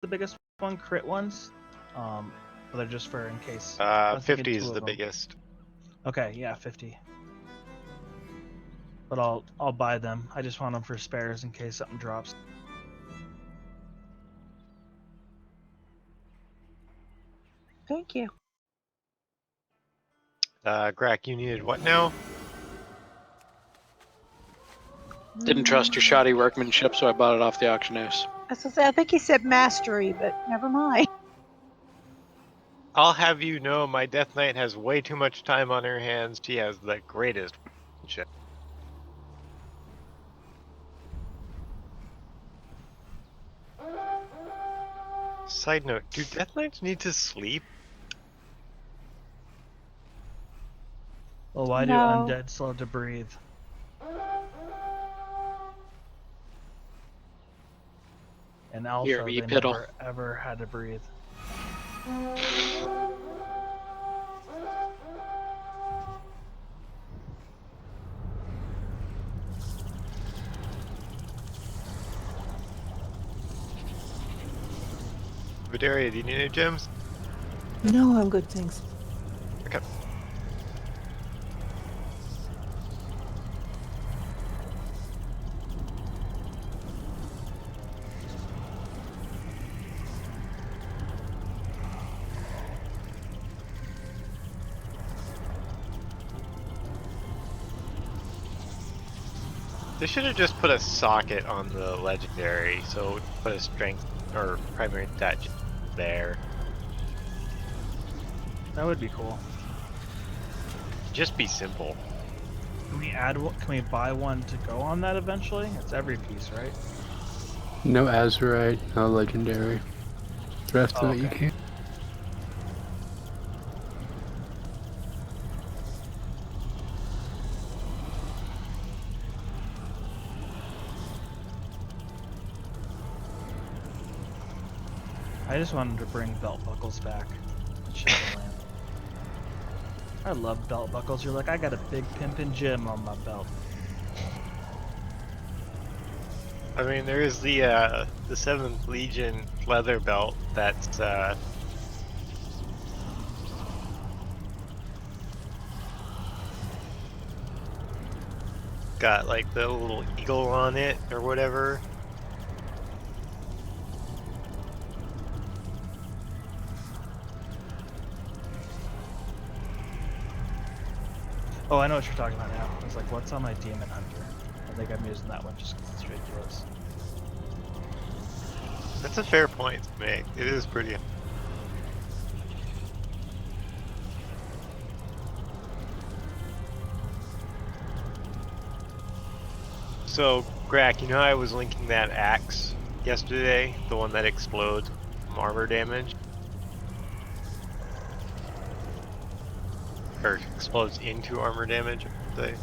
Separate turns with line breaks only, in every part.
biggest one? Crit ones? But they're just for in case.
50 is the biggest.
Okay, yeah, 50. But I'll buy them. I just want them for spares in case something drops.
Thank you.
Grak, you needed what now?
Didn't trust your shoddy workmanship, so I bought it off the auction house.
I was gonna say, I think he said mastery, but never mind.
I'll have you know my Death Knight has way too much time on her hands. She has the greatest shit. Side note, do Death Knights need to sleep?
Well, why do
No.
undead still have to breathe? In Alpha,
Here,
they
ye piddle.
never ever had to breathe.
Vidaria, do you need any gems?
No, I'm good, thanks.
Okay. They should have just put a socket on the legendary, so put a strength or primary stat there.
That would be cool.
Just be simple.
Can we add? Can we buy one to go on that eventually? It's every piece, right?
No Azurite, no Legendary. The rest of it you
okay.
can't.
I just wanted to bring belt buckles back. in Shadowland. I love belt buckles. You're like, I got a big pimpin' gem on my belt.
I mean, there is the 7th Legion leather belt that's got like the little eagle on it or whatever.
Oh, I know what you're talking about now. I was like, what's on my Demon Hunter? I think I'm using that one just because it's ridiculous.
That's a fair point to make. It is pretty. So, Grak, you know I was linking that axe yesterday? The one that explodes from armor damage? Or explodes into armor damage, I should say.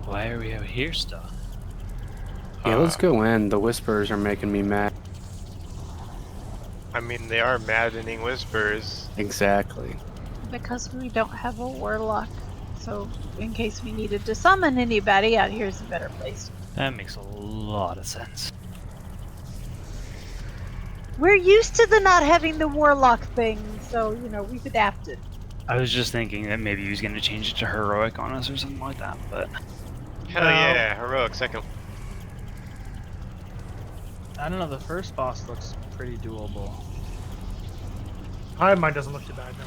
Why are we out here still?
Yeah, let's go in. The whispers are making me mad.
I mean, they are maddening whispers.
Exactly.
Because we don't have a warlock. So, in case we needed to summon anybody, out here's a better place.
That makes a lot of sense.
We're used to the not having the warlock thing, so, you know, we've adapted.
I was just thinking that maybe he was going to change it to heroic on us or something like that, but...
Hell yeah, heroic second.
I don't know, the first boss looks pretty doable.
Mine doesn't look too bad, no.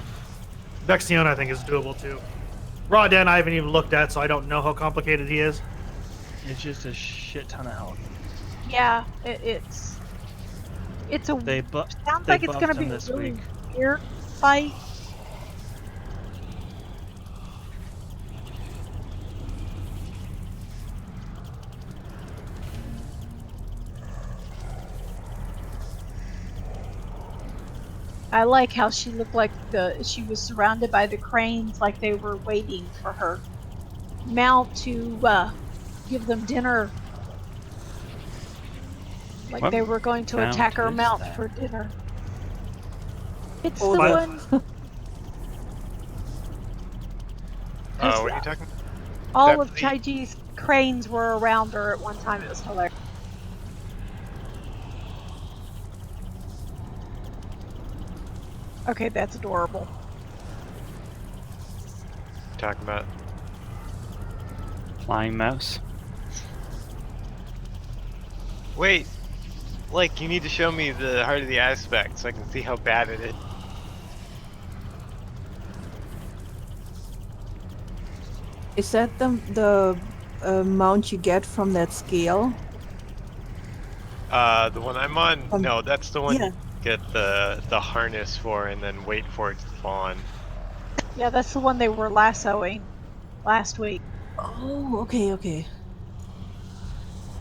Vexion, I think, is doable, too. Raw Den, I haven't even looked at, so I don't know how complicated he is.
It's just a shit ton of health.
Yeah, it's a sounds
They
like it's gonna
buffed
be
him
a
this
really
week.
weird fight. I like how she looked like she was surrounded by the cranes, like they were waiting for her mount to give them dinner. Like
What
they were going to
mount
attack her
is
mount
that?
for dinner. It's
Oh,
the
that-
one.
What are you talking?
All
That's
of
the-
Chai-Ji's cranes were around her at one time. It was hilarious. Okay, that's adorable.
Talking about?
Flying mouse.
Wait, like you need to show me the heart of the aspect so I can see how bad it is.
Is that the mount you get from that scale?
The one I'm on. No, that's the one
yeah.
you get the harness for and then wait for it to spawn.
Yeah, that's the one they were lassoing last week.
Oh, okay, okay.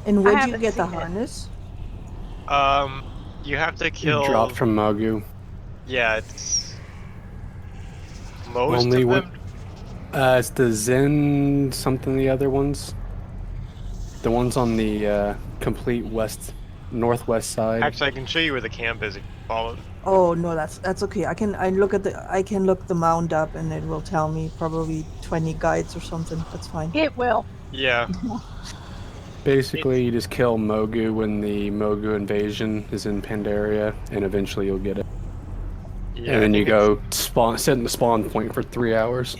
And
I
where'd you
haven't
get the
seen it.
harness?
You have to
It
kill.
dropped from Mogu.
Yeah, it's most
Only
of
one.
them.
It's the Zen something. The other ones. The ones on the complete northwest side.
Actually, I can show you where the camp is if you follow.
Oh no, that's okay. I can look the mount up and it will tell me probably 20 guides or something. That's fine.
It will.
Yeah.
Basically, you just kill Mogu when the Mogu invasion is in Pandaria, and eventually you'll get it.
Yeah,
And then
I
you
think it's-
go sit in the spawn point for 3 hours.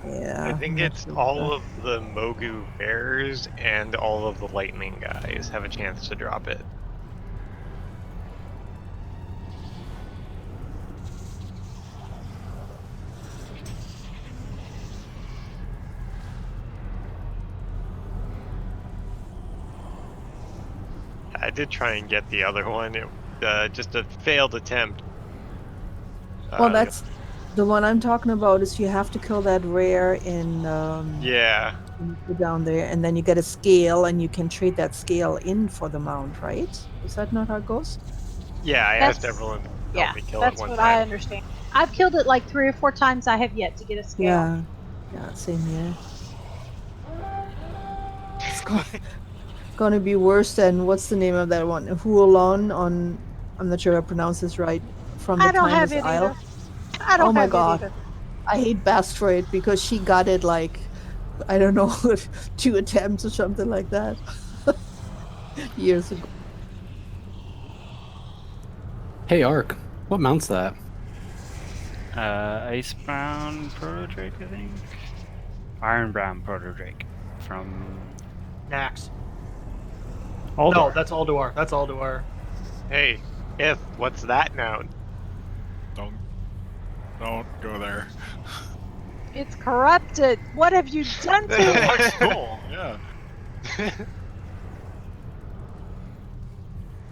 Yeah.
I think
I'm not
it's
sure
all
about
of the Mogu bears and all of the lightning guys have a chance to drop it. I did try and get the other one. It just a failed attempt.
Well, that's the one I'm talking about. Is you have to kill that rare in
yeah.
down there, and then you get a scale, and you can trade that scale in for the mount, right? Is that not how it goes?
Yeah, I asked
That's-
everyone to
Yeah,
help me kill it
that's
one
what I
time.
understand. I've killed it like 3 or 4 times. I have yet to get a scale.
Yeah. Yeah, same here. It's gonna be worse than what's the name of that one? Huolon on. I'm not sure if I pronounce this right. From the
I don't have
Timeless
it
Isle.
either. I don't
Oh my
have
god.
it either.
I hate Bast for it because she got it like, I don't know, 2 attempts or something like that. Years ago.
Hey, Ark, what mounts that?
Icebound Proto Drake, I think. Iron Brown Proto Drake from
Nax.
Aldor.
No, that's Alduar. That's Alduar.
Hey, what's that now?
Don't go there.
It's corrupted. What have you done to
It
it?
looks cool. Yeah.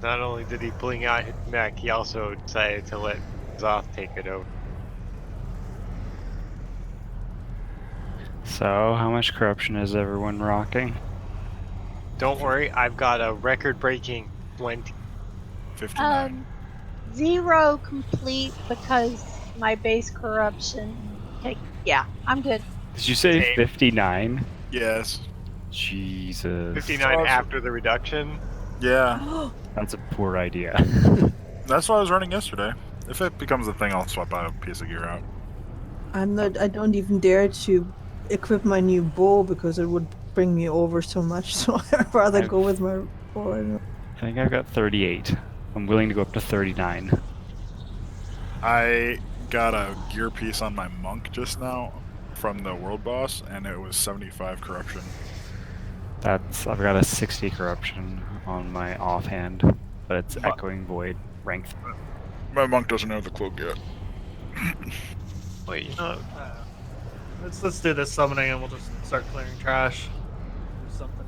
Not only did he bling out his mech, he also decided to let Zoth take it over.
So, how much corruption is everyone rocking?
Don't worry, I've got a record-breaking 20.
59.
0 complete because my base corruption. Yeah, I'm good.
Did you say
Same.
59?
Yes.
Jesus.
59
Awesome.
after the reduction.
Yeah.
That's a poor idea.
That's what I was running yesterday. If it becomes a thing, I'll swap out a piece of gear out.
I don't even dare to equip my new bow because it would bring me over so much. So I'd rather go with my bow. I don't know.
I think I've got 38. I'm willing to go up to 39.
I got a gear piece on my monk just now from the world boss, and it was 75 corruption.
I've got a 60 corruption on my offhand, but it's Echoing Void rank.
My monk doesn't have the cloak yet.
Wait, you know,
Let's do this summoning and we'll just start clearing trash. Or something.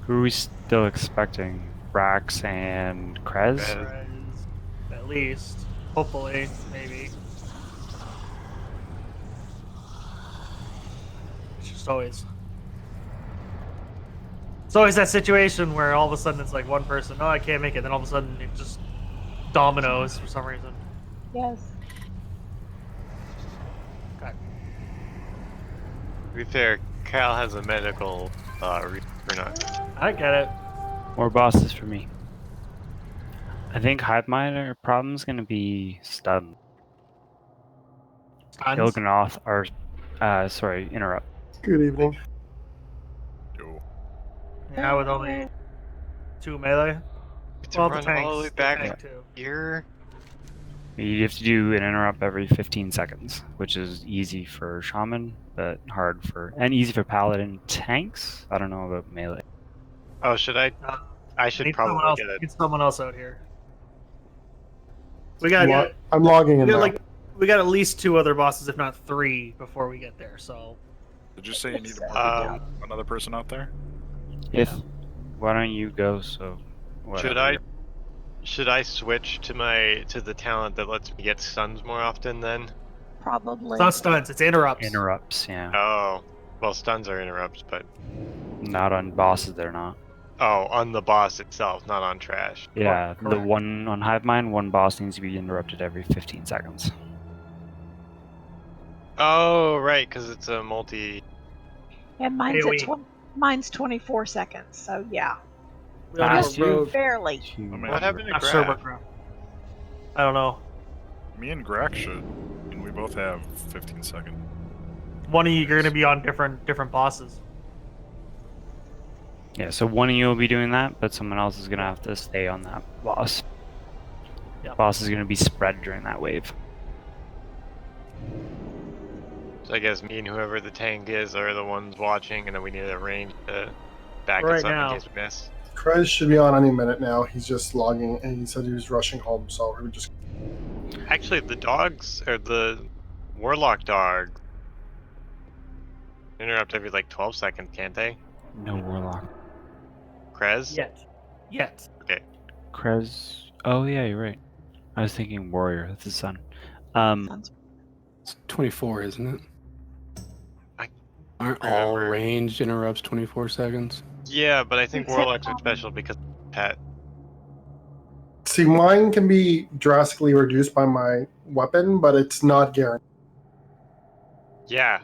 Who are we still expecting? Brax and Krez?
Krez.
At least. Hopefully. Maybe. It's just always. It's always that situation where all of a sudden it's like one person, oh, I can't make it. Then all of a sudden it just dominoes for some reason.
Yes.
Okay.
to be fair, Kyle has a medical reason for not.
I get it.
More bosses for me. I think Hive Miner problem's gonna be stun.
Tons.
Ilganoth are, sorry, interrupt.
Good evening.
Yo.
Yeah, with only 2 melee.
To
Well,
run
the tanks.
all the way
the
back
tank too.
here.
You have to do an interrupt every 15 seconds, which is easy for Shaman, but hard for, and easy for Paladin tanks. I don't know about melee.
Oh, should I?
Uh,
I should
need someone
probably
else.
get it.
Need someone else out here. We got.
I'm logging in
We got
now.
like. We got at least 2 other bosses, if not 3, before we get there. So.
Did you say you need another person out there?
If, why don't you go? So,
Should
whatever.
Should I switch to the talent that lets me get stuns more often then?
Probably.
It's not stunts. It's interrupts.
Interrupts, yeah.
Oh, well, stuns are interrupts, but
Not on bosses, they're not.
oh, on the boss itself, not on trash.
Yeah, the
correct.
one on Hive Mind, one boss needs to be interrupted every 15 seconds.
Oh, right, because it's a multi.
And mine's at
AoE.
mine's 24 seconds. So yeah,
We only
Fast
have a rogue.
barely.
What happened to
Not sure
Graf?
about Graf. I don't know.
Me and Grak should. And we both have 15 seconds.
One of you, you're gonna be on different bosses.
Yeah, so one of you will be doing that, but someone else is going to have to stay on that boss.
Yep.
Boss is going to be spread during that wave.
So I guess me and whoever the tank is are the ones watching, and then we need a range to back
Right
us up
now.
in case we miss.
Krez should be on any minute now. He's just logging, and he said he was rushing home, so we just.
Actually, the dogs, or the warlock dog, interrupt every like 12 seconds, can't they?
No Warlock.
Krez?
Yet.
Okay.
Krez. Oh, yeah, you're right. I was thinking Warrior. That's his son.
It's 24, isn't it?
I
Aren't all
remember.
ranged interrupts 24 seconds?
Yeah, but I think
Except-
warlocks are special because pet.
See, mine can be drastically reduced by my weapon, but it's not guaranteed.
Yeah.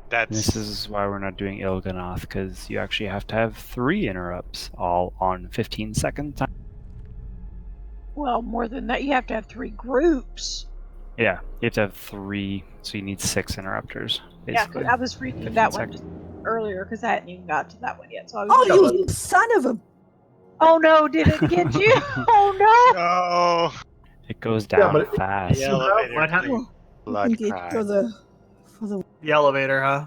That's.
This is why we're not doing Ilganoth, because you actually have to have 3 interrupts, all on 15-second time.
Well, more than that, you have to have 3 groups.
Yeah, you have to have 3, so you need 6 interrupters,
Yeah, 'cause
basically.
I was reading
15
that one
seconds.
just earlier because I hadn't even got to that one yet. So I was.
Oh,
reading-
you son of a!
Oh no! Did it get you? Oh no!
Oh!
It goes down
but
fast.
The elevator
What happened?
thing. Blood
Engage
cry.
for the.
The elevator, huh?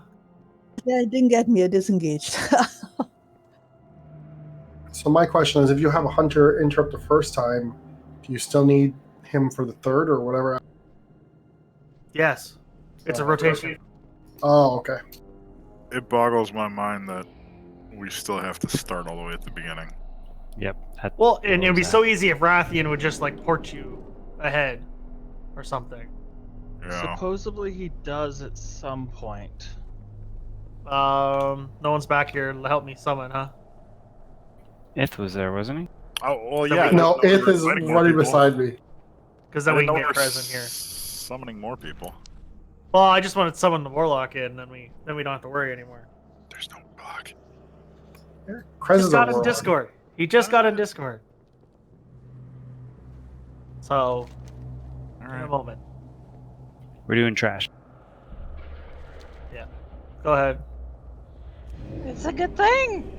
Yeah, it didn't get me. I disengaged.
So my question is, if you have a hunter interrupt the first time, do you still need him for the third or whatever?
Yes. It's a rotation.
Oh, okay.
It boggles my mind that we still have to start all the way at the beginning.
Yep. that
Well, and it would be
blows
so easy if Rathian would just like port you ahead or something.
Yeah.
Supposedly he does at some point.
No one's back here to help me summon, huh?
Ith was there, wasn't he?
Oh, well,
So
yeah.
we-
No,
I didn't know
it
we were
is
inviting more
running
people.
beside me.
Because
I
then we
didn't
can
know
get
we were
present here.
summoning more people.
Well, I just wanted to summon the warlock in, then we don't have to worry anymore.
There's no block.
Krez
Just
is a
got in
warlock.
Discord. He just got in Discord. So,
All
in a
right.
moment.
We're doing trash.
Go ahead.
It's a good thing.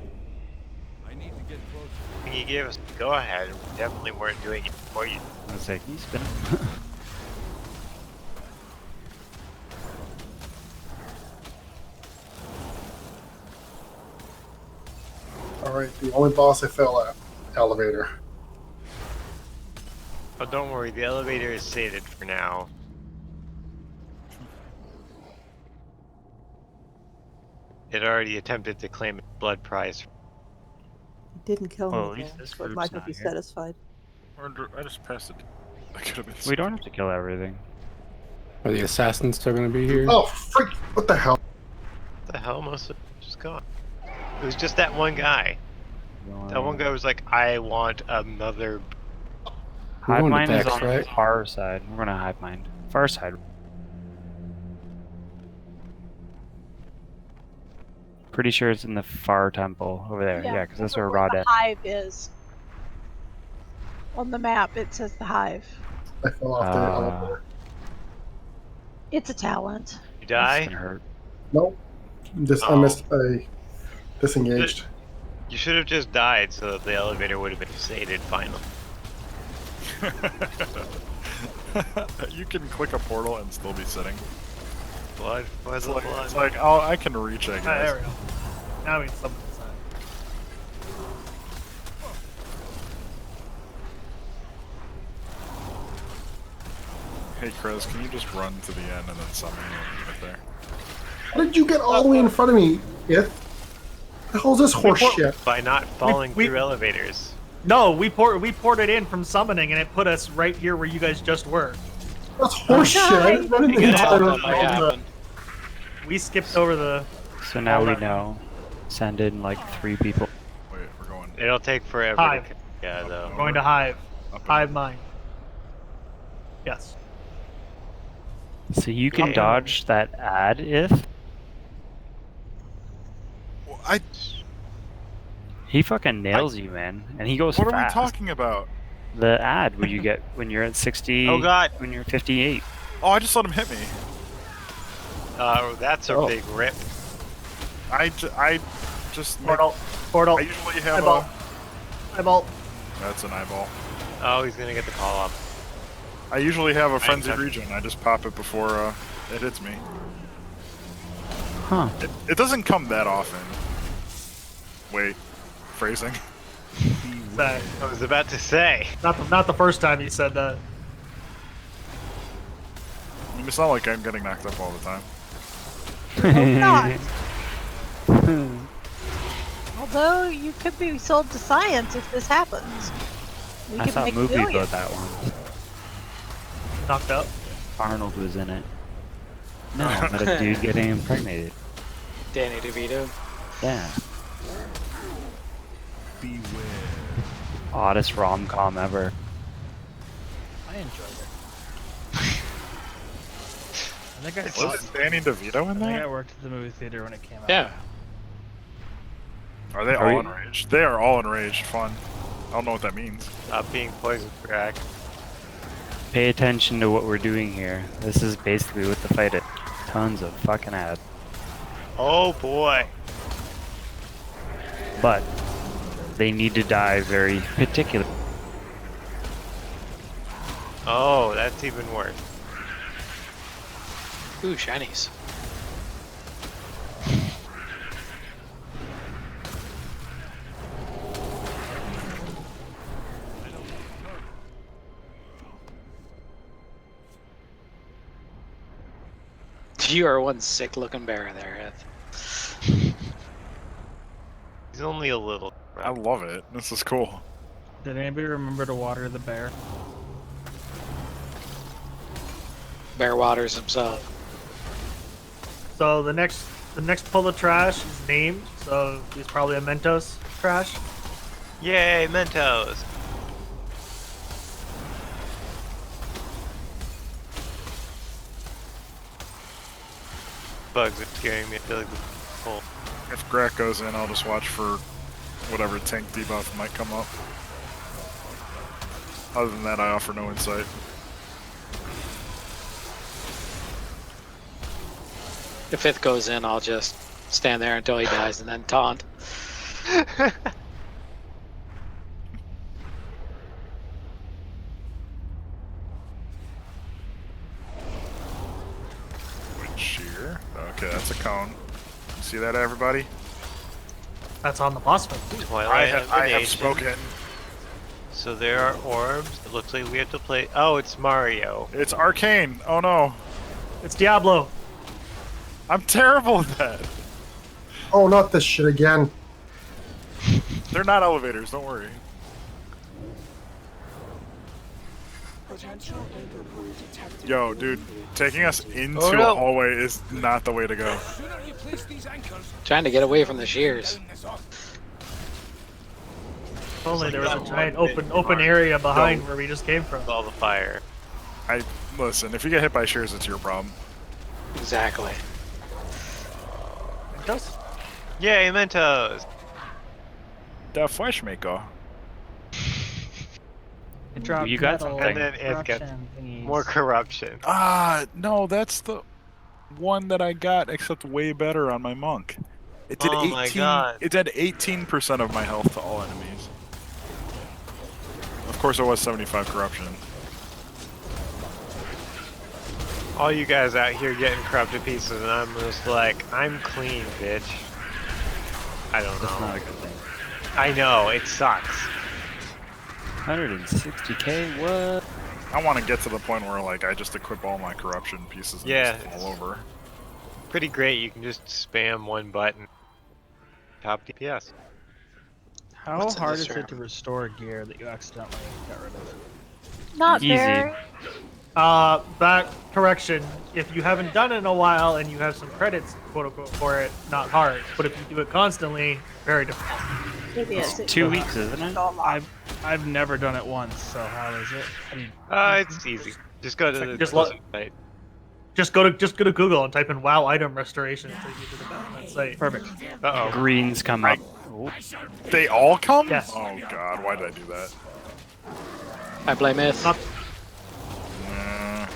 You gave us the go ahead, and we definitely weren't doing it for you.
I was like, he's been.
All right, the only boss I fell at, elevator.
But don't worry, the elevator is sated for now. It already attempted to claim its blood prize.
It didn't kill
Well, at
me.
least this
But
group's
Mike would
not
be
here.
satisfied.
I just passed it. That could have been.
We don't have to kill everything.
Are the assassins still going to be here?
Oh, freak! What the hell?
What the hell? Most of it just gone. It was just that one guy. That one guy was like, I want another.
We're
Hive
going to
mind is
Vex,
on the
right?
far side. We're gonna hive mind. Far side. Pretty sure it's in the far temple over there. Yeah, because that's where Rod
the
is.
hive is. On the map, it says the hive.
I fell off the elevator.
It's a talent.
You
This
die?
can hurt.
Nope. I missed a disengaged.
You should have just died so that the elevator would have been sated finally.
You can click a portal and still be sitting.
Blood? Where's the blood?
It's like, oh, I can reach, I guess.
There we go. Now we can summon inside.
Hey, Chris, can you just run to the end and then summon me when you get there?
How did you get all the way in front of me, Ith? The hell's this horse shit?
By not falling
we-
through elevators.
No, we ported in from summoning, and it put us right here where you guys just were.
That's horse shit. I didn't run in the
That
entire
might happen.
We skipped over the.
So now
All
we
right.
know. Send in like 3 people.
Wait, we're going
It'll take forever
Hive.
to... Yeah, though.
Going to Hive.
up and
Hive mine. Yes.
So you can
Okay.
dodge that ad if
Well,
he fucking nails you, man, and he goes
what are we
fast.
talking about?
The ad where you get when you're at 60.
Oh god!
When you're 58.
Oh, I just let him hit me.
That's a
Oh.
big rip.
I just make,
Portal. Portal.
I usually have
Eyeball. Eyeball.
That's an eyeball.
Oh, he's gonna get the call up.
I usually have a frenzied
have-
region. I just pop it before it hits me.
Huh.
It doesn't come that often. Wait, phrasing.
That-
I was about to say.
Not the first time you said that.
I mean, it's not like I'm getting knocked up all the time.
Not. Although you could be sold to science if this happens. We
I
could
saw a
make
movie
millions.
about that one.
Knocked up.
Arnold was in it. No, but a dude getting impregnated.
Danny DeVito.
Yeah. Oddest rom-com ever.
I enjoyed it. I think I saw
Was
it.
it Danny DeVito
I
in
think I
that?
worked at the movie theater when it came out.
Yeah.
Are they
Are
all
you-
enraged? They are all enraged. Fun. I don't know what that means.
Stop being poison crack.
Pay attention to what we're doing here. This is basically what the fight is. Tons of fucking ads.
Oh boy.
But they need to die very particular.
Oh, that's even worse.
Ooh, shinies. You are one sick looking bear there, Ed.
He's only a little.
I love it. This is cool.
Did anybody remember to water the bear?
Bear waters himself.
So the next pull of trash is named, so he's probably a Mentos trash.
Yay, Mentos! Bugs are scaring me. I feel like this is full.
If Grak goes in, I'll just watch for whatever tank debuff might come up. Other than that, I offer no insight.
If Fifth goes in, I'll just stand there until he dies and then taunt.
Wind shear. Okay, that's a cone. See that, everybody?
That's on the boss fight.
Twilight
I have
Illumination.
spoken.
So there are orbs. It looks like we have to play. Oh, it's Mario.
It's arcane. Oh no.
It's Diablo.
I'm terrible at that.
Oh, not this shit again.
They're not elevators, don't worry. Yo, dude, taking us into
Oh, no.
a hallway is not the way to go.
Trying to get away from the shears.
If only there was a
that
giant
one big
open
part.
area behind
No.
where we just came from.
With all the fire.
Listen, if you get hit by shears, it's your problem.
Exactly.
Mentos?
Yay, Mentos!
Der Fleischmaker.
It dropped
You got
metal
something.
And then it gets
corruption thingies.
More corruption.
No, that's the. one that I got, except way better on my monk. It did
Oh
18.
my God.
It did 18% of my health to all enemies. Of course, it was 75 corruption.
All you guys out here getting corrupted pieces, and I'm just like, I'm clean, bitch. I don't
That's
know.
not a good thing.
I know, it sucks.
160k. What?
I want to get to the point where like I just equip all my corruption pieces and
Yeah,
just fall over.
Pretty great, you can just spam one button. Top DPS.
How
What's in
hard
this
is
room?
it to restore gear that you accidentally got rid of?
Not
Easy.
very.
Back correction. If you haven't done it in a while and you have some credits, quote unquote, for it, not hard. But if you do it constantly, very difficult.
It is. It
2
does.
weeks, isn't it?
I've never done it once, so how is it?
It's easy. Just go to the
Just
Blizzard site.
Just go to Google and type in WoW item restoration and take you to the Batman site.
Perfect.
Uh-oh.
Greens come up. Oh.
They all come?
Yes.
Oh god, why did I do that?
I blame Myth.
Not-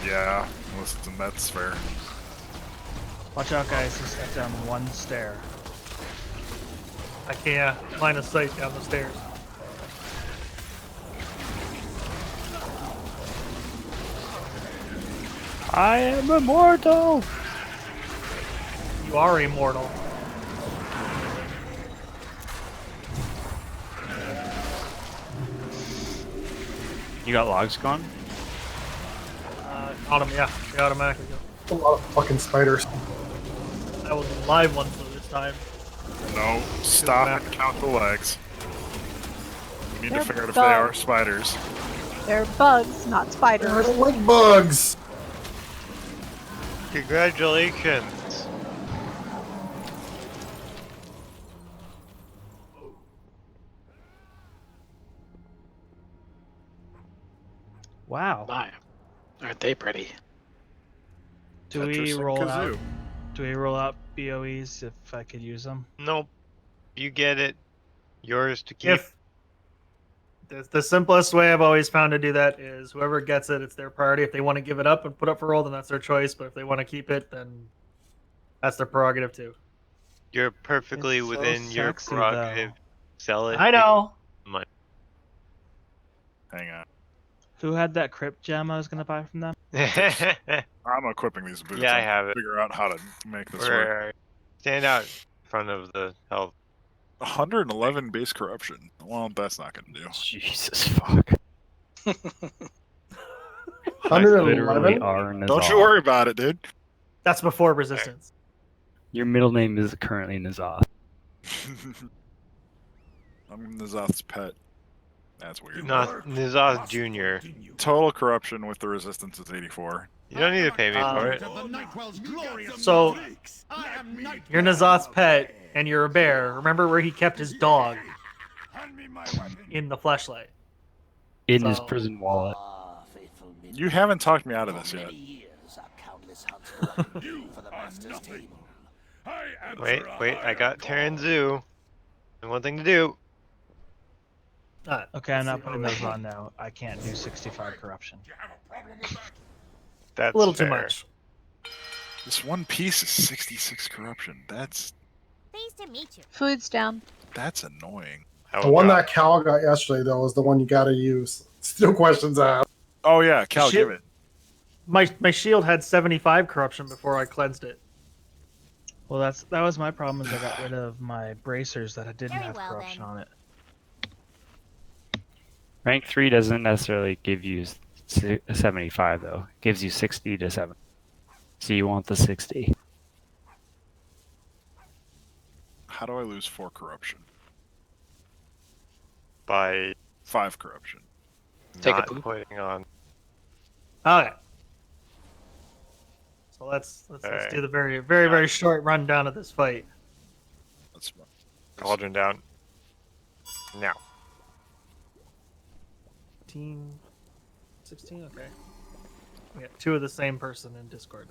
Yeah, listen, that's fair.
Watch out, guys. He's got down one stair.
I can't line of sight down the stairs.
I am immortal.
You are immortal.
You got logs gone?
Yeah, they automatically go.
A lot of fucking spiders.
I was a live one for this time.
No, stop and count the legs. We need
They're
to figure out if they are
bugs.
spiders.
They're bugs, not
I
spiders.
don't like bugs.
Congratulations.
Wow.
My, aren't they pretty?
Do
Tetris
we
and
roll out?
kazoo.
Do we roll out BOEs if I could use them?
Nope. You get it. Yours to keep.
If the simplest way I've always found to do that is whoever gets it, it's their priority. If they want to give it up and put up for roll, then that's their choice. But if they want to keep it, then that's their prerogative too.
You're perfectly
It's so
within your
sexy,
prerogative. Sell it.
I know.
Money.
Hang on.
Who had that crypt gem I was gonna buy from them?
I'm equipping these boots.
Yeah, I
and
have it.
Figure out how to make this work.
Right. Stand out in front of the health.
111 base corruption. Well, that's not gonna do.
Jesus fuck.
111?
Literally are Nazar.
Don't you worry about it, dude.
That's before resistance.
Your middle name is currently Nazar.
I'm Nazoth's pet. That's weird.
Not Nizaz Jr.
Total corruption with the resistance is 84.
You don't need to pay me for it.
So you're Nazoth's pet, and you're a bear. Remember where he kept his dog? In the fleshlight.
In his
So-
prison wallet.
You haven't talked me out of this yet.
Wait, I got Terran Zoo. And one thing to do.
Okay, I'm not putting those on now. I can't do 65 corruption.
That's
A little too
fair.
much.
This one piece is 66 corruption. That's
Pleased to meet you.
Food's down.
annoying.
The one that Cal got yesterday, though, is the one you gotta use. Still questions asked.
Oh yeah, Cal,
Shit.
give it.
My shield had 75 corruption before I cleansed it.
Well, that was my problem. Is I got rid of my bracers that I didn't
Very
have
well,
corruption
then.
on it.
Rank 3 doesn't necessarily give you 75 though. It gives you 60 to 70. So you want the 60.
How do I lose 4 corruption?
By
5 corruption.
Take a
not
poop.
putting on.
Okay. So let's
Alright.
do the very short rundown of this fight.
That's
Cauldron down. Now.
15, 16, okay. We got 2 of the same person in Discord.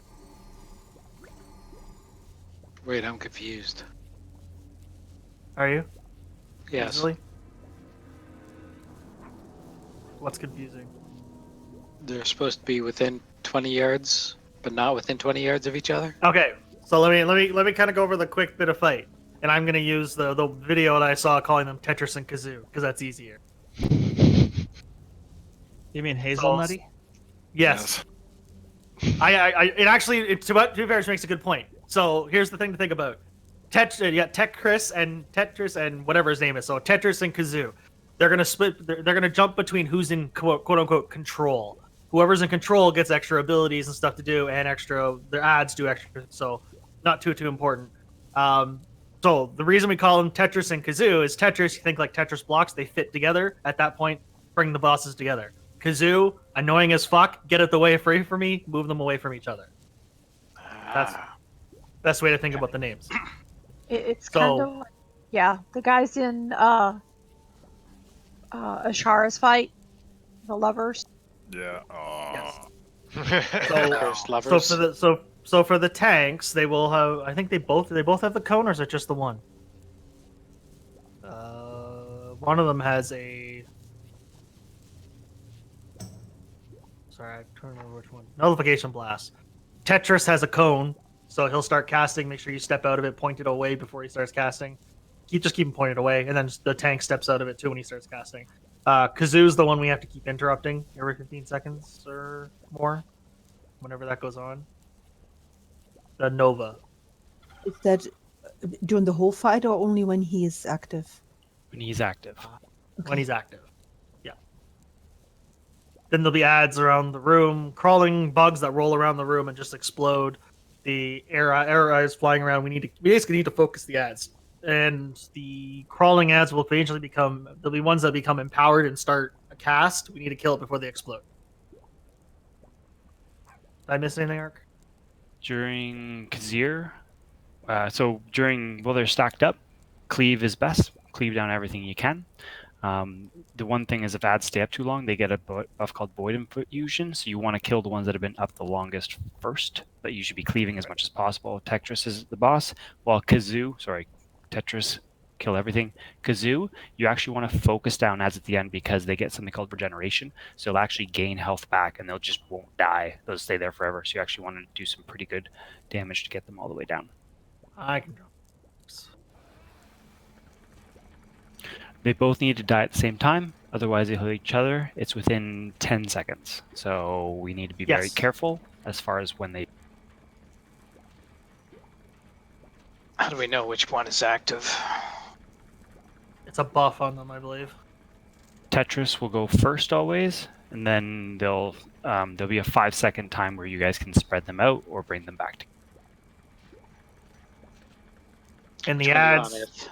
Wait, I'm confused.
Are you?
Yes.
Easily? What's confusing?
They're supposed to be within 20 yards but not within 20 yards of each other.
Okay, so let me kind of go over the quick bit of fight, and I'm gonna use the video that I saw calling them Tetris and Kazoo because that's easier.
You mean hazelnutty?
Yes. It actually, to be fair, it makes a good point. So here's the thing to think about: Tetris and whatever his name is. So Tetris and Kazoo, they're gonna split. They're gonna jump between who's in quote unquote control. Whoever's in control gets extra abilities and stuff to do, and their ads do extra. So not too important. So the reason we call them Tetris and Kazoo is Tetris. You think like Tetris blocks, they fit together. At that point, bring the bosses together. Kazoo, annoying as fuck. Get it the way free for me. Move them away from each other. That's the best way to think about the names.
It's kind of like, yeah, the guys in Ashara's fight, the lovers.
Yeah.
Yes. So for the tanks, they will have. I think they both have the cone, or is it just the one? One of them has a. Sorry, I don't remember which one. Nullification blast. Tetris has a cone, so he'll start casting. Make sure you step out of it, point it away before he starts casting. Keep him pointed away, and then the tank steps out of it too when he starts casting. Kazoo's the one we have to keep interrupting every 15 seconds or more, whenever that goes on. The Nova.
Is that during the whole fight or only when he is active?
When he's active.
Okay.
When he's active. Yeah. Then there'll be ads around the room, crawling bugs that roll around the room and just explode. The air eyes flying around. We basically need to focus the ads. And the crawling ads will eventually there'll be ones that become empowered and start a cast. We need to kill it before they explode. Did I miss anything, Ark?
During Kazir, while they're stacked up, cleave is best. Cleave down everything you can. The one thing is if ads stay up too long, they get a buff called Void Infusion, so you want to kill the ones that have been up the longest first, but you should be cleaving as much as possible. Tetris is the boss, while Tetris, kill everything. Kazoo, you actually want to focus down ads at the end because they get something called regeneration, so they'll actually gain health back and they'll just won't die. They'll stay there forever, so you actually want to do some pretty good damage to get them all the way down.
I can go.
They both need to die at the same time, otherwise they hit each other. It's within 10 seconds, so we need to be very careful as far as when they...
How do we know which one is active?
It's a buff on them, I believe.
Tetris will go first always, and then there'll be a 5-second time where you guys can spread them out or bring them back.
And the ads...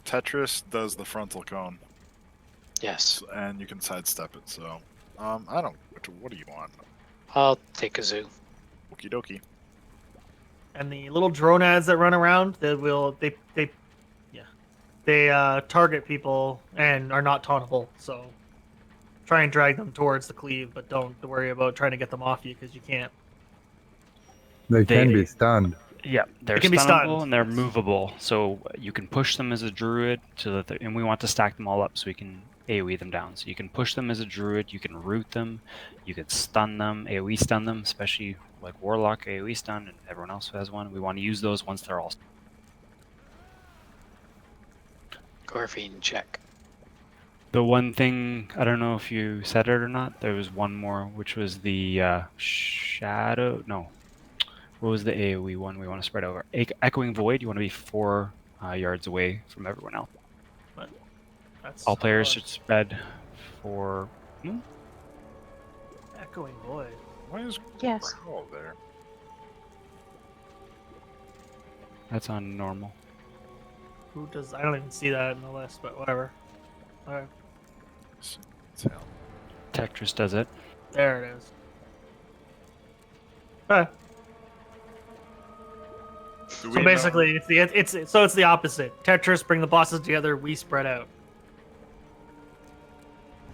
Tetris does the frontal cone.
Yes.
And you can sidestep it, so... I don't... What do you want?
I'll take Kazoo.
Okie dokie.
And the little drone ads that run around, they target people and are not tauntable. So try and drag them towards the cleave, but don't worry about trying to get them off you because you can't.
They can be stunned.
Yeah, they're stunnable and they're movable, so you can push them as a druid and we want to stack them all up so we can AoE them down. So you can push them as a druid, you can root them, you can stun them, AoE stun them, especially like Warlock AoE stun and everyone else who has one. We want to use those once they're all...
Gorfine check.
The one thing, I don't know if you said it or not, there was one more, which was the Shadow... No. What was the AoE one we want to spread over? Echoing Void, you want to be 4 yards away from everyone else. All players should spread for...
Echoing Void.
Why is Growl there?
That's on normal.
Who does... I don't even see that in the list, but whatever. Alright.
Tetris does it.
There it is. Okay. So basically, it's the opposite. Tetris, bring the bosses together, we spread out.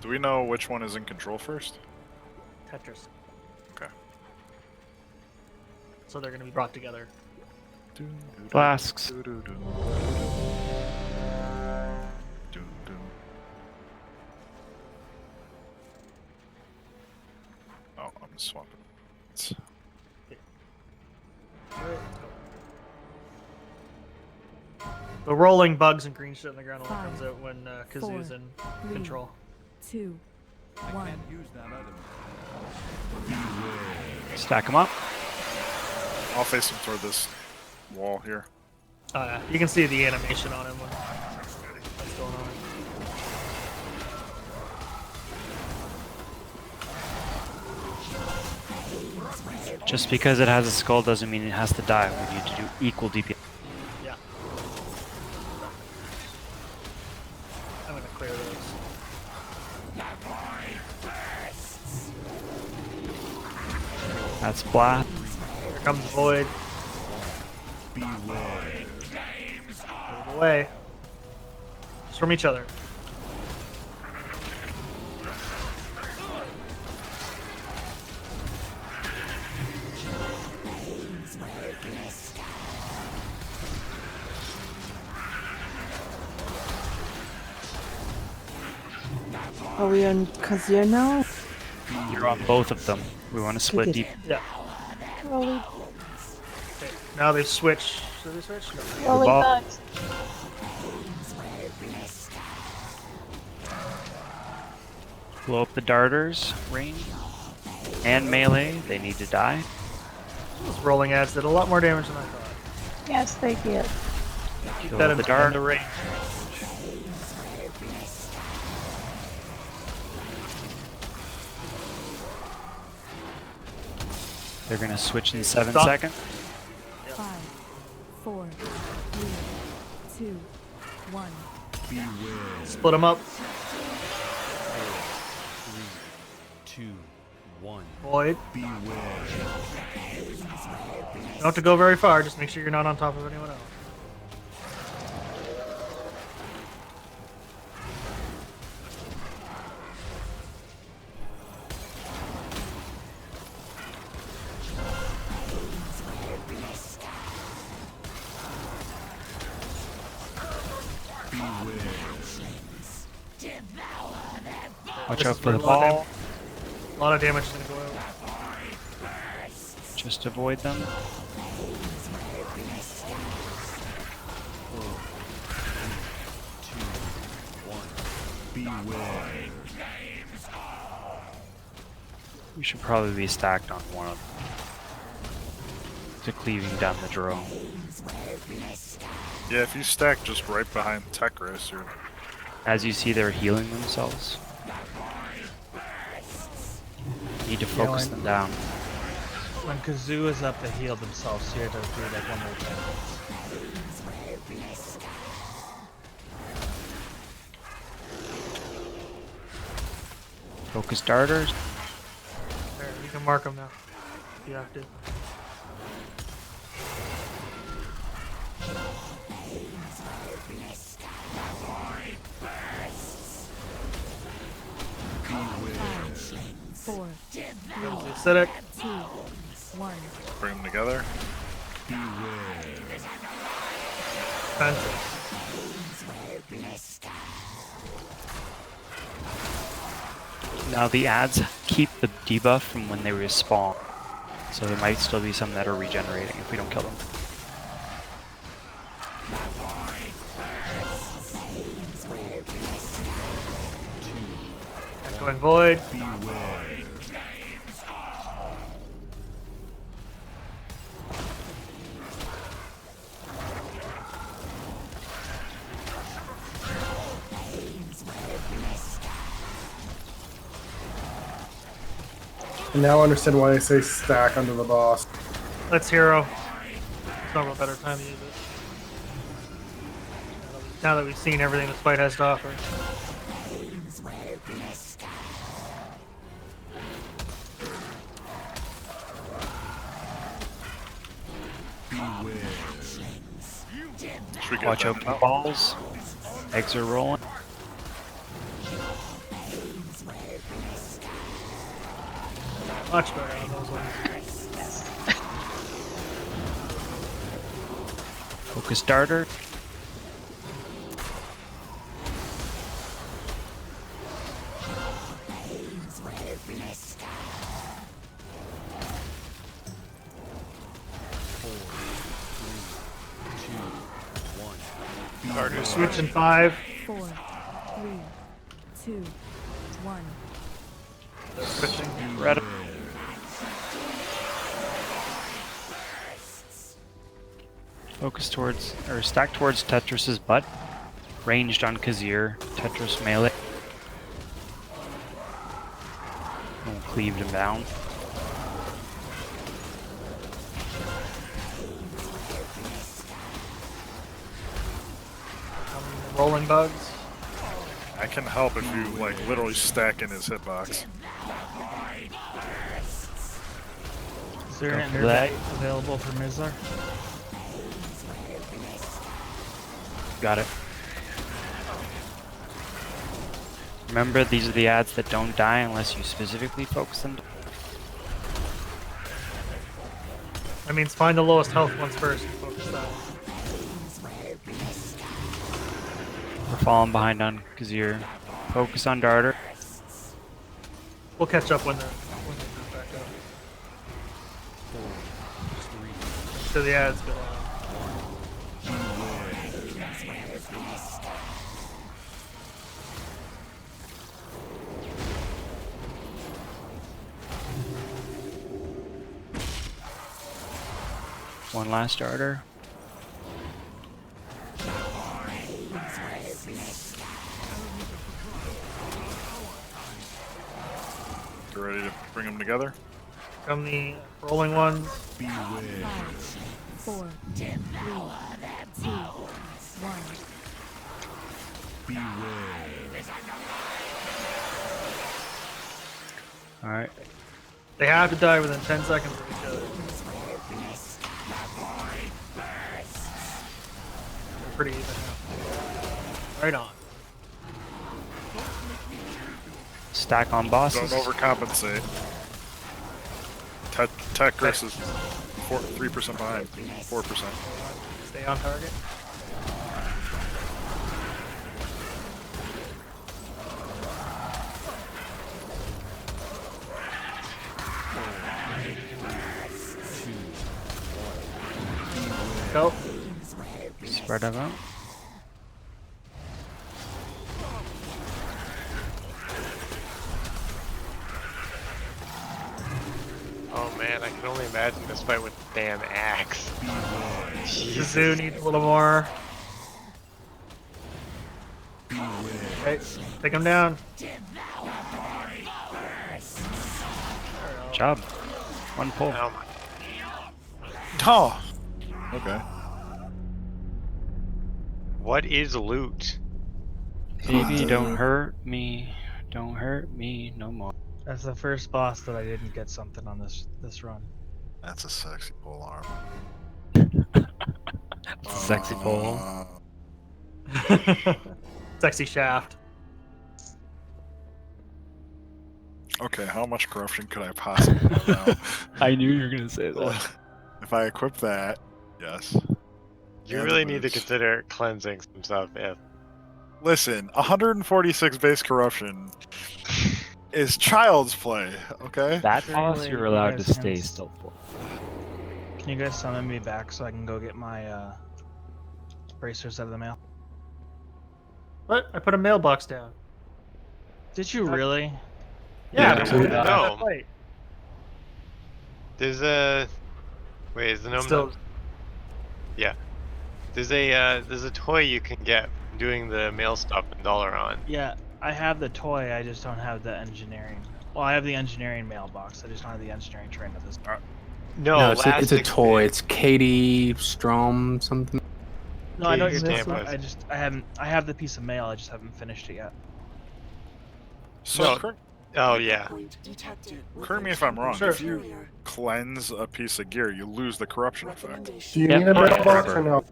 Do we know which one is in control first?
Tetris.
Okay.
So they're going to be brought together.
Flasks.
swap it.
The rolling bugs and green shit on the ground only
5,
comes out when Kazoo's
4,
in
3,
control.
2, 1.
Stack them up.
I'll face him toward this wall here.
You can see the animation on him when that's going on.
Just because it has a skull doesn't mean it has to die. We need to do equal DPS.
Yeah. I'm gonna clear those.
That's Blath.
Here comes Void. Move away. Just from each other.
Are we on Kazir now?
You're on both of them. We want to split
Okay.
deep.
Yeah.
Rolly,
Okay. Now they've switched. Should they switch? No.
rolly
ball.
bugs.
Blow up the darters, range, and melee. They need to die.
Those rolling ads did a lot more damage than I thought.
Yes, they did.
Keep
Kill
that
the
in
dart.
the range.
They're gonna switch in 7
Stop.
seconds.
5, 4, 3, 2, 1.
Split them up.
2, 1.
Void. You don't have to go very far. Just make sure you're not on top of anyone else.
Watch
This
out
is
for
where
the
a lot of
ball.
A lot of damage is going to go out.
Just avoid them.
2, 1. Beware.
We should probably be stacked on one of them. To cleaving down the drone.
Yeah, if you stack just right behind Tekris, you're...
As you see, they're healing themselves. Need to focus them down.
When Kazoo is up, they heal themselves, so you have to do like one more time.
Focus darters.
There, you can mark them now. If you have to.
Four, three,
Acidic.
2, 1.
Bring them together.
Defensive.
Now the ads keep the debuff from when they respawn. So there might still be some that are regenerating if we don't kill them.
Going Void.
And now I understand why they say stack under the boss.
Let's hero. It's not a better time to use it. Now that we've seen everything this fight has to offer.
Should we get
Watch
them
out for the balls. Eggs are rolling.
Much better on those ones.
Focus darter.
Carter's
Switch in 5.
4, 3, 2, 1.
Switching.
Red. Focus towards, or stack towards Tetris's butt. Ranged on Kazir. Tetris melee. And cleaved him down.
Rolling bugs.
I can help if you like literally stack in his hitbox.
Is there
Go
an
for that.
interbite available for Mizlar?
Got it. Remember, these are the ads that don't die unless you specifically focus them.
That means find the lowest health ones first and focus that.
We're falling behind on Kazir. Focus on Darter.
We'll catch up when they move back up.
4, 3,
So the ads go down.
One last Darter.
You ready to bring them together?
Come the rolling ones.
5, 4, 3, 2, 1.
Alright.
They have to die within 10 seconds of each other. They're pretty even now. Right on.
Stack on
Don't
bosses.
overcompensate. Tetris is 3% behind. 4%.
Stay on target. Go.
Spread them out.
Oh man, I can only imagine this fight with the damn axe.
Kazoo needs a little more. Okay, take him down.
Job. One pull.
Oh my.
Oh. Okay.
What is loot?
Baby, don't hurt me. Don't hurt me no more.
That's the first boss that I didn't get something on this run.
That's a sexy pole arm.
It's a sexy pole.
Sexy shaft.
Okay, how much corruption could I possibly have now?
I knew you were gonna say that.
If I equip that, yes.
You
And
really
the
need to
boots.
consider cleansing some stuff. Yeah.
Listen, 146 base corruption is child's play, okay?
That boss
Really,
you're
you
allowed
guys
to
can
stay
s-
still for.
Can you guys summon me back so I can go get my bracers out of the mail?
What? I put a mailbox down.
Did you really?
Yeah.
There's
we
a
did that
gnome.
fight.
There's a. Wait, is the gnome
Still,
not- Yeah. There's a toy you can get from doing the mail stuff in Dalaran.
Yeah, I have the toy. I just don't have the engineering. Well, I have the engineering mailbox. I just don't have the engineering train at this point.
No,
it's a
last
toy.
expan-
It's Katie Strom something.
No, I know what you're
Katie
talking about.
Stampas.
I have the piece of mail. I just haven't finished it yet.
So,
No. Oh yeah.
correct me if I'm wrong.
Sure.
If you cleanse a piece of gear, you lose the corruption effect.
Do you
Yep.
need a mailbox or no?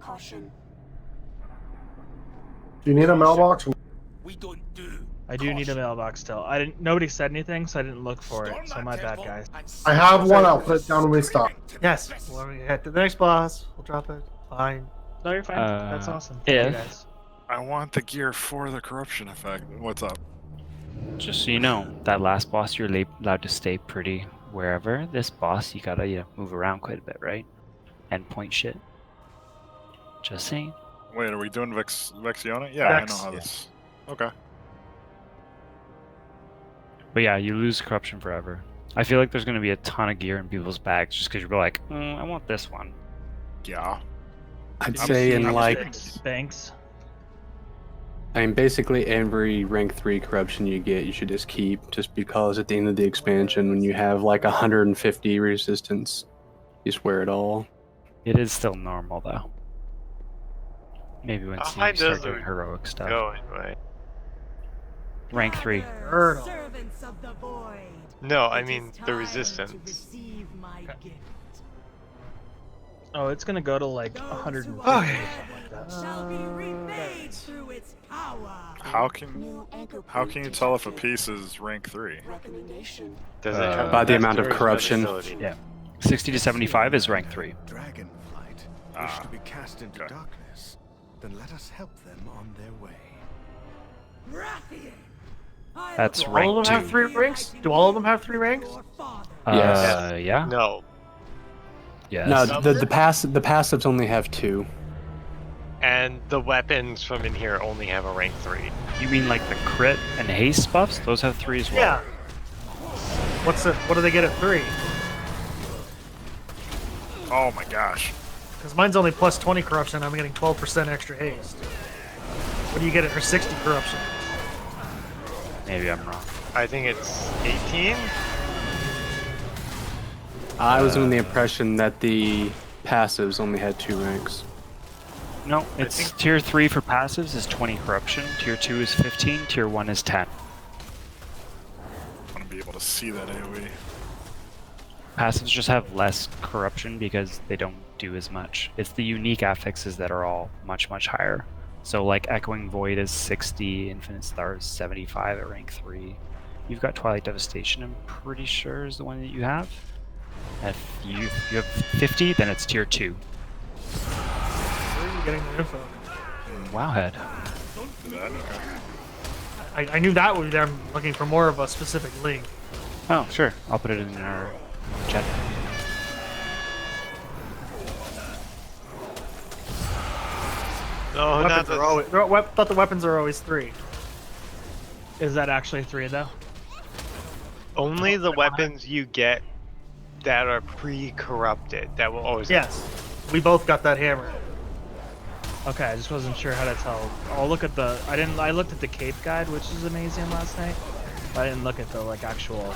Do you need a mailbox? Or
I do need a mailbox still. I didn't. Nobody said anything, so I didn't look for it. So my bad, guys.
I have one. I'll put it down when we stop.
yes. When we head to the next boss, we'll drop it. Fine.
No, you're fine. That's awesome. Thank you
if-
guys.
I want the gear for the corruption effect. What's up?
Just so you know, that last boss you're allowed to stay pretty wherever. This boss you gotta move around quite a bit, right? And point shit. Just saying.
Wait, are we doing Vexiona? Yeah,
Vex,
I know how
yeah.
this. Okay.
But yeah, you lose corruption forever. I feel like there's going to be a ton of gear in people's bags just because you're like, I want this one.
Yeah.
I'd
Did you
say
see
in like,
banks?
I mean, basically every rank 3 corruption you get, you should just keep, just because at the end of the expansion, when you have like 150 resistance, you just wear it all.
It is still normal though. Maybe when
How
you
high
start
does
doing
it
heroic stuff.
go anyway?
Rank 3.
Servants of the void.
No, I
It is
mean the
time
resistance.
to receive my gift.
Oh, it's gonna go to like
Those
150
who
or
are
something like that.
shall be remade through its power.
How can you tell if a piece is rank 3?
Does it have
By the
best
amount of
storage
corruption.
facility?
Yeah. 60 to 75 is rank 3.
Dragonflight wish to be cast into darkness, then let us help them on their way.
That's
Do all
rank
of them
2.
have 3 ranks? Do all of them have 3 ranks?
Yes.
Yeah.
No.
Yes.
No, the passives only have 2.
And the weapons from in here only have a rank 3.
You mean like the crit and haste buffs? Those have 3 as well.
Yeah. What do they get at 3?
Oh my gosh.
Because mine's only plus 20 corruption. I'm getting 12% extra haste. What do you get it for 60 corruption?
Maybe I'm wrong.
I think it's 18?
I was under the impression that the passives only had 2 ranks.
No, it's tier 3 for passives is 20 corruption, tier 2 is 15, tier 1 is 10.
I want to be able to see that AoE.
Passives just have less corruption because they don't do as much. It's the unique affixes that are all much, much higher. So like Echoing Void is 60, Infinite Star is 75 at rank 3. You've got Twilight Devastation, I'm pretty sure is the one that you have. If you have 50, then it's tier 2.
Where are you getting the info?
Wowhead.
I knew that was there. I'm looking for more of a specific link.
Oh, sure. I'll put it in our chat.
No, not
Weapons are always, thought the weapons are always 3.
Is that actually 3 though?
only the weapons you get that are pre-corrupted. That will always.
Yes. We both got that hammer.
Okay, I just wasn't sure how to tell. I'll look at the. I looked at the cape guide, which is amazing last night. But I didn't look at the like actual.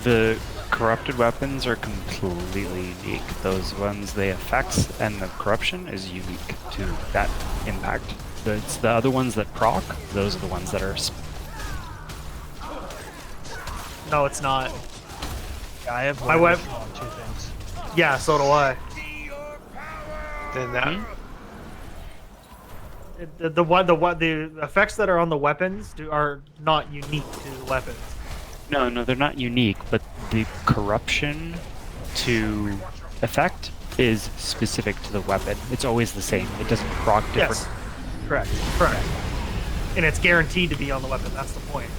The corrupted weapons are completely unique. Those ones they affect, and the corruption is unique to that impact. It's the other ones that proc. Those are the ones that are.
No, it's not.
I have
my web
on 2 things.
Yeah, so do I.
Then that.
The effects that are on the weapons are not unique to the weapons.
No, they're not unique, but the corruption to effect is specific to the weapon. It's always the same. It doesn't proc different.
Yes. Correct. And it's guaranteed to be on the weapon. That's the point.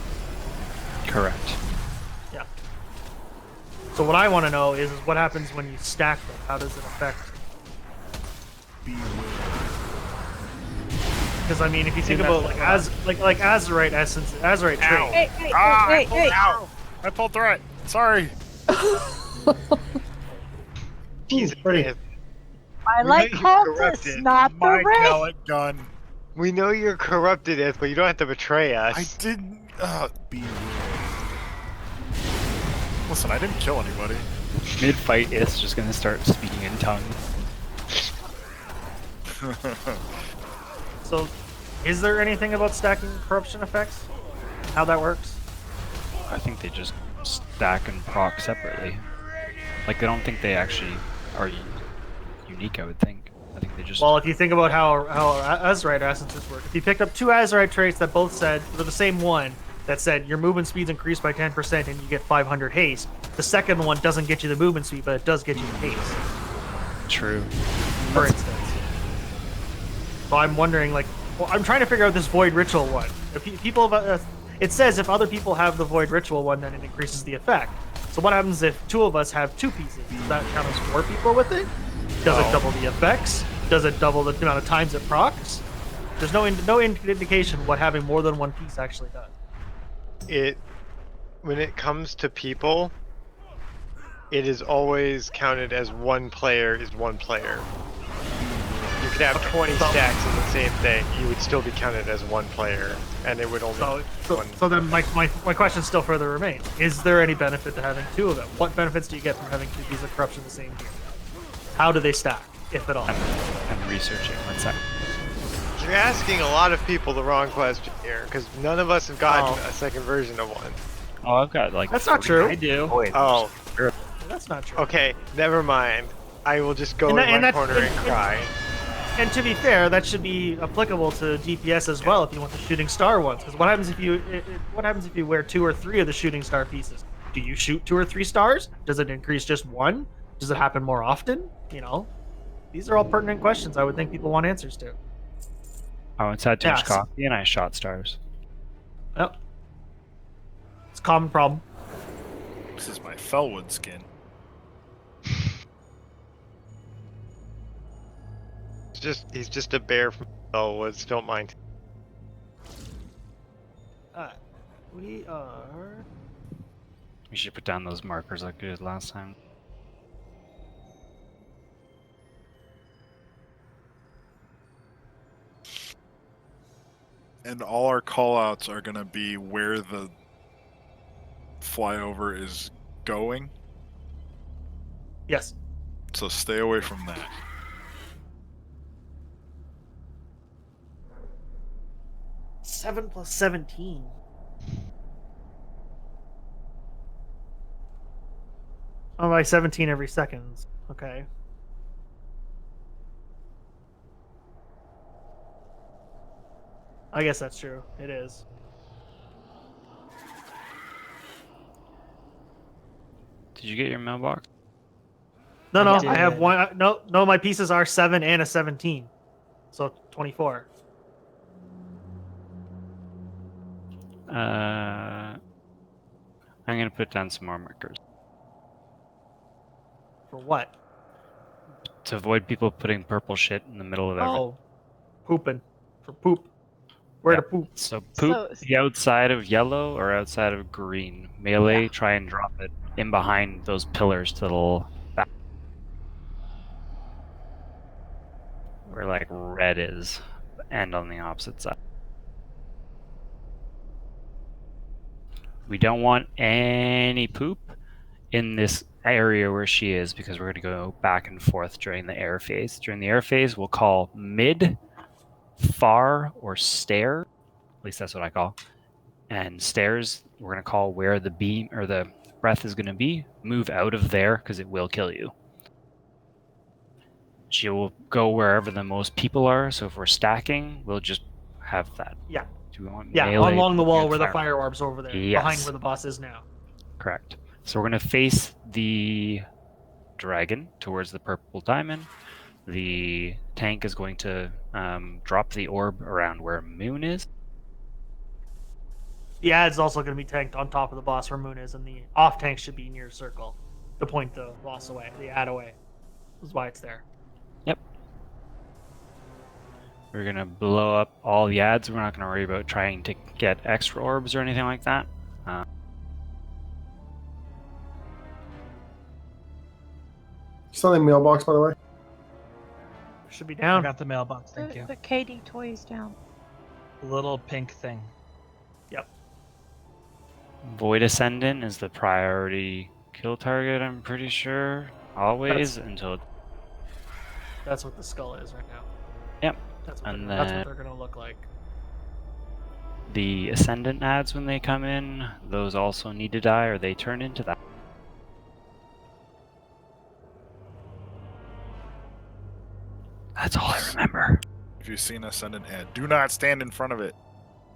Correct.
Yeah. So what I want to know is what happens when you stack them. How does it affect? Because I mean, if you think about like Azurite essence, Azurite trait.
Hey,
I pulled through it. Sorry.
I like cultists, not the
My
race.
gallet gun.
We know you're corrupted, but you don't have to betray us.
I didn't. Listen, I didn't kill anybody.
Mid-fight, it's just gonna start speaking in tongues.
So, is there anything about stacking corruption effects? How that works?
I think they just stack and proc separately. Like, I don't think they actually are unique, I would think. I think they just...
Well, if you think about how Azurite essences work, if you picked up 2 Azurite traits that both said, for the same one, that said your movement speed's increased by 10% and you get 500 haste, the second one doesn't get you the movement speed, but it does get you the haste.
True.
For instance. So I'm wondering, like, well, I'm trying to figure out this Void Ritual one. If people have, it says if other people have the Void Ritual one, then it increases the effect. So what happens if 2 of us have 2 pieces? Does that count as 4 people with it? Does it double the effects? Does it double the amount of times it procs? There's no indication what having more than one piece actually does.
When it comes to people, it is always counted as one player is one player. You could have 20 stacks in the same thing. You would still be counted as one player, and it would only.
So then my question still further remains: is there any benefit to having two of them? What benefits do you get from having two pieces of corruption in the same gear? How do they stack, if at all?
I'm researching. One sec.
You're asking a lot of people the wrong question here, because none of us have gotten a second version of one.
Oh, I've got like.
That's not true.
I do.
Oh,
That's not true.
okay. Never mind. I will just go in my corner and cry.
And to be fair, that should be applicable to DPS as well if you want the shooting star ones. Because what happens if you wear 2 or 3 of the shooting star pieces? Do you shoot 2 or 3 stars? Does it increase just 1? Does it happen more often? You know, these are all pertinent questions I would think people want answers to.
I went to Tinch Coffee and I shot stars.
Yep. It's a common problem.
This is my Felwood skin.
He's just a bear from Woods. Don't mind.
We are.
We should put down those markers like we did last time.
And all our callouts are going to be where the flyover is going.
Yes.
So stay away from that.
Seven plus 17. Oh, by 17 every second. Okay. I guess that's true. It is.
Did you get your mailbox?
No, I have one. No, my pieces are 7 and a 17. So 24.
I'm gonna put down some more markers.
For what?
To avoid people putting purple shit in the middle of everything.
Oh, pooping. For poop. Where to poop?
So poop the outside of yellow or outside of green. Melee, try and drop it in behind those pillars to the back. Where like red is, and on the opposite side. We don't want any poop in this area where she is because we're going to go back and forth during the air phase. During the air phase, we'll call mid, far, or stair. At least that's what I call. And stairs, we're going to call where the beam or the breath is going to be. Move out of there because it will kill you. She will go wherever the most people are. So if we're stacking, we'll just have that.
Yeah.
Do we want
along the wall where the fire orb's over there.
Yes.
Behind where the boss is now.
Correct. So we're going to face the dragon towards the purple diamond. The tank is going to drop the orb around where Moon is.
The ad's also going to be tanked on top of the boss where Moon is, and the off tank should be near circle to point the boss away, the ad away. This is why it's there.
Yep. We're going to blow up all the ads. We're not going to worry about trying to get extra orbs or anything like that.
Still in the mailbox, by the way.
Should be down.
I got the mailbox, thank you.
The KD toys down.
The little pink thing.
Yep.
Void Ascendant is the priority kill target, I'm pretty sure. Always until...
That's what the skull is right now.
Yep.
That's what,
and
that's
then
what they're going to look like.
the Ascendant ads when they come in, those also need to die or they turn into that. That's all I remember.
If you've seen Ascendant ad, do not stand in front of it.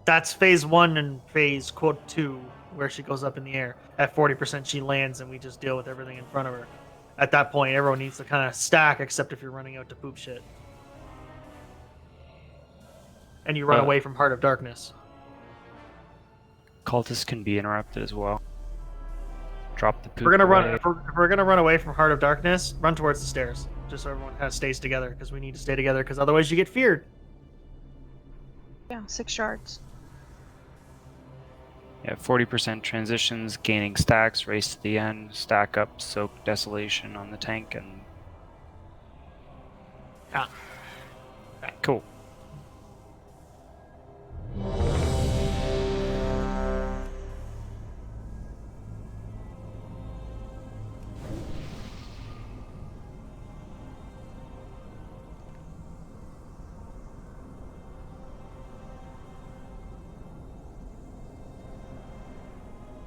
That's phase 1 and phase quote 2, where she goes up in the air. At 40%, she lands, and we just deal with everything in front of her. At that point, everyone needs to kind of stack, except if you're running out to poop shit. And you run away from Heart of Darkness.
Cultists can be interrupted as well. Drop the poop.
We're gonna run.
away.
If we're gonna run away from Heart of Darkness, run towards the stairs. just so everyone kind of stays together, because we need to stay together, because otherwise you get feared.
Yeah, 6 shards.
Yeah, 40% transitions, gaining stacks, race to the end, stack up, soak desolation on the tank, and
Yeah.
cool.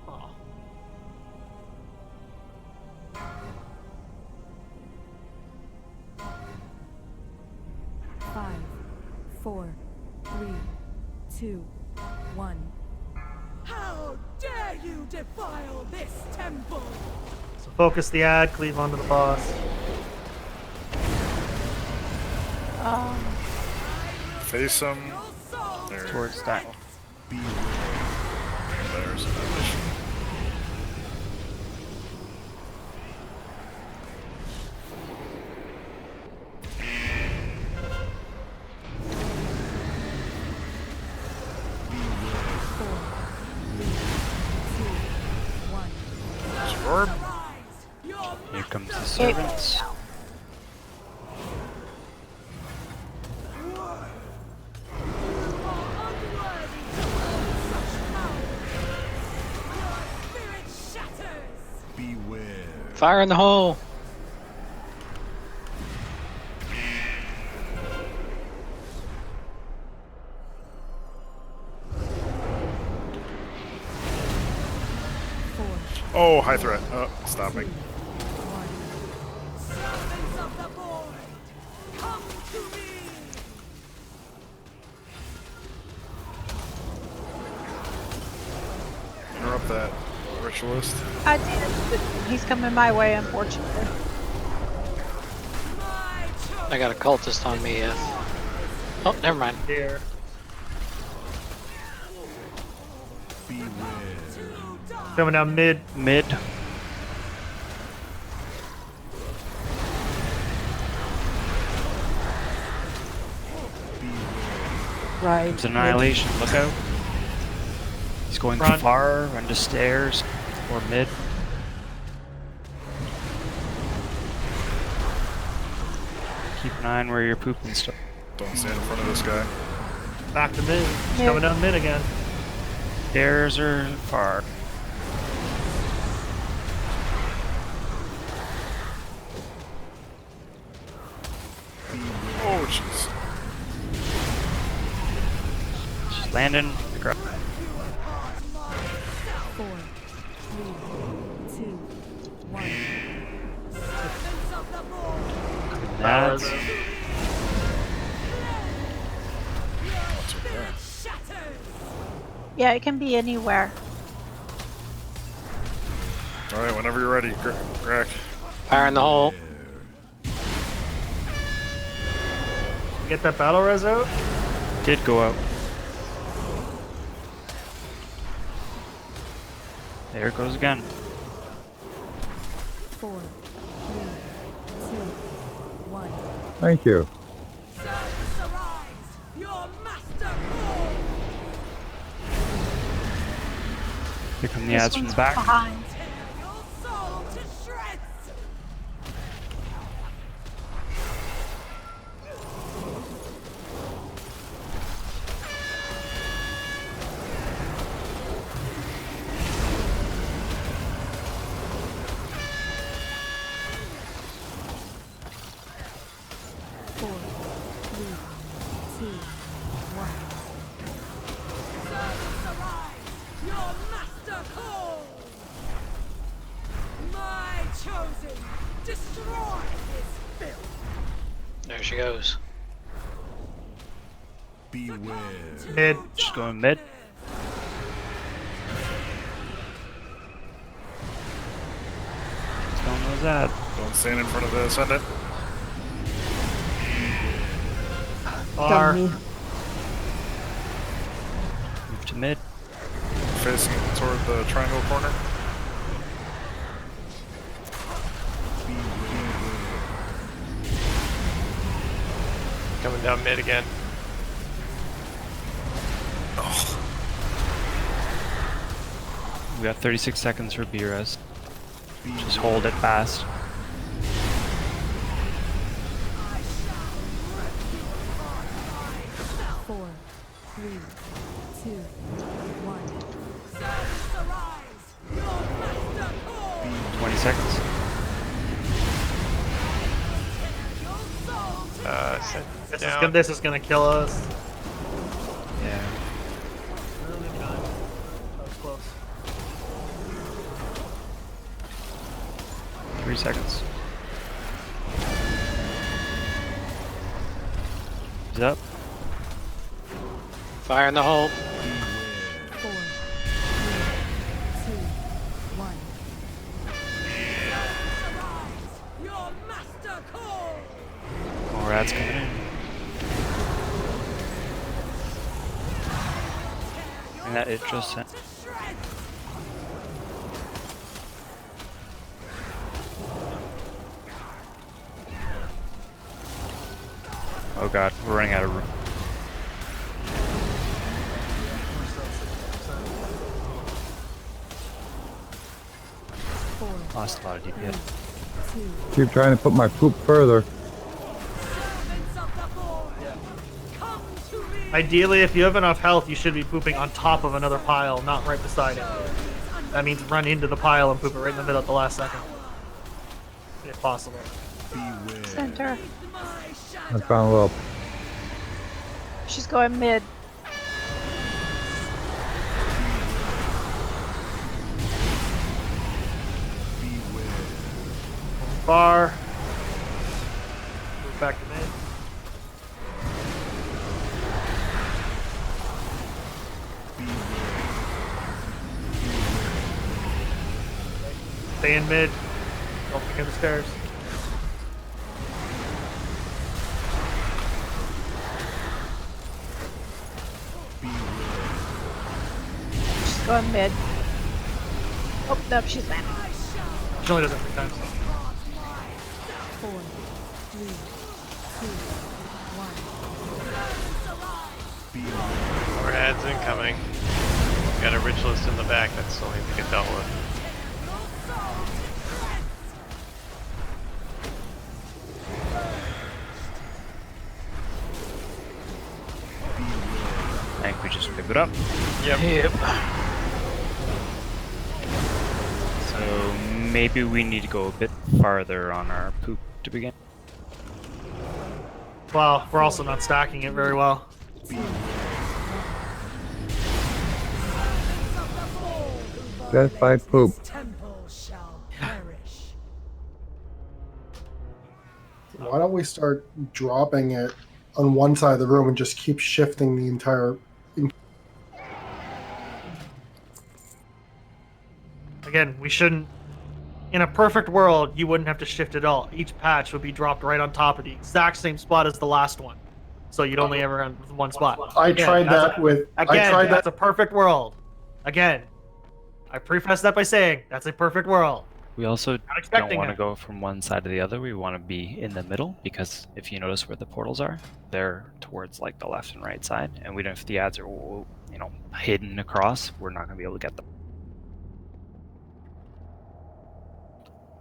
Oh.
Five, 4, 3, 2, 1.
How dare you defile this temple?
So focus the ad, cleave onto the boss.
Face him. There.
Towards that.
There's a mission. Orb.
Here comes the servants.
Fire in the hole.
Oh, high threat. Oh, stop me.
Servants of the void, come to me.
Interrupt that ritualist.
I did, but he's coming my way, unfortunately.
I got a cultist on me. Oh, never mind.
Here. Coming down mid.
Mid.
Right.
Comes annihilation. Look out. He's going
Front.
far under stairs or mid. Keep an eye on where you're pooping stuff.
Don't stand in front of this guy.
Back to mid. He's coming down mid again.
Stairs are far.
Oh, jeez.
Just landing the ground.
4, 3, 2, 1.
Servants of the void,
That's
spirit shatters.
Yeah, it can be anywhere.
Alright, whenever you're ready, Greg.
Fire in the hole.
Get that battle res out.
did go out. There it goes again.
4, 3, 2, 1.
Thank you.
Servants arise, your master calls.
Here come the
This
ads from
one's
the back.
behind.
Tear your soul to shreds.
Four, 3, 2, 1.
Servants arise, your master calls. My chosen, destroy his filth.
There she goes.
Mid.
Just going mid. Don't know that.
Don't stand in front of the ascendant.
Far.
Dummy.
Move to mid.
Facing toward the triangle corner.
coming down mid again.
We got 36 seconds for B-res. Just hold it fast.
Four, 3, 2, 1.
20 seconds.
This is gonna kill us.
Yeah.
No, maybe not. That was close.
3 seconds. He's up.
Fire in the hole.
4, 3, 2, 1.
More ads coming in. And that it just sent. Oh god, we're running out of room. Lost a lot of DPS.
Keep trying to put my poop further.
Ideally, if you have enough health, you should be pooping on top of another pile, not right beside it. That means run into the pile and poop it right in the middle at the last second. If possible.
Center.
I found a little.
She's going mid.
Far. Move back to mid. Stay in mid. Don't forget the stairs.
She's going mid. Oh, nope, she's landing.
She only does it 3 times.
4, 3, 2, 1.
More ads incoming. Got a ritualist in the back that still needs to get dealt with.
I think we just pick it up.
Yep.
So maybe we need to go a bit farther on our poop to begin.
Well, we're also not stacking it very well.
Death by poop.
Why don't we start dropping it on one side of the room and just keep shifting the entire...
Again, we shouldn't... In a perfect world, you wouldn't have to shift at all. Each patch would be dropped right on top of the exact same spot as the last one. So you'd only ever run with one spot.
I tried that with...
Again, that's a perfect world. Again, I preface that by saying, that's a perfect world.
We also don't
expecting
want to
it.
go from one side to the other. We want to be in the middle because if you notice where the portals are, they're towards like the left and right side. And we don't, if the ads are, you know, hidden across, we're not going to be able to get them.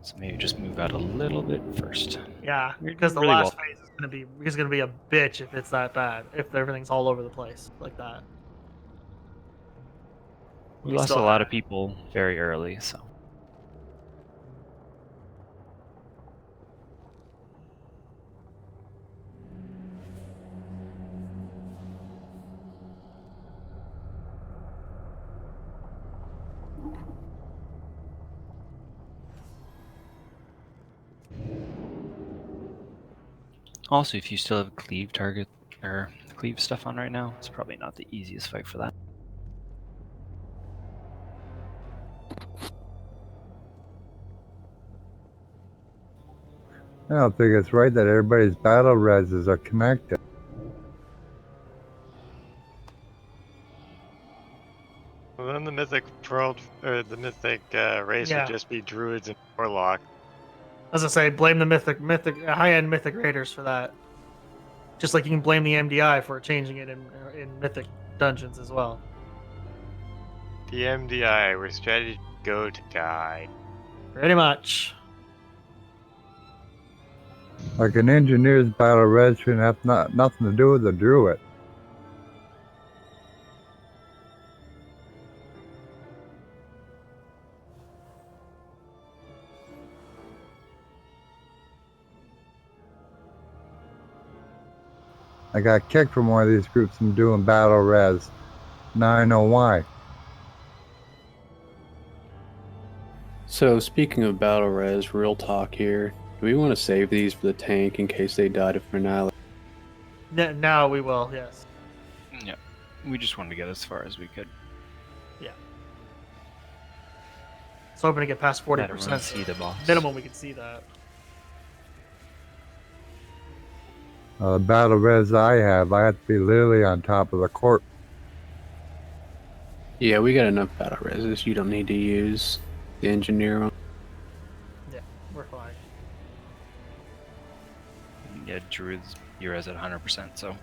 So maybe just move out a little bit first.
Yeah,
You're
because the
really
last
well.
phase is gonna be a bitch if it's that bad. If everything's all over the place like that.
We lost a lot of people very early, so. Also, if you still have cleave target or cleave stuff on right now, it's probably not the easiest fight for that.
I don't think it's right that everybody's battle reses are connected.
Well, then the mythic world, or the mythic race
Yeah.
would just be druids and warlock.
As I say, blame the high-end mythic raiders for that. Just like you can blame the MDI for changing it in Mythic dungeons as well.
The MDI, where strategies go to die.
Pretty much.
Like an engineer's battle res shouldn't have nothing to do with the druid. I got kicked from one of these groups from doing battle res. Now I know why.
So speaking of battle res, real talk here. Do we want to save these for the tank in case they died from ny'alotha?
Now we will, yes.
Yeah, we just wanted to get as far as we could.
Yeah. So hoping to get past 40%.
Let everyone see the boss.
Minimum we can see that.
Battle res I have to be literally on top of the court.
Yeah, we got enough battle reses. You don't need to use the engineer one.
Yeah, we're fine.
Yeah, druids, you're at 100%, so.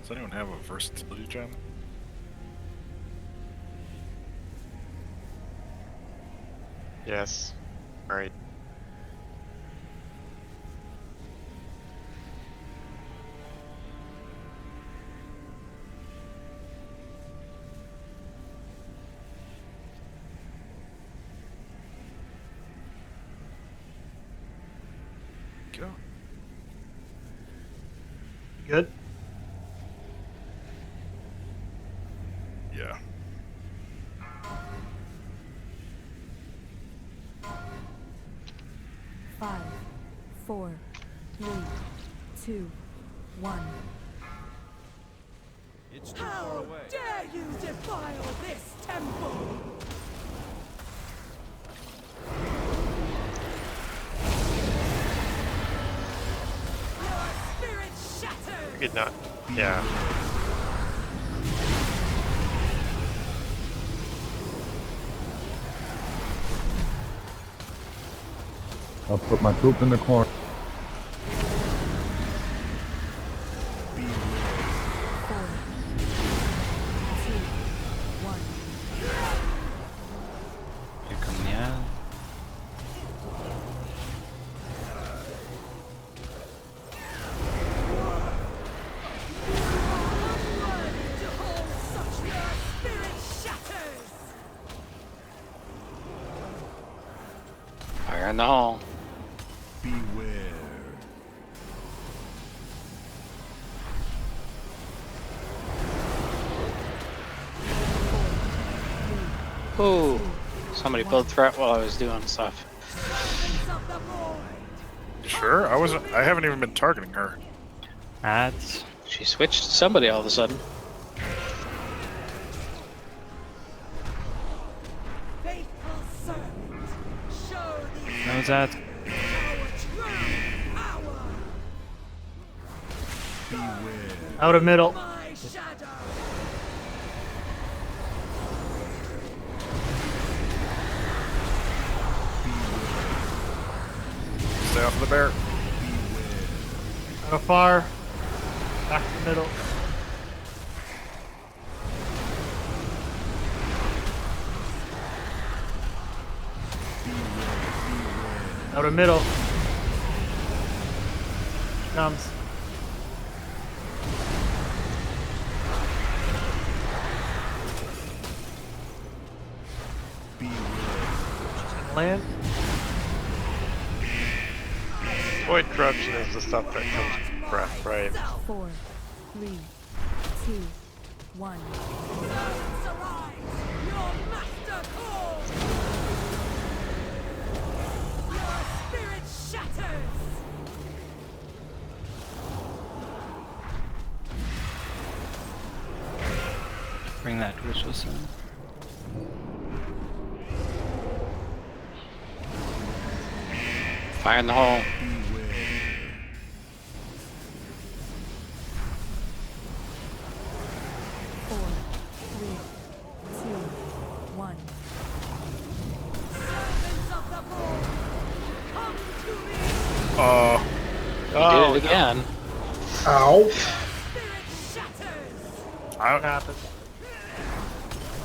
Does anyone have a versatility gem?
Yes. Alright.
Go.
Good?
Yeah.
Five, 4, 3, 2, 1.
It's too far away. Dare you defile this temple? Your spirit shatters.
Could not. Yeah.
I'll put my poop in the corner.
4, 2, 1.
Here come the ad.
Fire in the hall.
Beware.
Ooh, somebody pulled threat while I was doing stuff.
Sure, I haven't even been targeting her.
Ads.
She switched to somebody all of a sudden.
Those ads.
Out of middle.
Stay off of the bear.
Out of far. Back to the middle. Out of middle. Comes. Land.
Void corruption is the stuff that comes from breath, right?
4, 3, 2, 1.
Your master calls. Your spirit shatters.
Bring that to us, listen.
Fire in the hole.
Four, three, two, one.
You did it again.
Ow.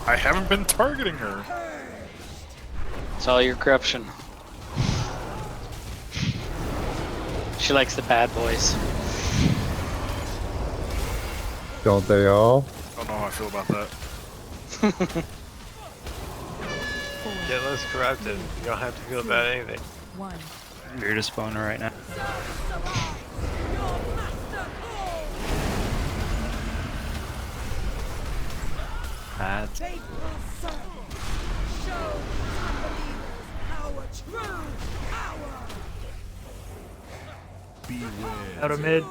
I haven't been targeting her.
It's all your corruption. She likes the bad boys.
Don't they all?
I don't know how I feel about that.
Get less corrupted. You don't have to feel about anything.
One.
Weirdest boner right now. That's
Out of mid.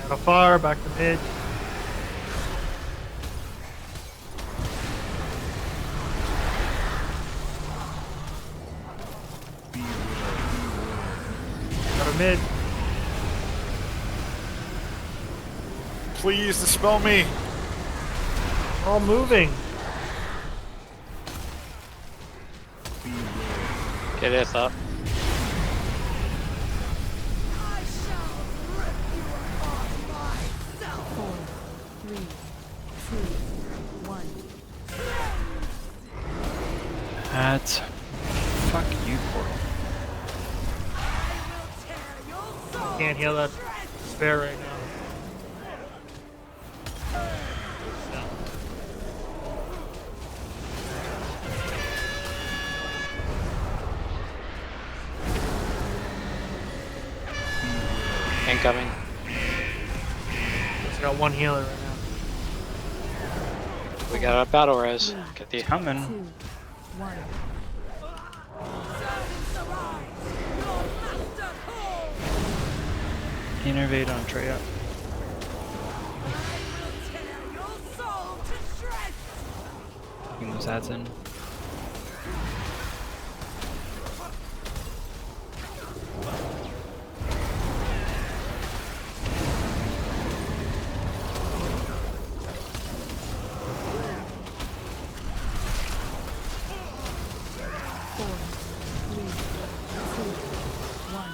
Out of far, back to mid. Out of mid.
Please dispel me.
All moving.
Get it up.
Four, three, two, one.
That's fuck you, Portal.
Can't heal that despair right now.
Incoming.
Just got one healer right now.
We got a battle res. Get the
coming.
Two, one.
Innervate on Treya. Bring those ads in.
Four, three, two, one.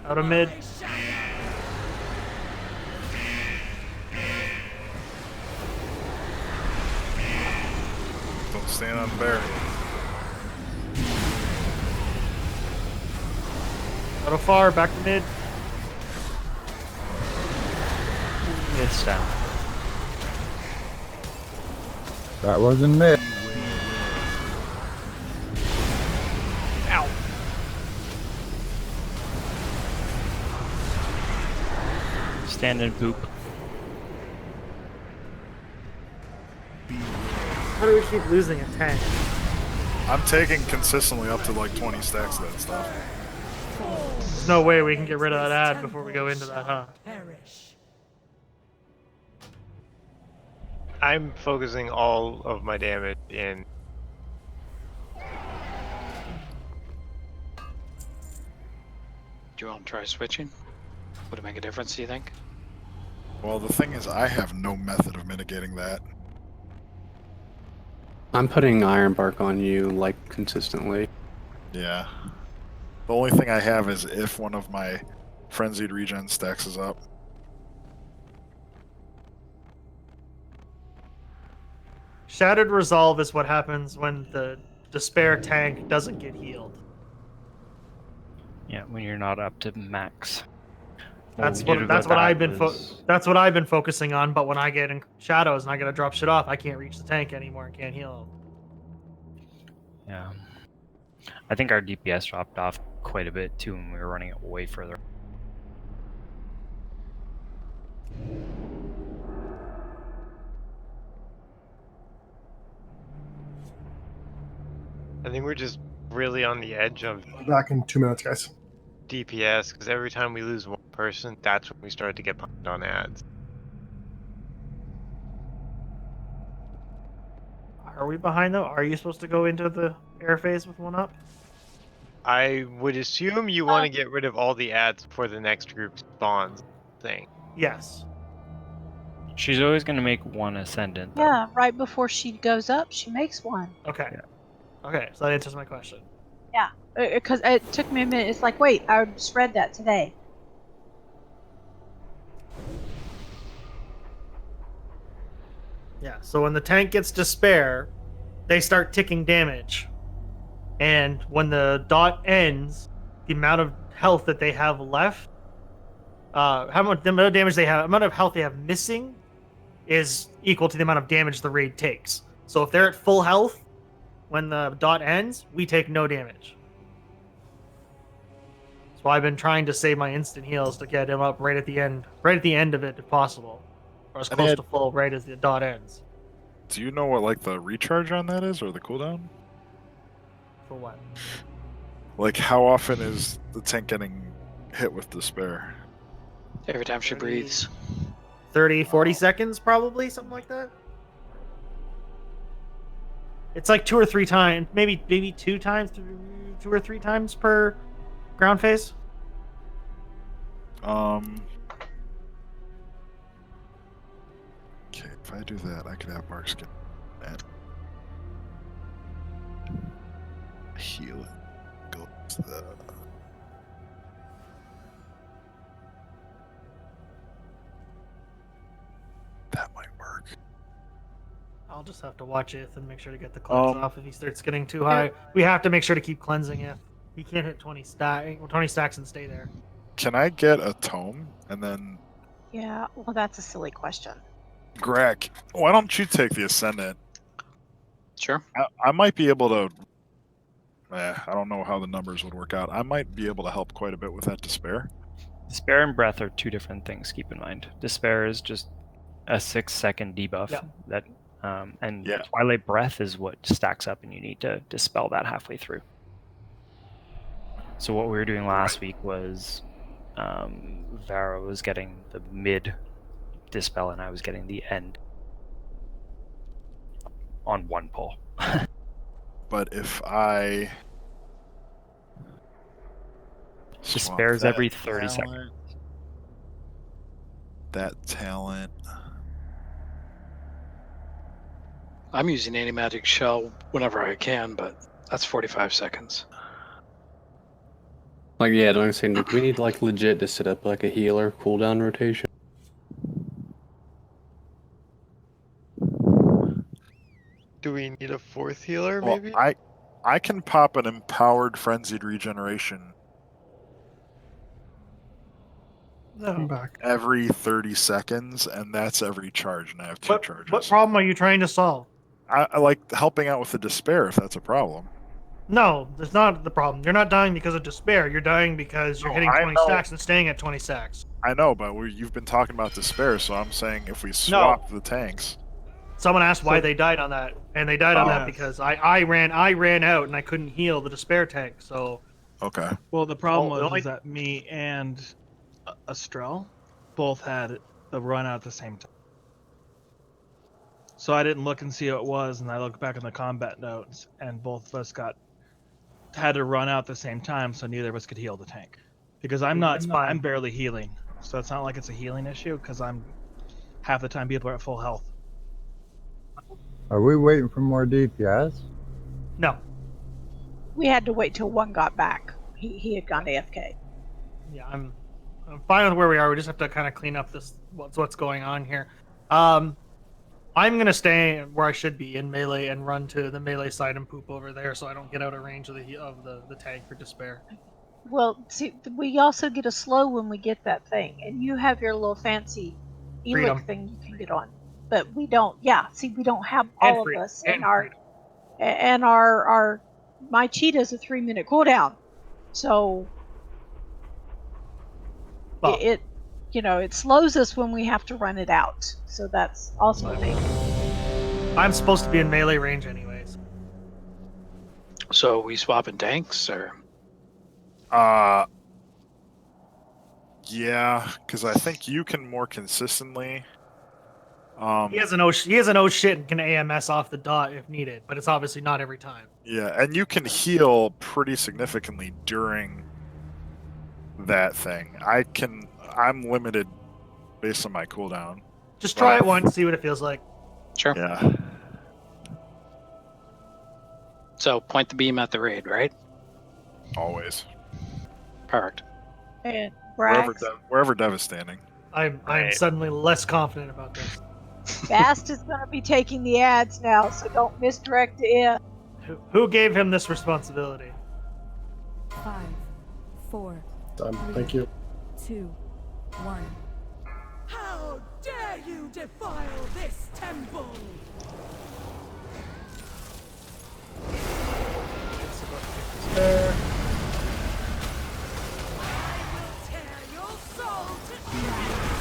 Out of mid.
Don't stand on the barrier.
Out of far, back to mid.
It's down.
That wasn't it.
Ow.
Stand and poop.
How do we keep losing a tank?
I'm taking consistently up to like 20 stacks of that stuff.
There's no way we can get rid of that ad before we go into that, huh?
I'm focusing all of my damage in.
Do you want to try switching? Would it make a difference, do you think?
Well, the thing is, I have no method of mitigating that.
I'm putting Iron Bark on you, like, consistently.
Yeah. The only thing I have is if one of my Frenzied Regen stacks is up.
Shattered Resolve is what happens when the Despair tank doesn't get healed.
Yeah, when you're not up to max.
That's what I've been that's what I've been focusing on. But when I get in shadows and I gotta drop shit off, I can't reach the tank anymore and can't heal.
Yeah. I think our DPS dropped off quite a bit too when we were running it way further.
I think we're just really on the edge of
Back in 2 minutes, guys.
DPS because every time we lose one person, that's when we start to get pumped on ads.
Are we behind though? Are you supposed to go into the air phase with one up?
I would assume you want to get rid of all the ads before the next group spawns thing.
Yes.
She's always going to make one ascendant, though.
Yeah, right before she goes up, she makes one.
Okay.
Yeah.
Okay, so that answers my question.
Yeah, because it took me a minute. It's like, wait, I just read that today.
Yeah, so when the tank gets despair, they start ticking damage. And when the dot ends, the amount of health that they have left, the amount of damage they have, amount of health they have missing, is equal to the amount of damage the raid takes. So if they're at full health when the dot ends, we take no damage. So I've been trying to save my instant heals to get him up right at the end of it if possible, or as close to full right as the dot ends.
Do you know what like the recharge on that is, or the cooldown?
For what?
Like how often is the tank getting hit with despair?
Every time she breathes.
30, 40 seconds, probably, something like that. It's like 2 or 3 times, maybe 2 or 3 times per ground phase.
Okay, if I do that, I could have Marks get that. Heal it. Go to the. That might work.
I'll just have to watch it and make sure to get the cleanse off if he starts getting too high. We have to make sure to keep cleansing it. He can't hit 20 stacks and stay there.
Can I get a tome and then
Yeah, well, that's a silly question.
Greg? Why don't you take the ascendant?
Sure.
I might be able to. I don't know how the numbers would work out. I might be able to help quite a bit with that despair.
Despair and breath are 2 different things. Keep in mind. Despair is just a 6-second debuff that, and Twilight Breath is what stacks up, and you need to dispel that halfway through. So what we were doing last week was, Vara was getting the mid dispel, and I was getting the end on one pull.
But if I
Despair's every 30 seconds.
That talent.
I'm using Anti-Magic Shell whenever I can, but that's 45 seconds.
Like, yeah, don't say we need like legit to set up like a healer cooldown rotation.
Do we need a 4th healer,
Well,
maybe?
I can pop an empowered frenzied regeneration
I'm back.
every 30 seconds, and that's every charge, and I have 2 charges.
What problem are you trying to solve?
I like helping out with the despair if that's a problem.
No, that's not the problem. You're not dying because of despair. You're dying because you're hitting 20 stacks and staying at 20 stacks.
I know, but you've been talking about despair, so I'm saying if we swap the tanks.
Someone asked why they died on that, and they died on that because I ran out and I couldn't heal the despair tank. So
okay.
Well, the problem was that me and Estrel both had the run out at the same time. So I didn't look and see who it was, and I looked back in the combat notes, and both of us had to run out at the same time, so neither of us could heal the tank. Because I'm barely healing, so it's not like it's a healing issue. Because half the time people are at full health.
Are we waiting for more DPS?
No.
We had to wait till one got back. He had gone to AFK.
Yeah, I'm fine with where we are. We just have to kind of clean up what's going on here. I'm gonna stay where I should be in melee and run to the melee side and poop over there, so I don't get out of range of the tank for despair.
Well, see, we also get a slow when we get that thing, and you have your little fancy Elic thing you can get on, but we don't. Yeah, see, we don't have all of us, and our my cheetah's a 3-minute cooldown, so it slows us when we have to run it out. So that's also a thing.
I'm supposed to be in melee range anyways.
So we swapping tanks, or
Yeah, because I think you can more consistently.
He has an oh shit and can AMS off the dot if needed, but it's obviously not every time.
Yeah, and you can heal pretty significantly during that thing. I'm limited based on my cooldown.
Just try it once, see what it feels like.
sure.
Yeah.
So point the beam at the raid, right?
Always.
Perfect.
And
Wherever Dev is standing.
I'm
Right.
suddenly less confident about this.
Bast is going to be taking the ads now, so don't misdirect it.
Who gave him this responsibility?
5, 4,
Done. Thank you.
2, 1.
How dare you defile this temple!
There.
I will tear your soul to shreds!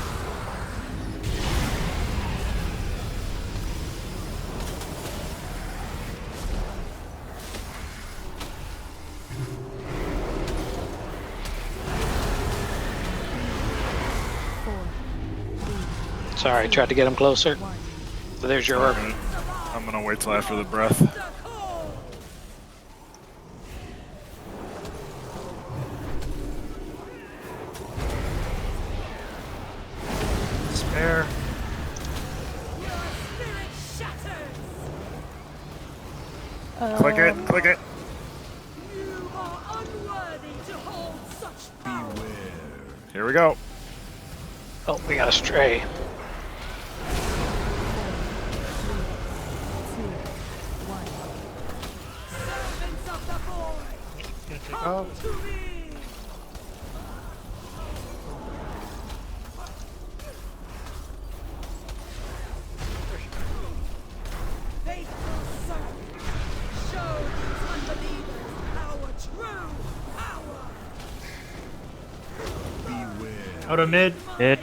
Sorry, tried to get him closer. So there's your orb.
I'm gonna wait till after the breath.
Spare.
Click it, click it.
You are unworthy to hold such power!
Here we go.
Oh, we got a stray.
Servants of the void! Come to me! Faithful servant, show these unbelievers our true power!
Out of mid.
Mid.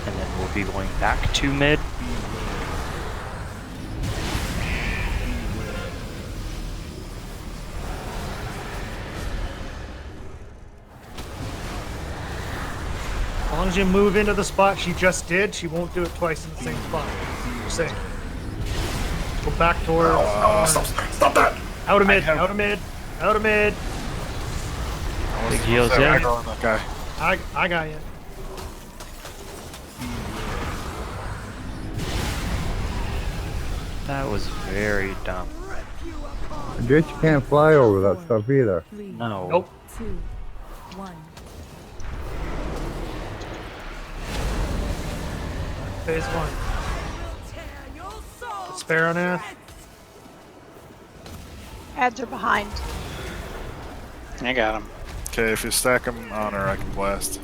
And then we'll be going back to mid.
As long as you move into the spot she just did, she won't do it twice in the same spot. Just saying. Go back towards.
Stop that!
Out of mid. Out of mid. Out of mid.
Big heals in.
That guy.
I got you.
That was very dumb.
I guess you can't fly over that stuff either.
No.
Nope.
2, 1.
Phase one. Spare on Ath.
Ads are behind.
I got him.
Okay, if you stack them on her, I can blast.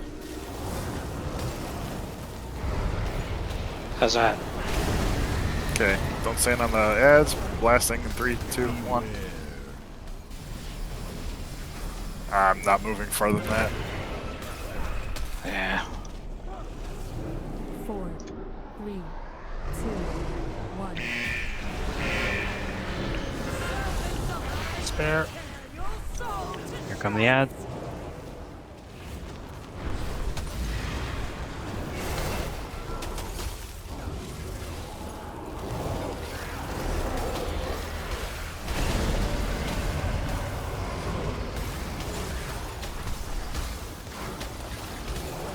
How's that?
Okay, don't stand on the ads. Blasting in 3, 2, 1. I'm not moving farther than that.
Yeah.
4, 3, 2, 1.
Spare.
Here come the ads.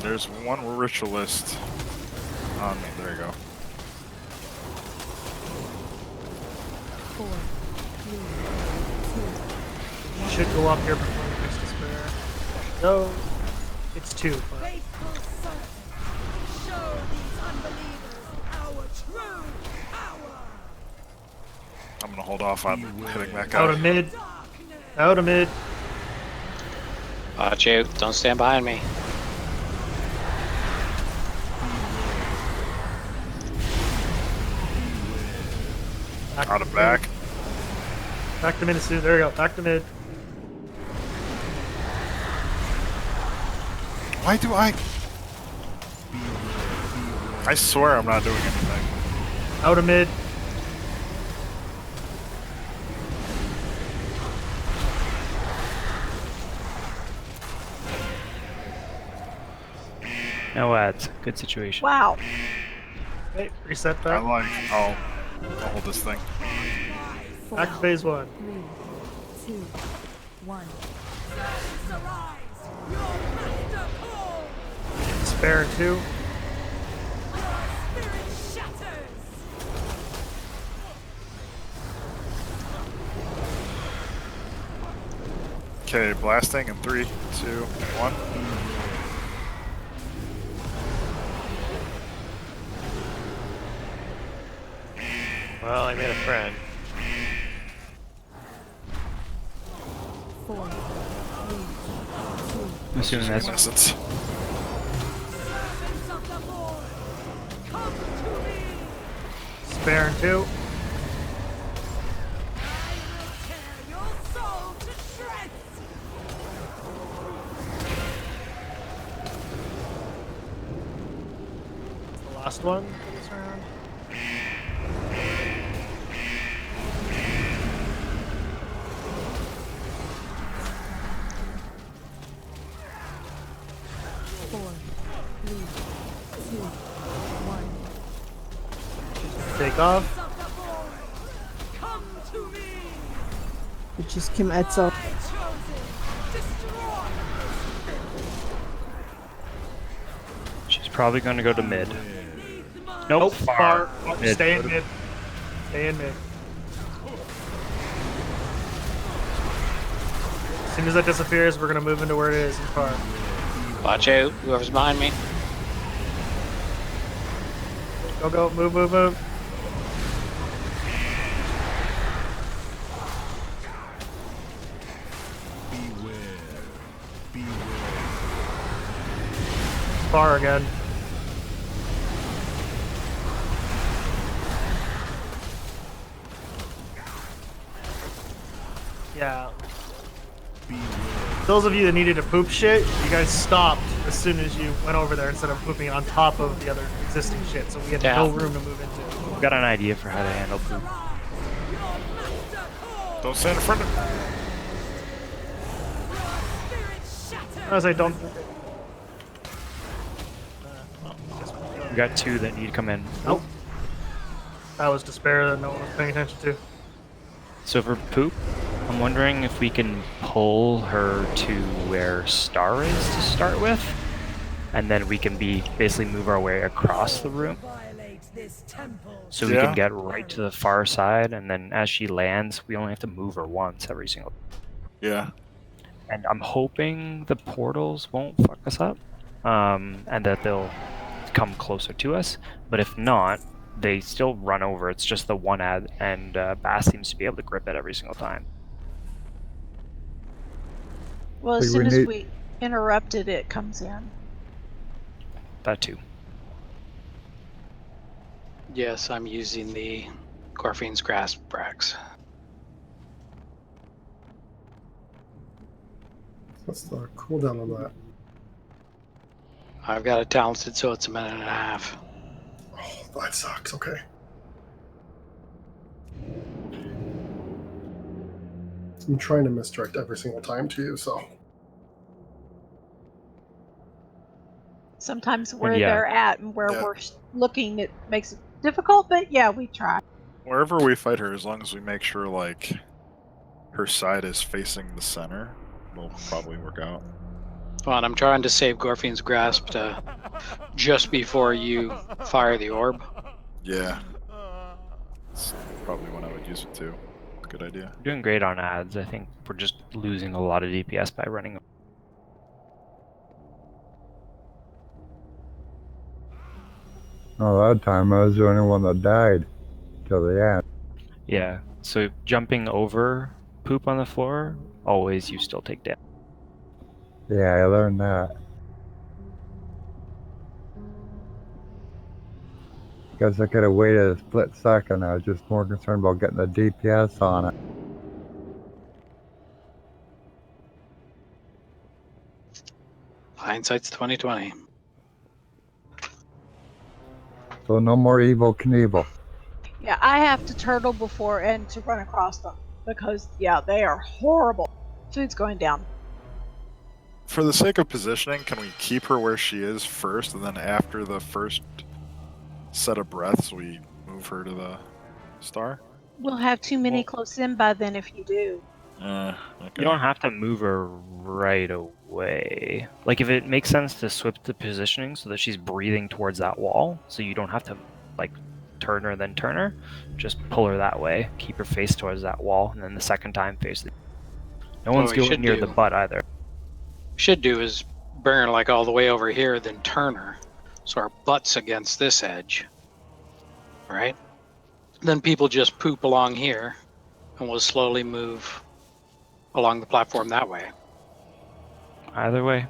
There's one ritualist on me. There you go.
4, 3, 2.
Should go up here before it gets to spare. No. It's 2. But...
Faithful servant, show these unbelievers our true power!
I'm gonna hold off on hitting that guy.
Out of mid. Out of mid.
Watch out. Don't stand behind me.
Out of back.
Back to mid soon. There you go. Back to mid.
Why do I? I swear I'm not doing anything.
Out of mid.
No ads. Good situation.
Wow.
Okay, reset
I
that.
like. I'll hold this thing.
Back to phase 1.
3, 2, 1.
Spare 2.
Okay, blasting in 3, 2, 1.
Well, I made a friend.
4, 3, 2.
I'm assuming that's
Innocence.
Spare 2. The last one for this round.
Four, 3, 2, 1.
Take off.
Just Kim Etzel.
she's probably going to go to mid.
Nope.
far. Mid.
Stay in mid. Stay in mid. As soon as that disappears, we're gonna move into where it is in far.
Watch out, whoever's behind me.
Go, go, move, move, move. Far again. Yeah. Those of you that needed to poop shit, you guys stopped as soon as you went over there instead of pooping on top of the other existing shit, so we had no room to move into.
We've got an idea for how to handle poop.
Don't stand in front of me.
As I don't.
We got 2 that need to come in.
Nope. That was despair that no one was paying attention to.
So for poop, I'm wondering if we can pull her to where Star is to start with, and then we can basically move our way across the room. So we can get right to the far side, and then as she lands, we only have to move her once every single time.
Yeah.
And I'm hoping the portals won't fuck us up, and that they'll come closer to us. But if not, they still run over. It's just the one ad, and Bass seems to be able to grip it every single time.
Well, as soon as we interrupted, it comes in.
That too.
Yes, I'm using the Gorfine's Grasp Brax.
What's the cooldown on that?
I've got it talented, so it's a minute and a half.
Oh, that sucks. Okay. I'm trying to misdirect every single time to you, so.
Sometimes where they're at and where we're looking, it makes it difficult, but yeah, we try.
Wherever we fight her, as long as we make sure, like, her side is facing the center, it'll probably work out.
Well, and I'm trying to save Gorfine's Grasp to just before you fire the orb.
Yeah. That's probably when I would use it too. Good idea.
We're doing great on ads. I think we're just losing a lot of DPS by running.
Oh, that time I was the only one that died till the end.
Yeah, so jumping over poop on the floor, always you still take damage.
Yeah, I learned that. Guess I could have waited a split second. I was just more concerned about getting the DPS on it.
I Hindsight's 2020.
So no more Evil Knievel.
Yeah, I have to turtle before and to run across them because yeah, they are horrible. Food's going down.
For the sake of positioning, can we keep her where she is first, and then after the first set of breaths, we move her to the star?
We'll have too many close in by then if you do.
Okay.
You don't have to move her right away. Like, if it makes sense to switch the positioning so that she's breathing towards that wall, so you don't have to, like, turn her, then turn her, just pull her that way. Keep her face towards that wall, and then the second time face the... No one's going near the butt either.
Should do is bring her, like, all the way over here, then turn her. So our butt's against this edge. Right? Then people just poop along here, and we'll slowly move along the platform that way.
Either way.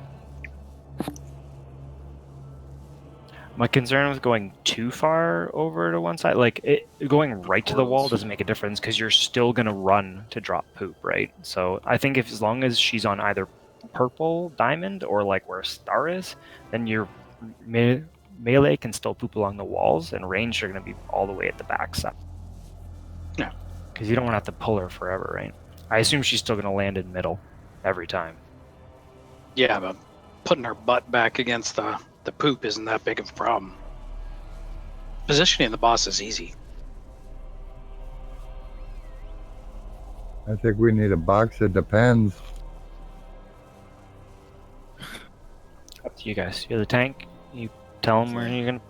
My concern with going too far over to one side, like going right to the wall doesn't make a difference because you're still going to run to drop poop, right? So I think as long as she's on either purple diamond or like where a star is, then your melee can still poop along the walls, and range are going to be all the way at the back side.
Yeah.
Because you don't want to have to pull her forever, right? I assume she's still going to land in middle every time.
Yeah, but putting her butt back against the poop isn't that big of a problem. Positioning the boss is easy.
I think we need a box that depends.
Up to you guys. You're the tank. You tell them where you're going to...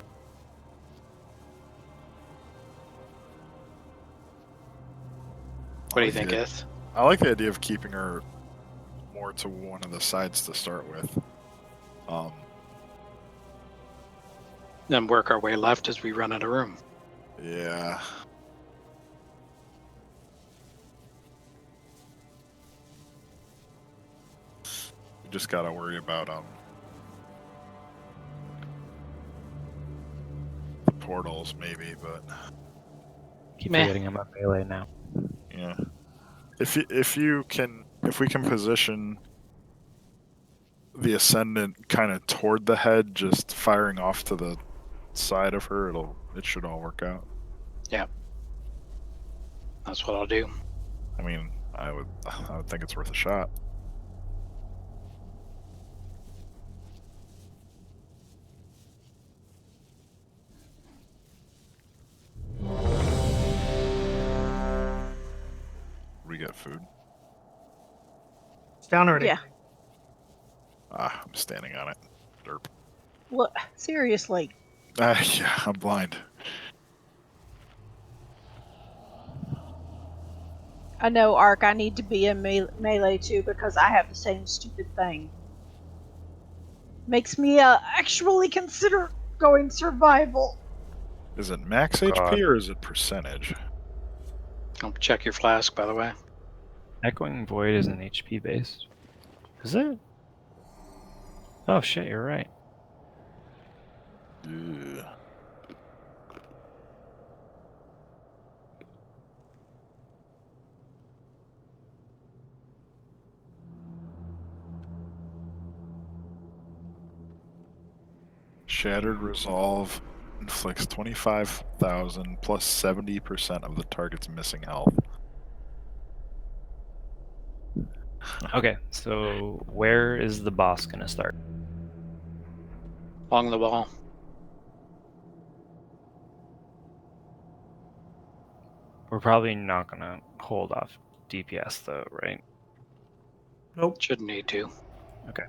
What do you think, Ith?
I like the idea of keeping her more to one of the sides to start with.
Then work our way left as we run out of room.
Yeah. We just gotta worry about the portals maybe, but
keep forgetting I'm on melee now.
Yeah. If we can position the Ascendant kind of toward the head, just firing off to the side of her, it should all work out.
Yeah. That's what I'll do.
I mean, I would think it's worth a shot. We get food.
It's down already.
Yeah.
I'm standing on it. Derp.
What? Seriously.
Yeah, I'm blind.
I know, Ark, I need to be in melee too because I have the same stupid thing. Makes me actually consider going survival.
Is it max HP or is it percentage?
I'll check your flask, by the way.
Echoing Void is an HP based. Is it? Oh shit, you're right.
Yeah. Shattered Resolve inflicts 25,000 plus 70% of the target's missing health.
Okay, so where is the boss gonna start?
Along the wall.
We're probably not gonna hold off DPS though, right?
Nope.
Shouldn't need to.
Okay.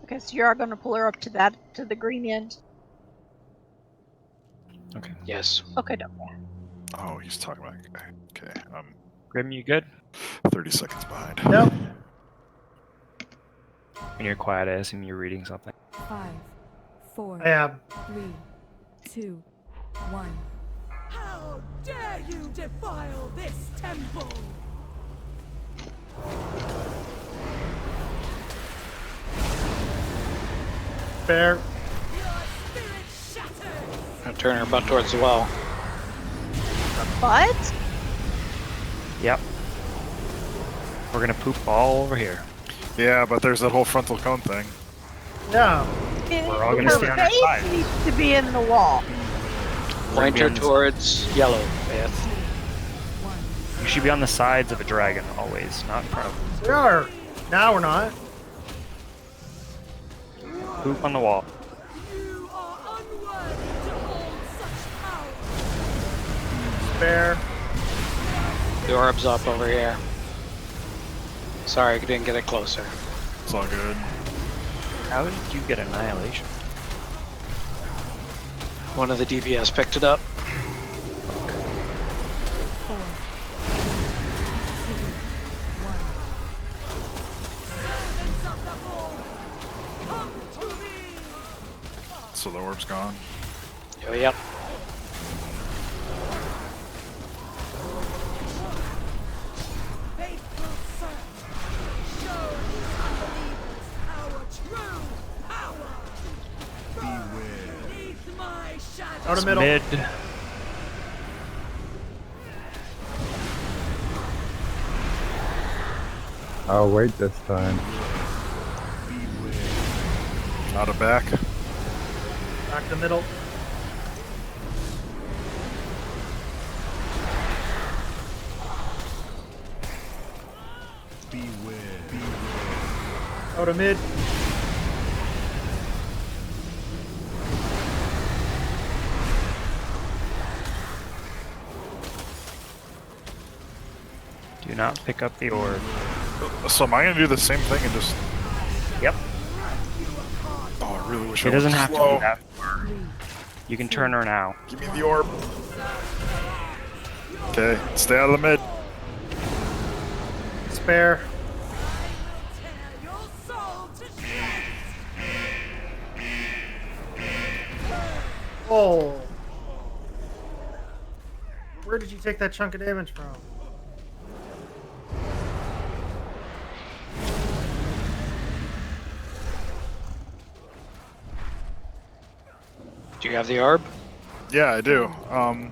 Okay, so you are going to pull her up to the green end.
Okay.
Yes.
Okay, no.
Oh, he's talking about. Okay,
Grim, you good?
30 seconds behind.
Nope.
When you're quiet, I assume you're reading something.
5, 4,
I am.
3, 2, 1.
How dare you defile this temple!
Fair.
Your spirit shatters!
I'll turn her butt towards the wall.
What?
Yep. We're gonna poop all over here.
Yeah, but there's that whole frontal cone thing.
Yeah.
We're all gonna
Her
stay on our
face
side.
needs to be in the wall.
Point her
Ravens.
towards yellow, Beth.
You should be on the sides of a dragon always, not in front of them.
We are. Now we're not.
Poop on the wall.
You are unworthy to hold such power.
Spare.
The orb's up over here. Sorry, I didn't get it closer.
It's all good.
How did you get annihilation?
One of the DPS picked it up.
4, 2, 1.
So the orb's gone.
Oh, yep.
Faithful servant, show these unbelievers our true power. Beneath my shadow.
Out of middle.
Mid.
I'll wait this time.
Out of back.
Back to middle. Out of mid.
Do not pick up the orb.
So am I gonna do the same thing and just?
Yep.
Oh, I really wish
It
I
doesn't
was
have to
slow.
be that far. You can turn her now.
Give me the orb. Okay, stay out of the mid.
Spare.
Tear your soul to shreds.
Oh. Where did you take that chunk of damage from?
Do you have the orb?
Yeah, I do.
3,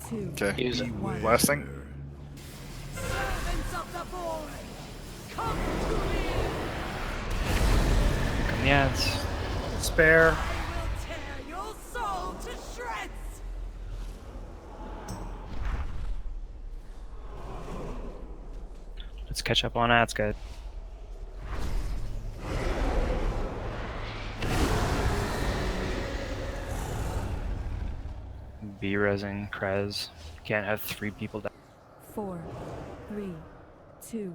2,
Okay.
Use it.
Last thing.
Servants of the void, come to me.
Come the ads.
Spare.
I will tear your soul to shreds.
Let's catch up on ads, guys. B-resing, Krez. You can't have 3 people down.
4, 3, 2,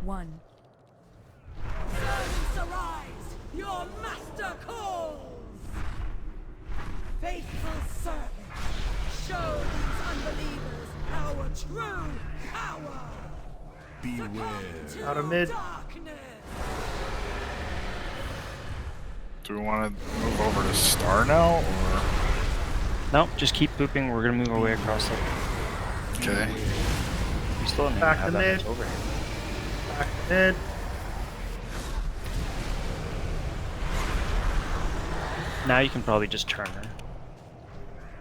1.
Servants arise, your master calls. Faithful servant, show these unbelievers our true power. Beware.
Out of mid.
Darkness.
Do we want to move over to Star now, or?
Nope, just keep pooping. We're gonna move our way across it.
Okay.
We still don't even
Back
have
to
that
mid.
much over here.
Back to mid.
Now you can probably just turn her.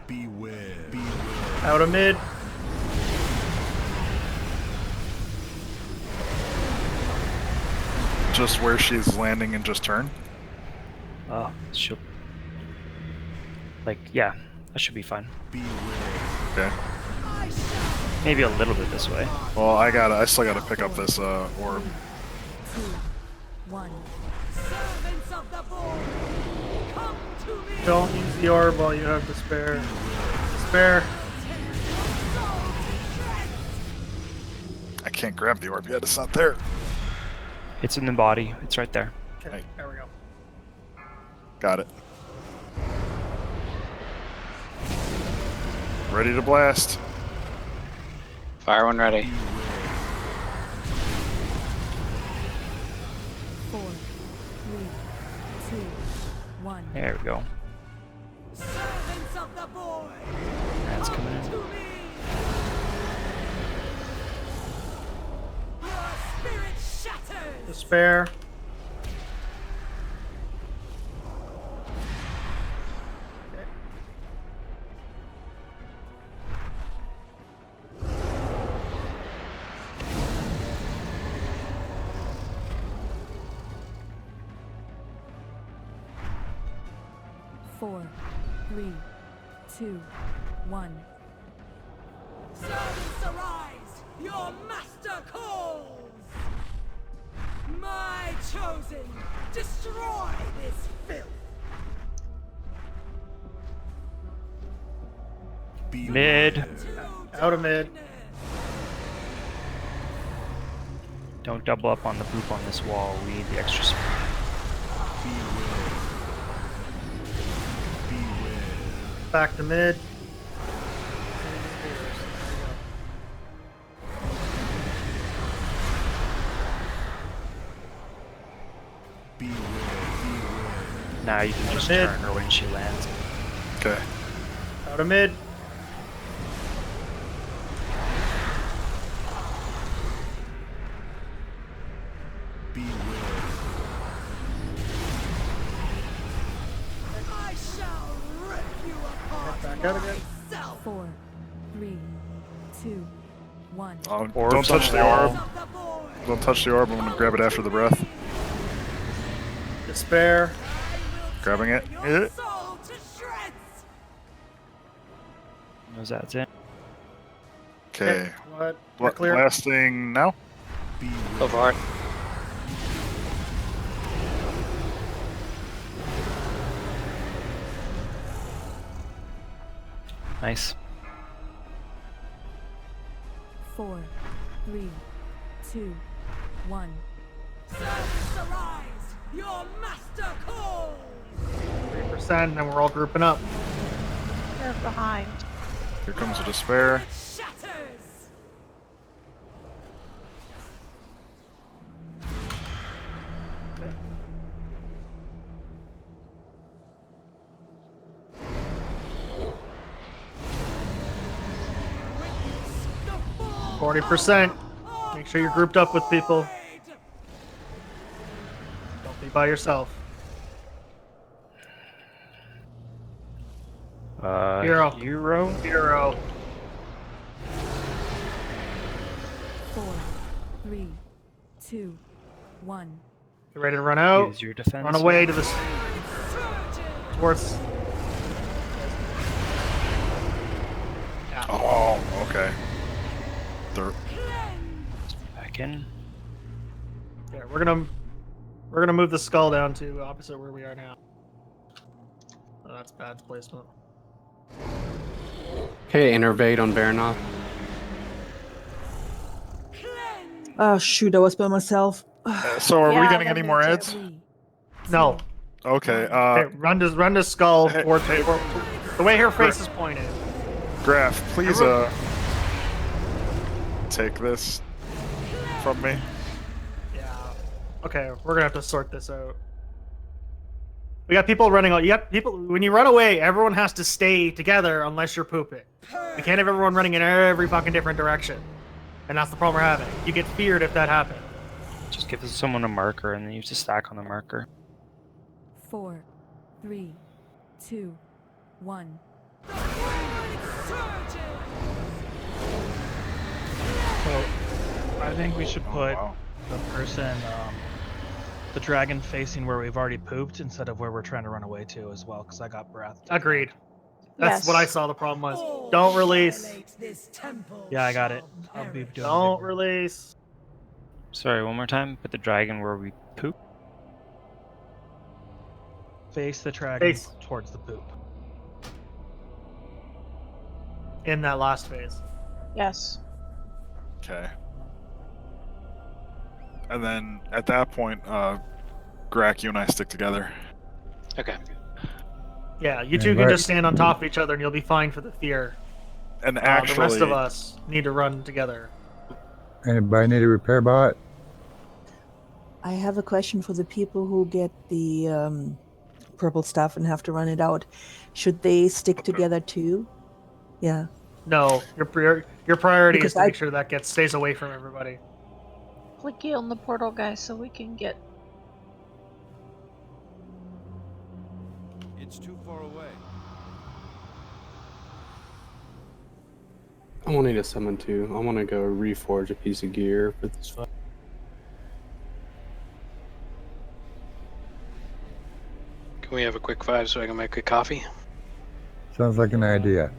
Beware.
Out of mid.
Just where she's landing and just turn?
Oh, she'll... Like, yeah, that should be fine.
Okay.
Maybe a little bit this way.
Well, I still gotta pick up this orb.
2, 1.
Servants of the void, come to me.
Don't use the orb while you have the spare. Spare.
I can't grab the orb yet, it's not there.
It's in the body. It's right there.
Okay, there we go.
Got it. Ready to blast.
Fire when ready.
4, 3, 2, 1.
There we go.
Servants of the void,
That's
come
coming in.
to me. Your spirit shatters.
The spare.
4, 3, 2, 1.
Servants arise! Your master calls! My chosen, destroy this filth!
Mid.
Out of mid.
Don't double up on the poop on this wall. We need the extra speed.
Back to mid.
Now you can just
Mid.
turn her when she lands.
Okay.
Out of mid.
I shall rip you apart
Back out again.
myself!
4, 3, 2, 1.
Don't
Orbs
touch
on
the
the wall.
orb. Don't touch the orb. I'm gonna grab it after the breath.
Despair.
Grabbing it.
Your soul to shreds!
Knows that's it.
Okay.
What? We're
What?
clear.
Blasting now.
Go for it.
Nice.
4, 3, 2, 1.
Servants arise! Your master calls!
3%, and then we're all grouping up.
They're behind.
Here comes the despair.
Shatters!
40%. Make sure you're grouped up with people. Don't be by yourself. Hero.
Hero.
4, 3, 2, 1.
You ready to run out?
Use your defense.
Run away to the towards. Yeah.
Oh, okay. They're
Back in.
Yeah, we're gonna move the skull down to opposite where we are now. Oh, that's bad placement.
Okay, innervate on Baranoth.
Oh shoot, I was by myself.
So are
Yeah,
we getting
that
any more
makes
ads?
3,
No.
Okay.
Okay, run the skull
hey,
towards
hey,
the way her face is pointed.
Graph, please take this from me.
Yeah. Okay, we're gonna have to sort this out. We got people running out. You got people when you run away, everyone has to stay together unless you're pooping. We can't have everyone running in every fucking different direction. And that's the problem we're having. You get feared if that happens.
Just give someone a marker and then use a stack on the marker.
4, 3, 2, 1.
So I think we should put
wow.
the person, the dragon facing where we've already pooped instead of where we're trying to run away to as well, because I got breath.
Agreed. That's
Yes.
what I saw the problem was. Don't release.
Yeah, I got it. I'll be doing
Don't
bigger.
release.
Sorry, one more time. Put the dragon where we poop.
Face the dragon
Face.
towards the poop.
In that last phase.
Yes.
Okay. And then at that point, Grak, you and I stick together.
Okay.
Yeah, you two can just stand on top of each other and you'll be fine for the fear.
And
The
actually,
rest of us need to run together.
Anybody need a repair bot?
I have a question for the people who get the purple stuff and have to run it out. Should they stick together too? Yeah.
No, your priority
Because
is to make sure that stays away from everybody.
Click on the portal, guys, so we can get.
It's too far away.
I want to need a summon too. I want to go reforge a piece of gear for this fight.
Go
Can we have a quick 5 so I can make a coffee?
Sounds like an idea.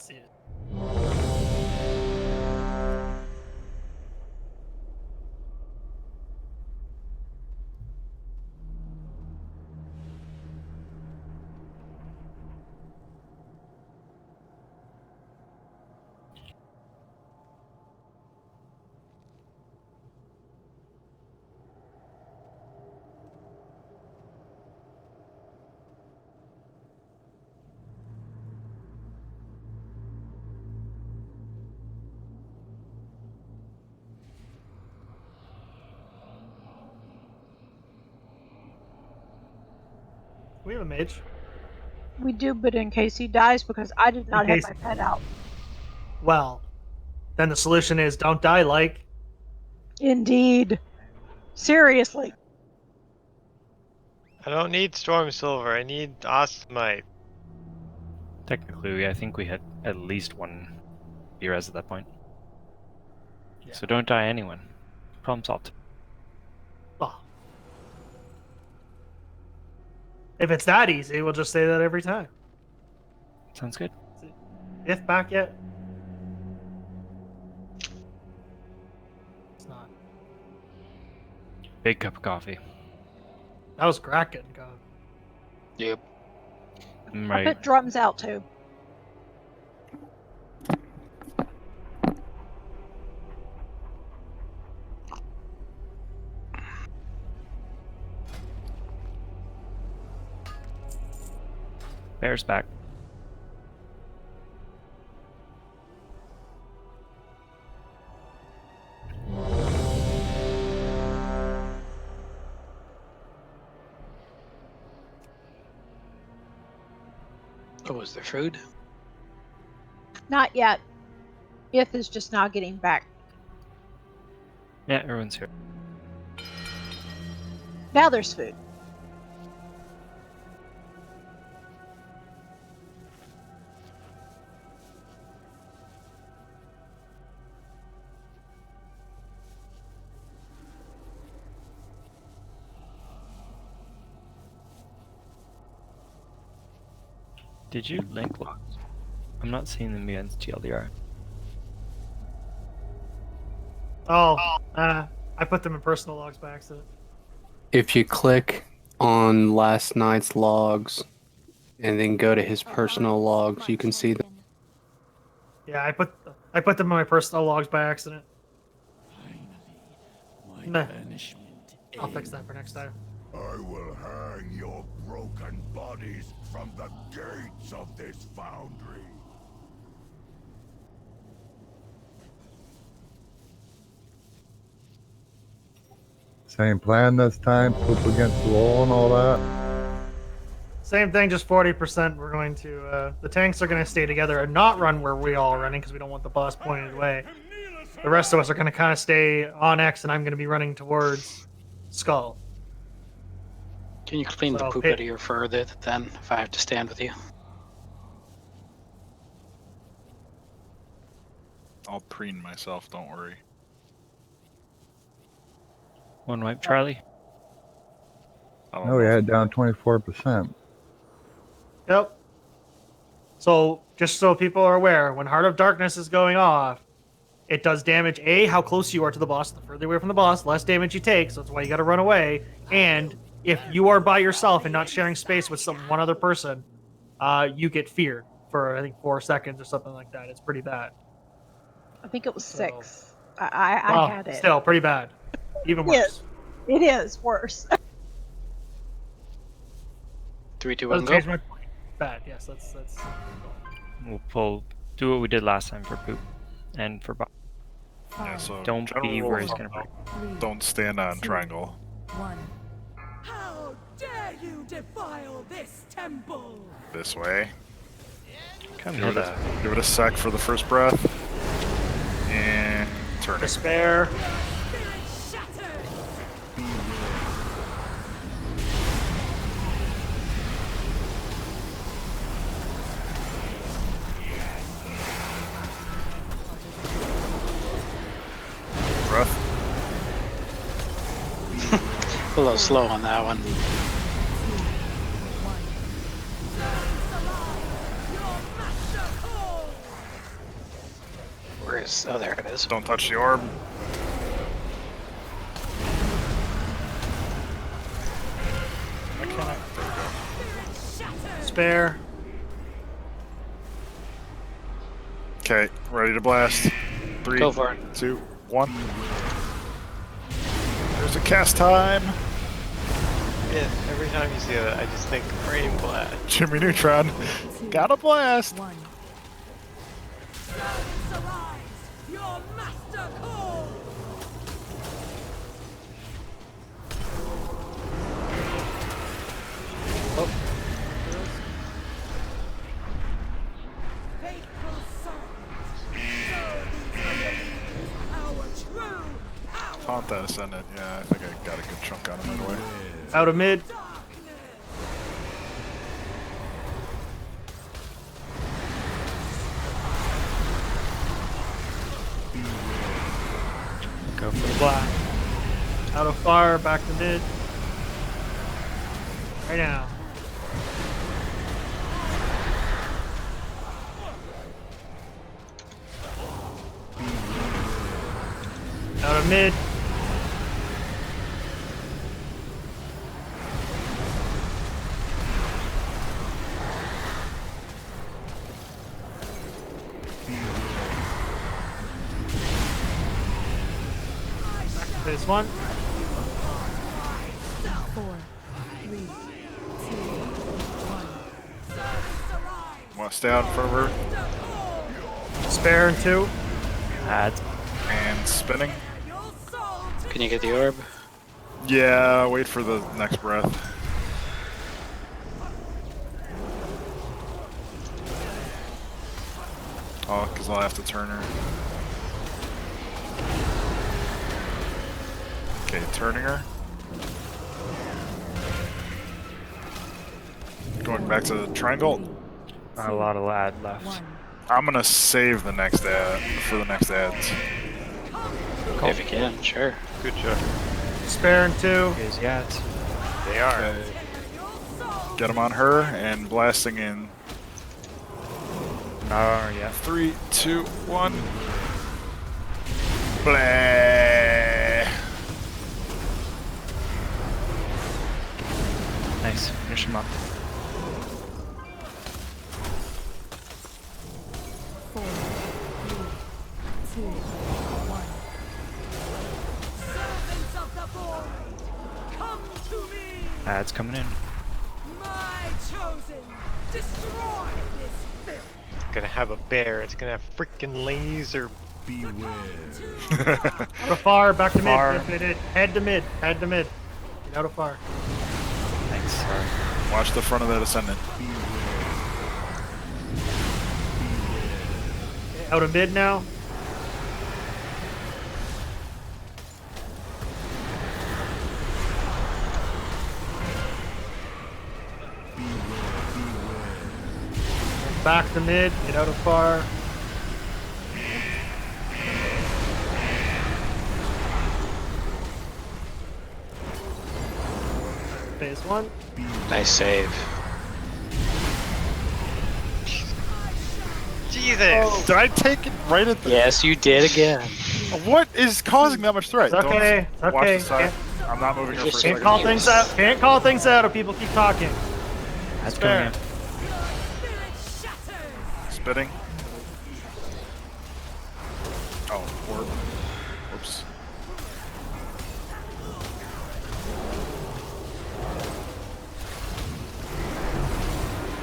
Yes. Yes. We have a mage.
We do, but in case he dies, because I did not have
case-
my pet out.
Well, then the solution is don't die like.
Indeed. Seriously.
I don't need Storm Silver. I need Osmite.
Technically, I think we had at least one B-res at that point.
Yeah.
So don't die anyone. Problem solved.
Oh. If it's that easy, we'll just say that every time.
Sounds good.
If back yet? It's not.
Big cup of coffee.
That was Kraken. God.
Yep.
I
Right.
put drums out too.
Bear's back.
Oh, is there food?
Not yet. If is just now getting back.
Yeah, everyone's here.
Now there's food.
Did you link logs? I'm not seeing them against TLDR.
Oh, I put them in personal logs by accident.
If you click on last night's logs and then go to his personal logs, you can see them.
Yeah, I put them in my personal logs by accident. Nah. I'll fix that for next time.
I will hang your broken bodies from the gates of this foundry.
Same plan this time, poop against the wall and all that.
Same thing, just 40%. We're going to, the tanks are going to stay together and not run where we all are running because we don't want the boss pointed away. The rest of us are going to kind of stay on X, and I'm going to be running towards Skull.
Can you clean the poop out of your fur then, if I have to stand with you?
I'll preen myself, don't worry.
One wipe, Charlie.
No, we had it down 24%.
Yep. So, just so people are aware, when Heart of Darkness is going off, it does damage, A, how close you are to the boss. The further away from the boss, less damage you take, so that's why you gotta run away. And if you are by yourself and not sharing space with one other person, you get feared for, I think, 4 seconds or something like that. It's pretty bad.
I think it was 6. I had it.
Still, pretty bad. Even worse.
It is worse.
3, 2, 1,
Let's change
go.
my point. Bad, yes, let's
We'll do what we did last time for poop and for Bob.
Yeah, so
Don't be
general
where
rules
he's gonna break.
don't stand on triangle.
How dare you defile this temple?
This way.
Come
Give it a sec for the first breath. And turn it.
Despair.
Breath.
A little slow on that one. is. Oh, there it is.
Don't touch the orb. Why can't I? There we go.
Spare.
Okay, ready to blast. 3,
Go for it.
2, 1. There's a cast time.
Yeah, every time you see that, I just think Rain Blast.
Jimmy Neutron. Got a blast.
One.
Silence arise! Your master calls!
Oh.
Faithful souls! Our true power!
Taunt that Ascendant. Yeah, I think I got a good chunk on him right away.
Out of mid.
Go for the black.
Out of far, back to mid. Right now. Out of mid. This one.
4, 3, 2, 1.
Want to stay out in front of her.
Spare and 2.
Add.
And spinning.
Can you get the orb?
Yeah, wait for the next breath. Oh, because I'll have to turn her. Okay, turning her. Going back to the triangle.
Not a lot of ad left.
1.
I'm gonna save the next ad for the next ads.
Cool.
If you can, sure.
Good job.
Spare and 2.
Here's the ads.
They are.
Okay. Get them on her and blasting in.
Oh, yeah.
3, 2, 1. Blah.
Nice. Finish him up.
4, 3, 2, 1.
Servants of the void, come to me!
Ads coming in.
My chosen, destroy this filth!
It's gonna have a bear. It's gonna have freaking laser.
Beware.
Out of far, back to
Far.
mid. Head to mid. Head to mid. Get out of far.
Thanks. Sorry.
Watch the front of that Ascendant.
Out of mid now. Back to mid. Get out of far. Phase 1.
Nice save.
Jesus!
Did I take it right at the...
Yes, you did again.
What is causing that much threat?
It's okay.
Don't
It's
watch
okay.
the side. I'm not moving her for a
Just
Can't
second.
call things out. Can't call things out if people keep talking.
Ads
Spare.
coming in.
Spitting. Oh, orb. Whoops.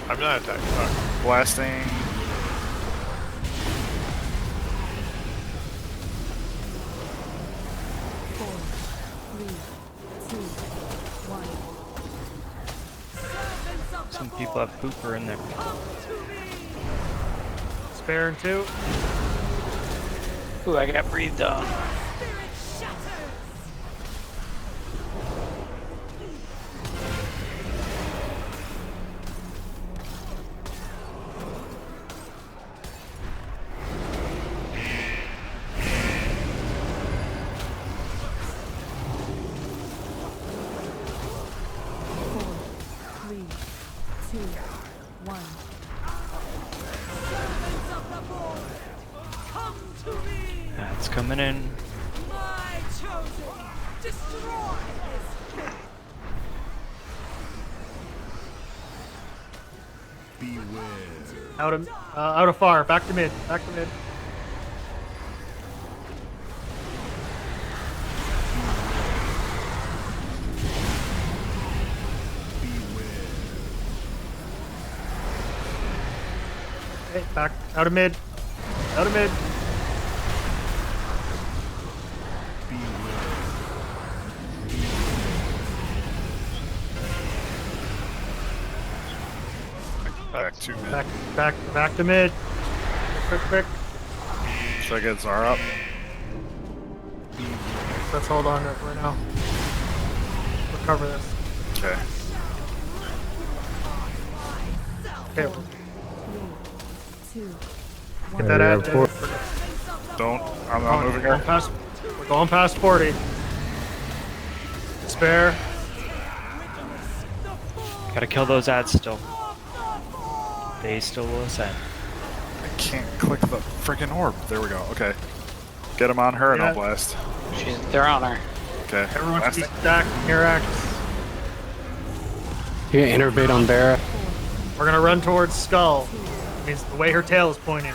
I'm not attacking. Sorry.
Blasting.
Four, three, two, one.
Some people have Hooper in there.
Spare and 2.
Ooh, I got breathed on.
Four, three, two, one.
Servants of the void, come to me!
It's coming in.
My chosen! Destroy this
Beware.
Out of far. Back to mid. Back to mid. Okay, back. Out of mid. Out of mid.
Back to mid.
Back to mid. Quick.
Should I get Zara up?
Let's hold on to it for now. Recover this.
Okay.
Okay.
Two.
Get that
Yeah,
ad.
of course.
Don't. I'm moving here.
We're going past 40. Spare.
Gotta kill those ads still. They still will ascend.
I can't click the freaking orb. There we go. Okay. Get him on her and I'll
Yeah.
blast.
They're on her.
Okay.
Everyone should be
Blasting.
stacked. Here, Axe.
You get innervate on Barra.
We're gonna run towards Skull. Means the way her tail is pointing.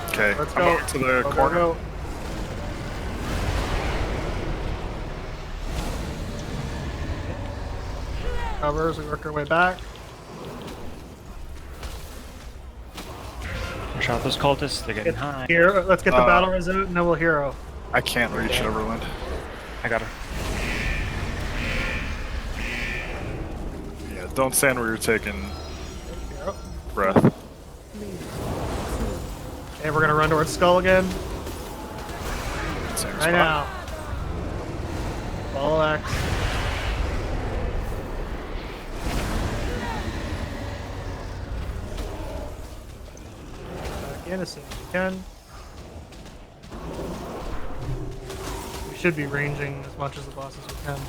Okay.
Let's
I'm
go.
over to the
Go,
corner.
go. Covers, we work our way back.
Watch out those cultists, they're getting high.
Here, let's get the battle resolute and then we'll hero.
I can't reach Everland.
I got her.
Yeah, don't stand where you're taking
Hero.
breath.
Okay, we're gonna run towards Skull again.
Same
Right
spot.
now. Follow X. Back in as soon as we can. We should be ranging as much as the boss as we can.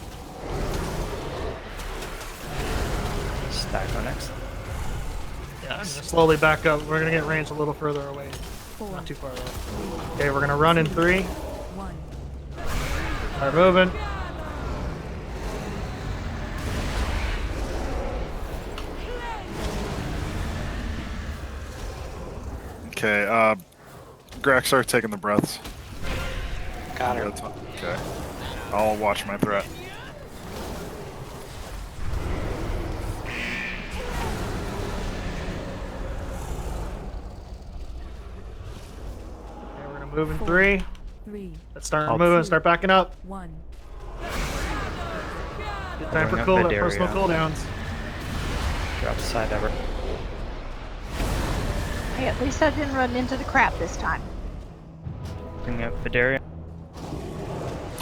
Stack on next.
Yeah, I'm gonna slowly back up. We're gonna get ranged a little further away. Not too far though. Okay, we're gonna run in 3.
1.
Start moving.
Okay, Grax, start taking the breaths.
Got her.
Okay. I'll watch my threat.
Okay, we're gonna move in 3.
3.
Let's start
I'll-
moving, start backing up.
1.
Good time for
Going up
personal
Vidaria.
cooldowns.
Drop side ever.
Hey, at least I didn't run into the crap this time.
Bring up Vidaria.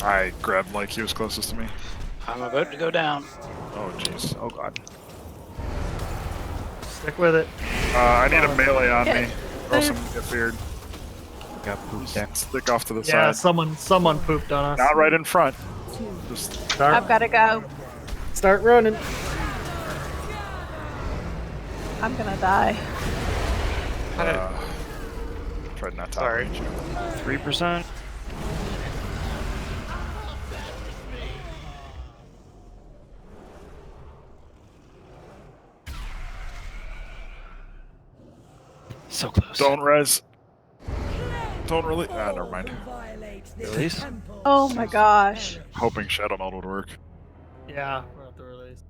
I grabbed like he was closest to me.
I'm about to go down.
Oh jeez. Oh god.
Stick with it.
I need a melee on
Yeah.
me. Or else I'm gonna get feared.
Got pooped there.
Stick off to the
Yeah,
side.
someone pooped on us.
Not right in front.
2.
Just
I've got to go.
Start running.
I'm gonna die.
tried not to.
Sorry.
outreach you.
3%. So close.
Don't res. Don't really. Never mind.
Release.
Oh my gosh.
Hoping Shadow Meld would work.
Yeah, we're at the release.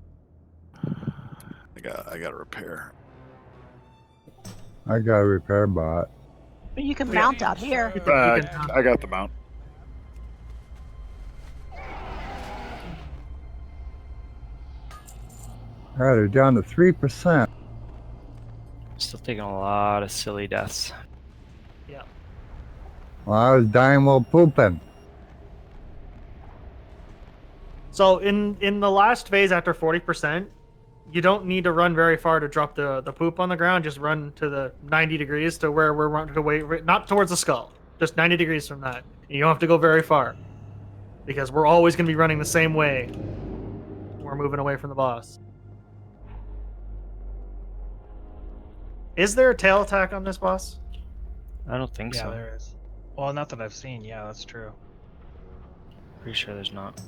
I got to repair.
I got a repair bot.
But you can mount out here.
I got the mount.
Alright, they're down to 3%.
Still taking a lot of silly deaths.
Yeah.
Well, I was dying while pooping.
So in the last phase after 40%, you don't need to run very far to drop the poop on the ground. Just run to the 90 degrees to where we're running away, not towards the skull, just 90 degrees from that. You don't have to go very far because we're always going to be running the same way. We're moving away from the boss. Is there a tail attack on this boss?
I don't think
Yeah,
so.
there is. Well, not that I've seen. Yeah, that's true.
Pretty sure there's not.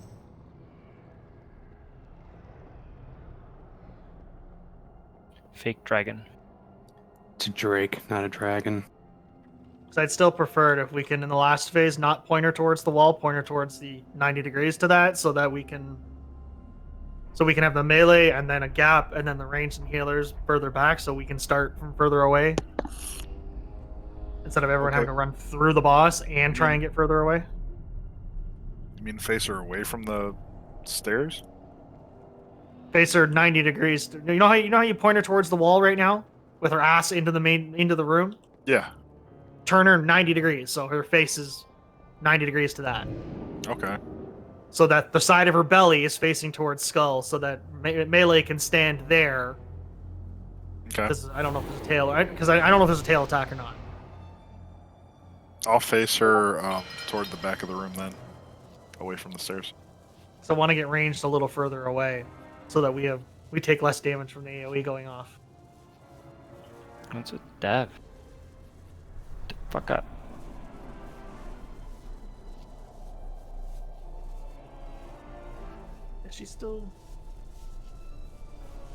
Fake dragon.
It's a drake, not a dragon.
So I'd still prefer it if we can, in the last phase, not point her towards the wall, point her towards the 90 degrees to that, so that we can have the melee and then a gap and then the ranged and healers further back, so we can start from further away instead of everyone having to run through the boss and try and get further away.
You mean face her away from the stairs?
Face her 90 degrees. You know how you point her towards the wall right now with her ass into the room?
Yeah.
Turn her 90 degrees, so her face is 90 degrees to that.
Okay.
So that the side of her belly is facing towards Skull, so that melee can stand there.
Okay.
Because I don't know if there's a tail. Because I don't know if there's a tail attack or not.
I'll face her toward the back of the room then, away from the stairs.
So I want to get ranged a little further away, so that we take less damage from the AOE going off.
What's a dev? Fuck up.
Is she still?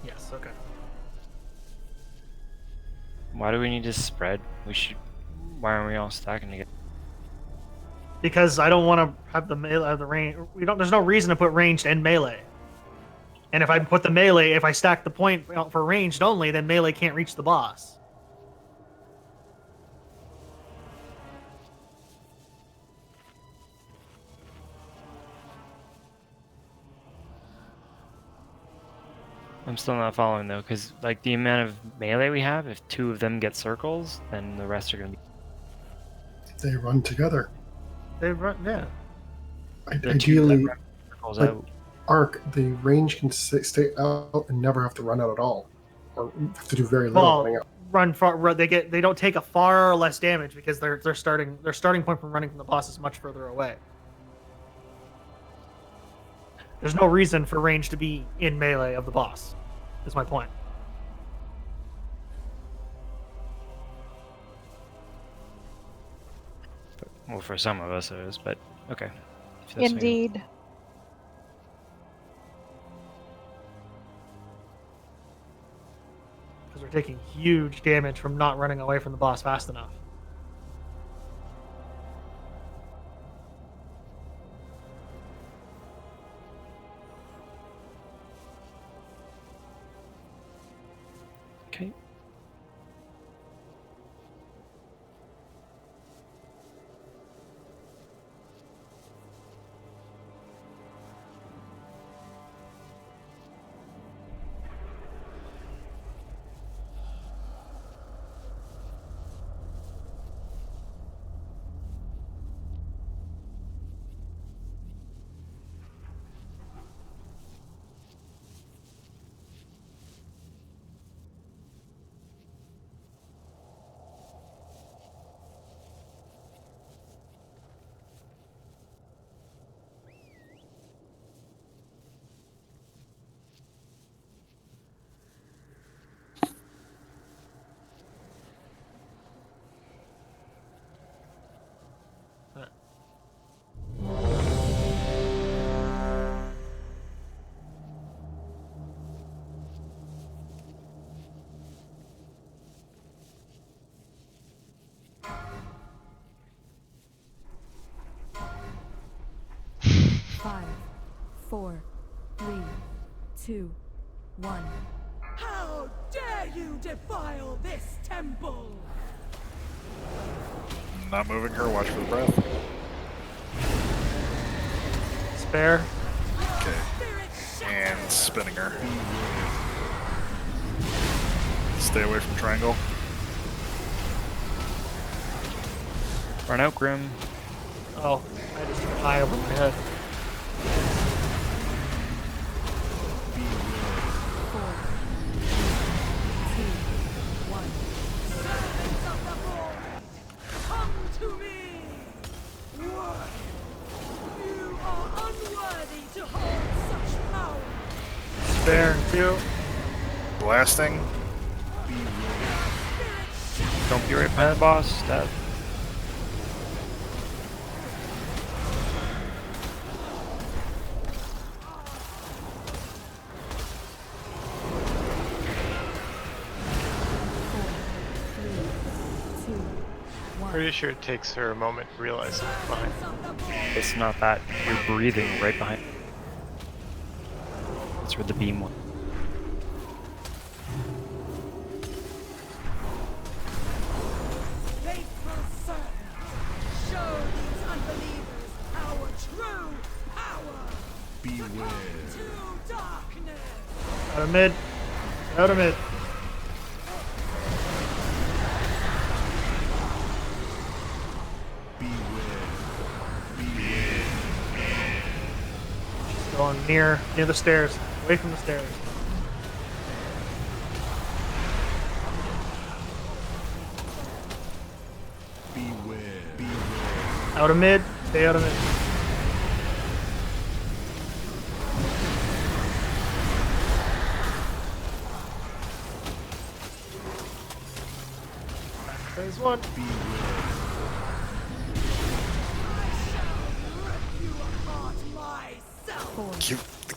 Yes. Okay.
Why do we need to spread? Why aren't we all stacking together?
Because I don't want to have the range. There's no reason to put ranged and melee. And if I put the melee, if I stack the point for ranged only, then melee can't reach the boss.
I'm still not following though, because like the amount of melee we have, if 2 of them get circles, then the rest are gonna be.
They run together.
They run, yeah.
Ideally,
circles
like
out.
Arc, the range can stay out and never have to run out at all, or have to do very little running out.
Run far. They don't take a far less damage because their starting point from running from the boss is much further away. There's no reason for range to be in melee of the boss. Is my point.
Well, for some of us it is, but okay. If that's
Indeed.
Because we're taking huge damage from not running away from the boss fast enough.
Okay.
Five, 4, 3, 2, 1.
How dare you defile this temple?
Not moving her, watch for the breath.
Spare.
Okay. And spinning her. Stay away from triangle.
Run out, Grim.
Oh, I just took high over my head.
4, 2, 1.
Come to me! What? You are unworthy to hold such power!
Spare 2.
Blasting.
Don't be right behind the boss. Stab.
Pretty sure it takes her a moment to realize something's behind.
It's not that. You're breathing right behind. That's where the beam was.
Faithful servant, show these unbelievers our true power.
Beware.
To darkness.
Out of mid. Out of mid. She's going near the stairs. Away from the stairs.
Beware.
Out of mid. Stay out of mid. Phase one.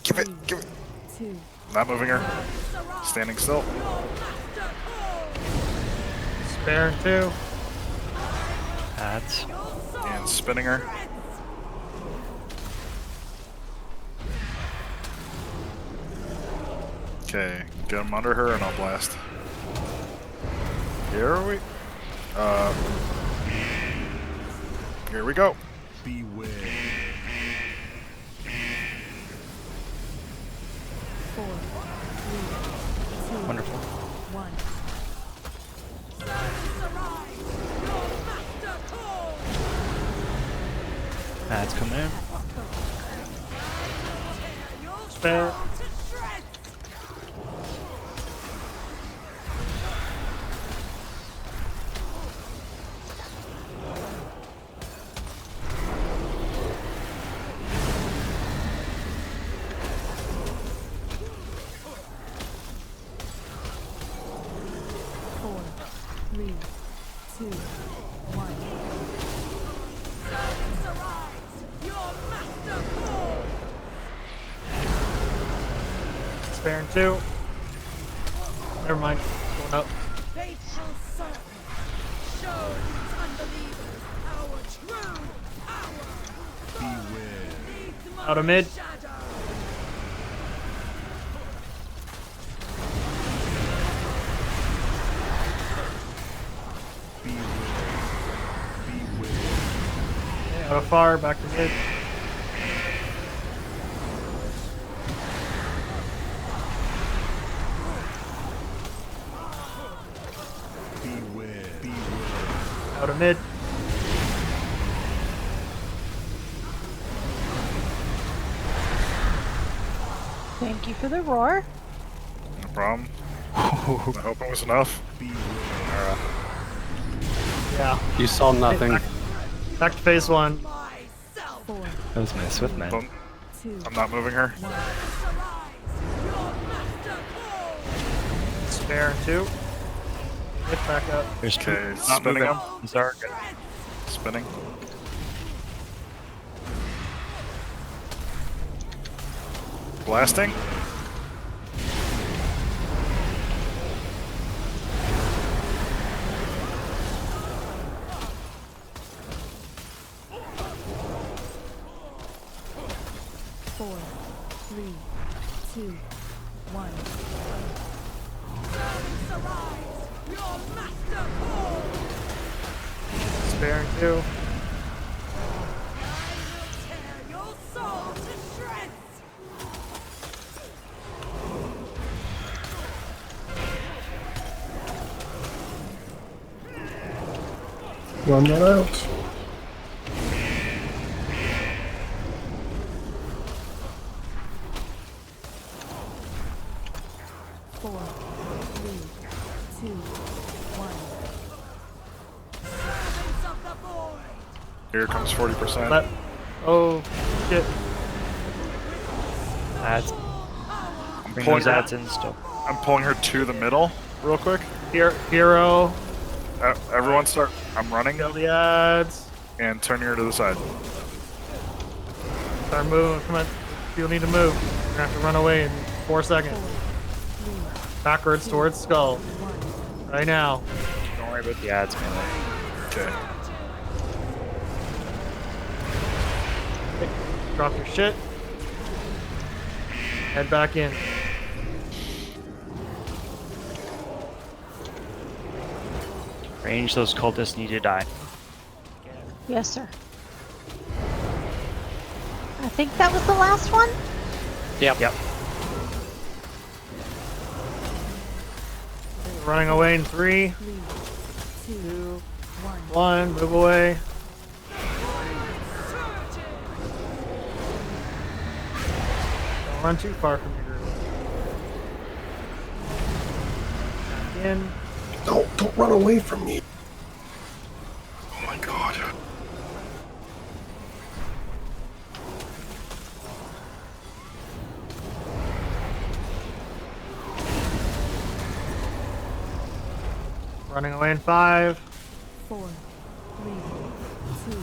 Give it.
2.
Not moving her. Standing still.
Spare 2.
That's
And spinning her. Okay, get him under her and I'll blast. Here we Here we go.
Beware.
4, 3, 2,
wonderful.
1.
That's coming in.
Spare.
Four, 3, 2, 1.
Spare 2. Never mind. Going up.
Faithful servant, show these unbelievers our true power.
Beware.
Out of mid. Out of far, back to mid. Out of mid.
Thank you for the roar.
No problem. I hope it was enough.
Yeah.
You saw nothing.
Back to phase 1.
4,
That was my swift man.
Don't-
2,
I'm not moving her.
1.
Spare 2. Get back up.
There's two.
Okay,
Not
spinning
moving.
him.
Zarg.
Spinning. Blasting.
Four, 3, 2, 1.
Spare 2.
Your soul to shreds.
Run that out.
Four, 3, 2, 1.
Servants of the void.
Here comes 40%.
Oh, shit.
That's bring
pulling
those
her-
ads in still.
I'm pulling her to the middle real quick.
Hero.
Everyone start. I'm running
Kill the ads.
and turning her to the side.
Start moving. Come on. You'll need to move. You're gonna have to run away in 4 seconds. Backwards towards skull. Right now.
Don't worry about the ads, man.
Okay.
Drop your shit. Head back in.
Range, those cultists need to die.
Yes, sir. I think that was the last one.
Yep.
Running away in 3, 2, 1. Move away. Don't run too far from your group. Back in.
Don't run away from me. Oh my god.
Running away in 5,
4, 3, 2,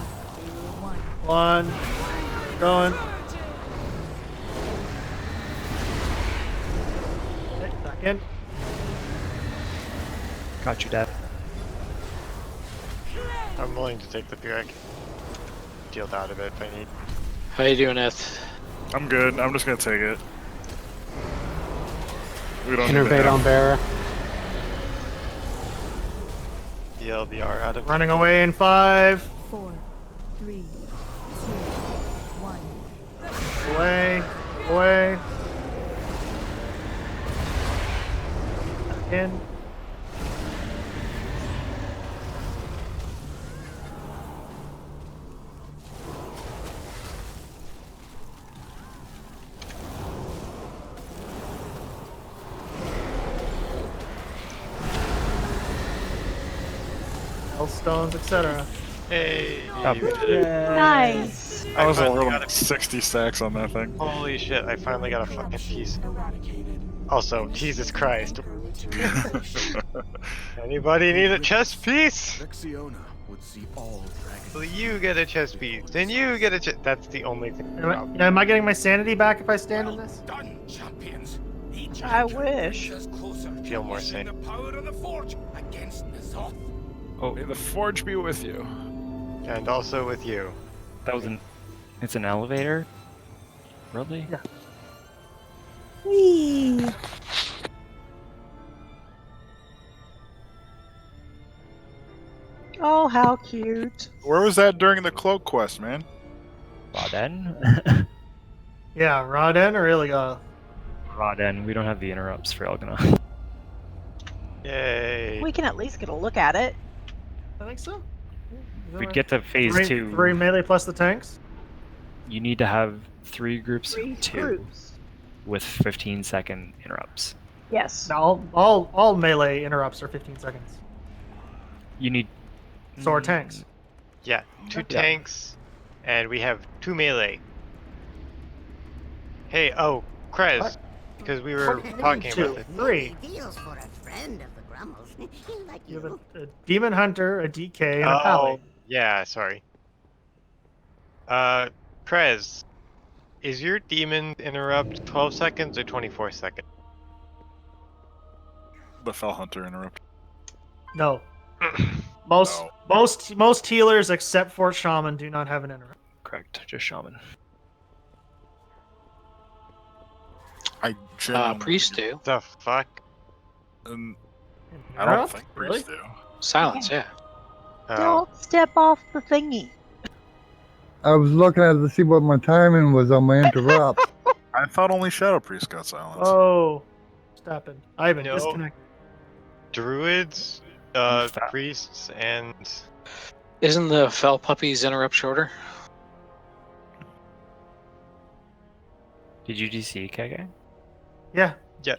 1.1. Going. Okay, back in.
Got you, Dad.
I'm willing to take the Pyrrhic. Deal out of it if I need.
How you doing, Eth?
I'm good. I'm just gonna take it. We don't need to
Innervate
have-
on bearer. TLDR out of.
Running away in 5.
4, 3, 2, 1.
Away. Away. Back in. Stones, etc.
Hey.
Nice.
I was
finally
rolling
got a-
60 stacks on that thing.
Holy shit! I finally got a fucking piece. Also, Jesus Christ. Anybody need a chest piece?
Vexiona would see all dragons.
Well, you get a chest piece, and you get a chest. That's the only thing.
Am I getting my sanity back if I stand in this?
Done, champions. Each
I
victory
wish.
brings us closer to
Feel more
unleashing
safe.
the power of the forge against ny'alotha.
Oh,
May the forge be with you.
And also with you.
that was it's an elevator? Really?
Yeah.
Whee!
Oh, how cute.
Where was that during the cloak quest, man?
Raden?
Yeah, Raden or Iliga?
Raden. We don't have the interrupts for Elgana.
Yay.
We can at least get a look at it.
I think so.
We'd get to phase 2.
3 melee plus the tanks.
You need to have 3 groups
Three
of 2
groups.
with 15-second interrupts.
Yes.
No, all melee interrupts are 15 seconds.
You need.
So are tanks.
Yeah, 2 tanks, and we have 2 melee. Hey, oh, Krez,
What?
because we were talking about this.
3.
Deals for a friend of the Grummels. Like
You have a demon hunter, a DK, and a
Oh,
pally.
yeah, sorry. Krez, is your demon interrupt 12 seconds or 24 seconds?
The Fell Hunter interrupt.
No. Most healers except for shaman do not have an interrupt.
Correct, just shaman.
I genuinely
Priest do.
The fuck?
I don't
Interrupt?
think
Really?
priests do.
Silence, yeah.
Oh,
Don't step off the thingy.
I was looking at it to see what my timing was on my interrupt.
I thought only Shadow Priest got silenced.
Oh. Stop it. Ivan,
No.
disconnect.
druids, priests, and
Isn't the fell puppies interrupt shorter?
Did you DC, KK?
Yeah.
yeah,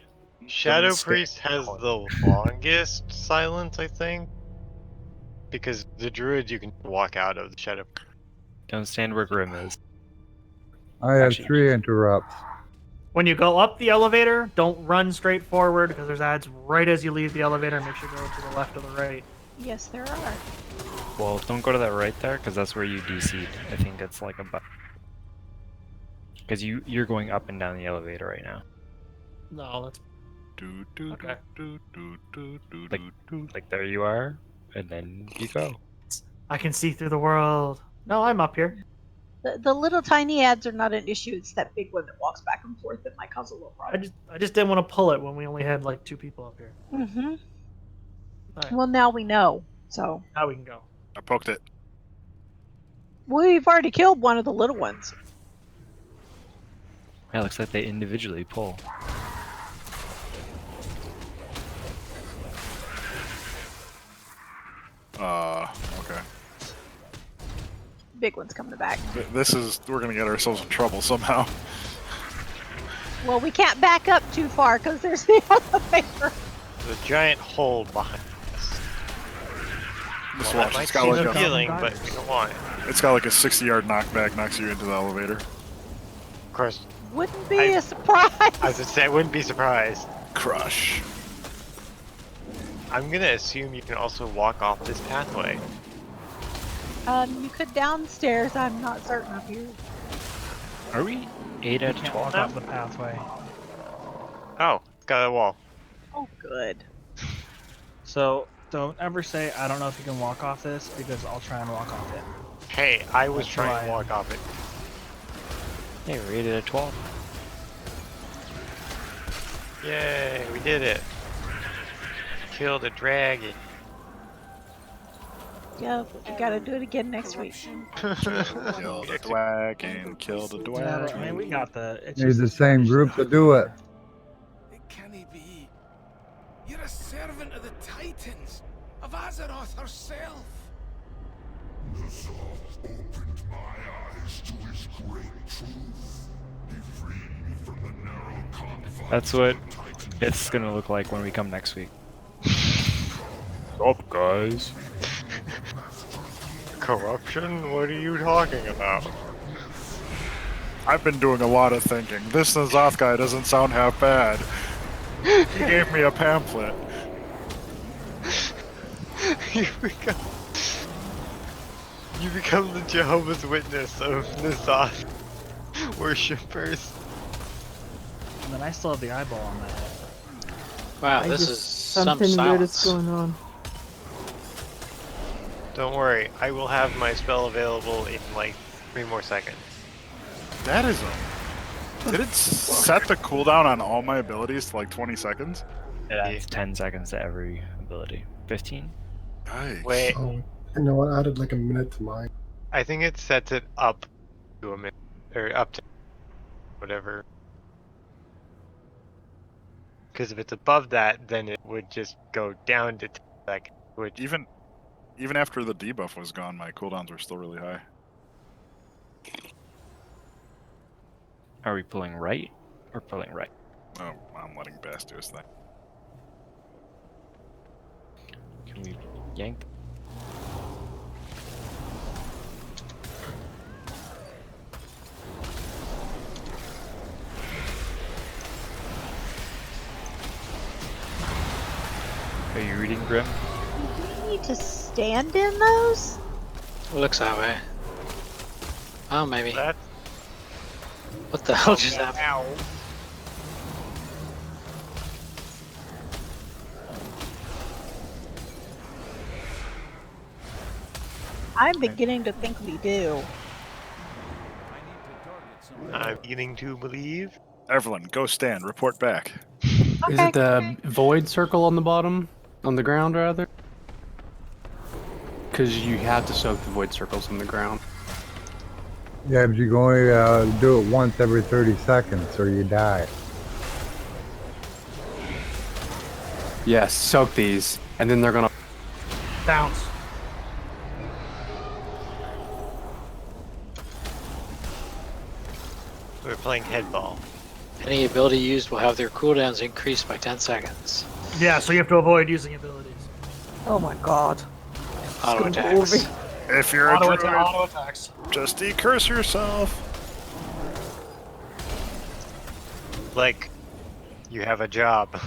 Shadow
mistake.
Priest has the longest silence, I think, because the druids you can walk out of the Shadow.
Don't stand where Grim is.
I had
Actually-
3 interrupts.
When you go up the elevator, don't run straight forward because there's ads right as you leave the elevator. Make sure you go to the left or the right.
Yes, there are.
Well, don't go to that right there, because that's where you DC'd. I think it's like a button. Because you're going up and down the elevator right now.
No, that's okay.
Like there you are, and then you go.
I can see through the world. No, I'm up here.
The little tiny ads are not an issue. It's that big one that walks back and forth that might cause a little problem.
I just didn't want to pull it when we only had like 2 people up here.
Mm-hmm.
Right.
Well, now we know. So
Now we can go.
I poked it.
we've already killed one of the little ones.
Yeah, it looks like they individually pull.
Okay.
Big one's coming back.
We're gonna get ourselves in trouble somehow.
Well, we can't back up too far because there's the elevator.
The giant hole behind us.
Just
Well,
watch.
that might
It's got
seem
like
appealing, but we don't want it.
It's got like a 60-yard knockback, knocks you into the elevator.
Of course.
Wouldn't be a surprise.
I was gonna say I wouldn't be surprised.
Crush.
I'm gonna assume you can also walk off this pathway.
You could downstairs. I'm not certain of you.
Are we 8 out of
Can't
12
walk
now?
off the pathway.
Oh, it's got a wall.
Oh, good.
So don't ever say I don't know if you can walk off this because I'll try and walk off it.
Hey, I was
That's
trying to
why.
walk off it.
Hey, we're 8 out of 12.
Yay, we did it. Killed a dragon.
Yeah, we gotta do it again next week.
Kill the dragon, kill the
Yeah,
dragon.
I mean we got the. It's
Need
just
the same group to do it.
It can't be. You're a servant of the Titans, of Azeroth herself. N'alotha opened my eyes to his great truth. He freed me from the narrow confines.
That's what it's gonna look like when we come next week.
Up, guys.
Corruption? What are you talking about?
I've been doing a lot of thinking. This N'alotha guy doesn't sound half bad. He gave me a pamphlet.
you become the Jehovah's Witness of N'alotha worshippers.
And then I still have the eyeball on that.
Wow,
I
this
just,
is some
something weird is
silence.
going on.
Don't worry, I will have my spell available in like 3 more seconds.
That is a... Did it set the cooldown on all my abilities to like 20 seconds?
It adds 10 seconds to every ability. 15?
Nice.
Wait,
Oh, you know what? I added like a minute to mine.
I think it sets it up to a minute, or up to whatever. Because if it's above that, then it would just go down to 10 seconds. Which
Even after the debuff was gone, my cooldowns were still really high.
Are we pulling right or pulling right?
Oh, I'm letting Bass do his thing.
Can we yank? Are you reading Grim?
Do we need to stand in those?
Looks that way. Oh, maybe.
that
What the hell just happened?
Ow.
I'm beginning to think we do.
I'm beginning to believe.
Evelyn, go stand. Report back.
Is it the void circle on the bottom? On the ground, rather? Because you have to soak the void circles on the ground.
Yeah, but you can only do it once every 30 seconds or you die.
Yes, soak these, and then they're gonna...
Bounce.
We're playing headball.
Any ability used will have their cooldowns increased by 10 seconds.
Yeah, so you have to avoid using abilities.
Oh my god.
Auto
It's gonna go
attacks.
over.
If you're a druid,
Auto attacks.
just decurse yourself.
Like, you have a job.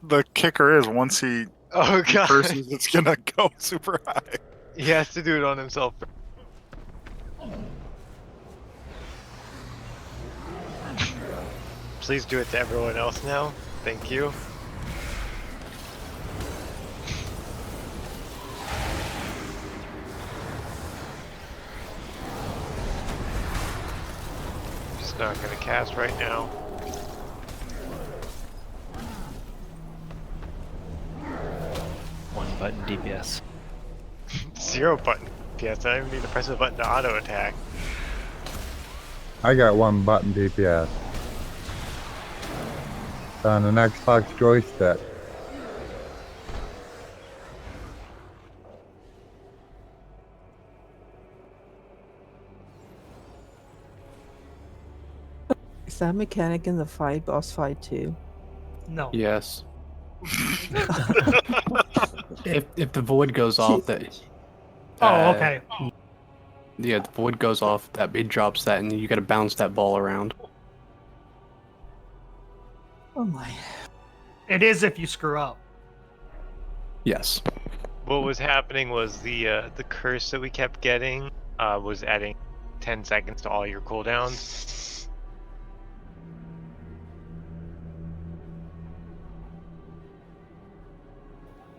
The kicker is once he
Oh god.
decurses, it's gonna go super high.
He has to do it on himself. Please do it to everyone else now. Thank you. Just not gonna cast right now.
One button DPS.
0 button. Yes, I don't even need to press a button to auto attack.
I got 1 button DPS. It's on an Xbox joystick.
Is that mechanic in the boss fight too?
No.
Yes. if the void goes off, that.
Oh, okay.
Yeah, the void goes off. That it drops that, and you got to bounce that ball around.
Oh my.
It is if you screw up.
Yes.
What was happening was the curse that we kept getting was adding 10 seconds to all your cooldowns.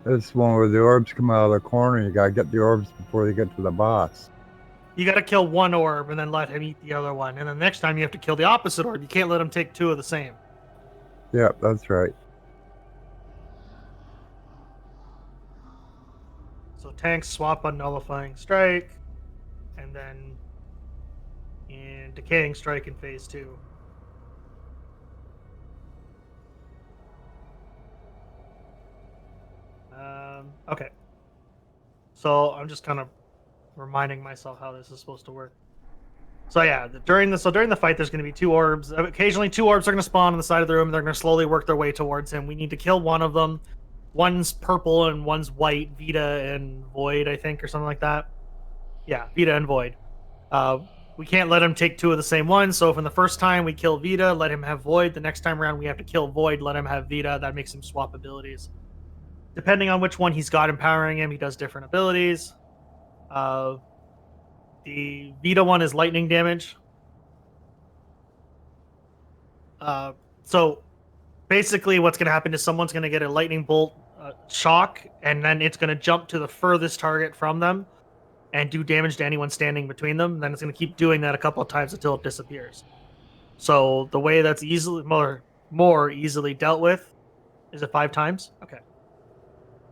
This one where the orbs come out of the corner. You gotta get the orbs before they get to the boss.
You got to kill one orb and then let him eat the other one. And then next time you have to kill the opposite orb. You can't let him take 2 of the same.
Yep, that's right.
So tanks swap on Nullifying Strike. And then in Decaying Strike in phase 2. Okay. So I'm just kind of reminding myself how this is supposed to work. So yeah, during the fight, there's going to be 2 orbs. Occasionally, 2 orbs are going to spawn on the side of the room. They're going to slowly work their way towards him. We need to kill one of them. One's purple and one's white. Vita and Void, I think, or something like that. Yeah, Vita and Void. We can't let him take 2 of the same one. So if in the first time we kill Vita, let him have Void. The next time around, we have to kill Void, let him have Vita. That makes him swap abilities. Depending on which one he's got empowering him, he does different abilities. The Vita one is lightning damage. So basically what's going to happen is someone's going to get a lightning bolt shock, and then it's going to jump to the furthest target from them and do damage to anyone standing between them. Then it's going to keep doing that a couple of times until it disappears. So the way that's more easily dealt with is it 5 times? Okay.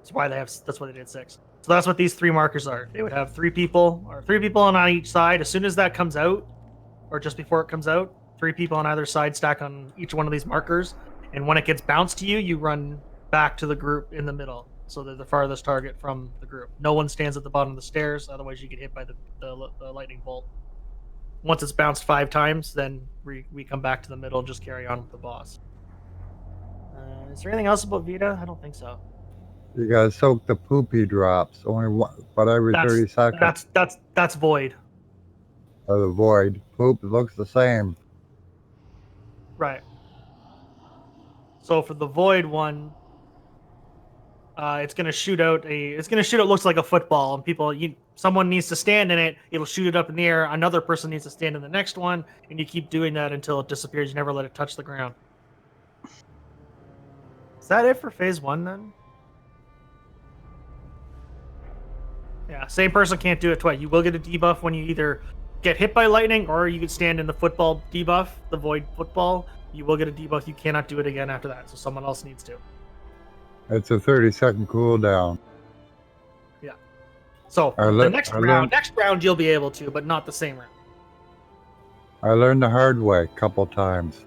That's why they did 6. So that's what these 3 markers are. They would have 3 people on each side. As soon as that comes out, or just before it comes out, 3 people on either side stack on each one of these markers. And when it gets bounced to you, you run back to the group in the middle. So they're the farthest target from the group. No one stands at the bottom of the stairs, otherwise you get hit by the lightning bolt. Once it's bounced 5 times, then we come back to the middle and just carry on with the boss. Is there anything else about Vita? I don't think so.
You gotta soak the poopy drops. Only one, but every 30 seconds.
That's Void.
Of the void. Poop looks the same.
Right. So for the Void one, it's gonna shoot out looks like a football, and someone needs to stand in it. It'll shoot it up in the air. Another person needs to stand in the next one, and you keep doing that until it disappears. You never let it touch the ground. Is that it for phase 1 then? Yeah, same person can't do it twice. You will get a debuff when you either get hit by lightning or you can stand in the football debuff, the void football. You will get a debuff. You cannot do it again after that, so someone else needs to.
It's a 30-second cooldown.
Yeah. So next round you'll be able to, but not the same round.
I learned the hard way a couple times.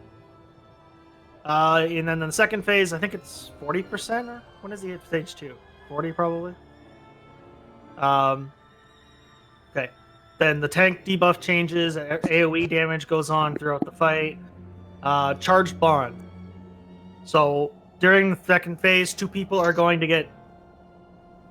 And then in the second phase, I think it's 40%, or when is the stage 2? 40 probably. Okay. Then the tank debuff changes. AoE damage goes on throughout the fight. Charged bond. So during the second phase, 2 people are going to get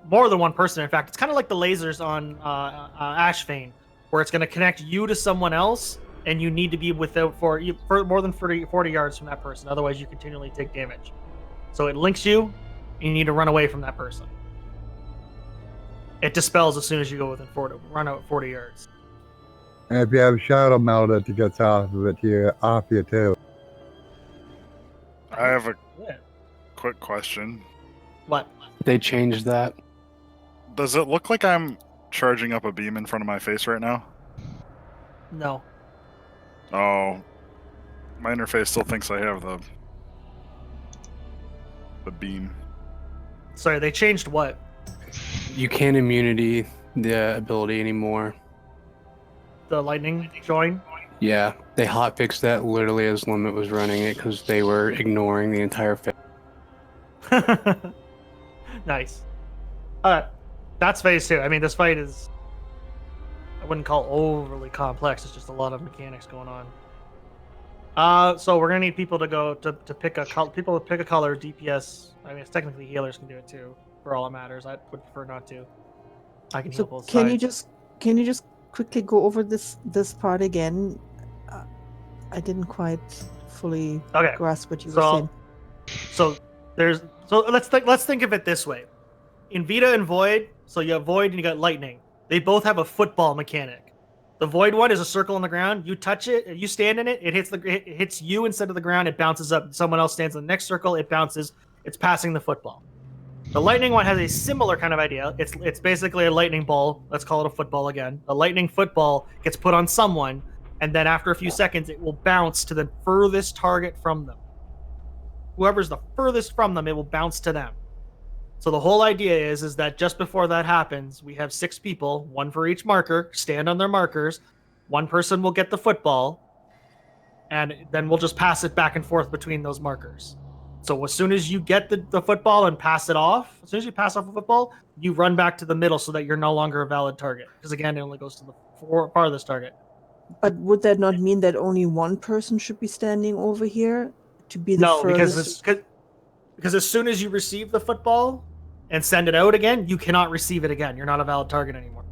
more than one person. In fact, it's kind of like the lasers on Ashfane, where it's going to connect you to someone else, and you need to be for more than 40 yards from that person. Otherwise, you continually take damage. So it links you, and you need to run away from that person. It dispels as soon as you go within 40 yards.
And if you have Shadow Meld, it gets off you too.
I have a quick question.
What?
They changed that.
Does it look like I'm charging up a beam in front of my face right now?
No.
Oh, My interface still thinks I have the beam.
Sorry, they changed what?
You can't immunity the ability anymore.
The lightning join?
Yeah, they hotfixed that literally as Limit was running it because they were ignoring the entire phase.
Nice. That's phase 2. I mean, this fight is, I wouldn't call overly complex. It's just a lot of mechanics going on. So we're gonna need people to go to pick a color. People to pick a color. DPS. I mean, it's technically healers can do it too. For all it matters, I would prefer not to. I can heal both
can
sides.
you just quickly go over this part again? I didn't quite fully grasp what you were saying.
So let's think of it this way. In Vita and Void, so you have Void and you got Lightning. They both have a football mechanic. The Void one is a circle on the ground. You touch it, you stand in it, it hits you instead of the ground. It bounces up. Someone else stands in the next circle. It bounces. It's passing the football. The Lightning one has a similar kind of idea. It's basically a lightning ball. Let's call it a football again. The lightning football gets put on someone, and then after a few seconds, it will bounce to the furthest target from them. Whoever's the furthest from them, it will bounce to them. So the whole idea is that just before that happens, we have 6 people, 1 for each marker, stand on their markers. 1 person will get the football, and then we'll just pass it back and forth between those markers. So as soon as you get the football and pass it off, as soon as you pass off a football, you run back to the middle so that you're no longer a valid target. Because again, it only goes to the farthest target.
But would that not mean that only 1 person should be standing over here to be the furthest?
Because as soon as you receive the football and send it out again, you cannot receive it again. You're not a valid target anymore.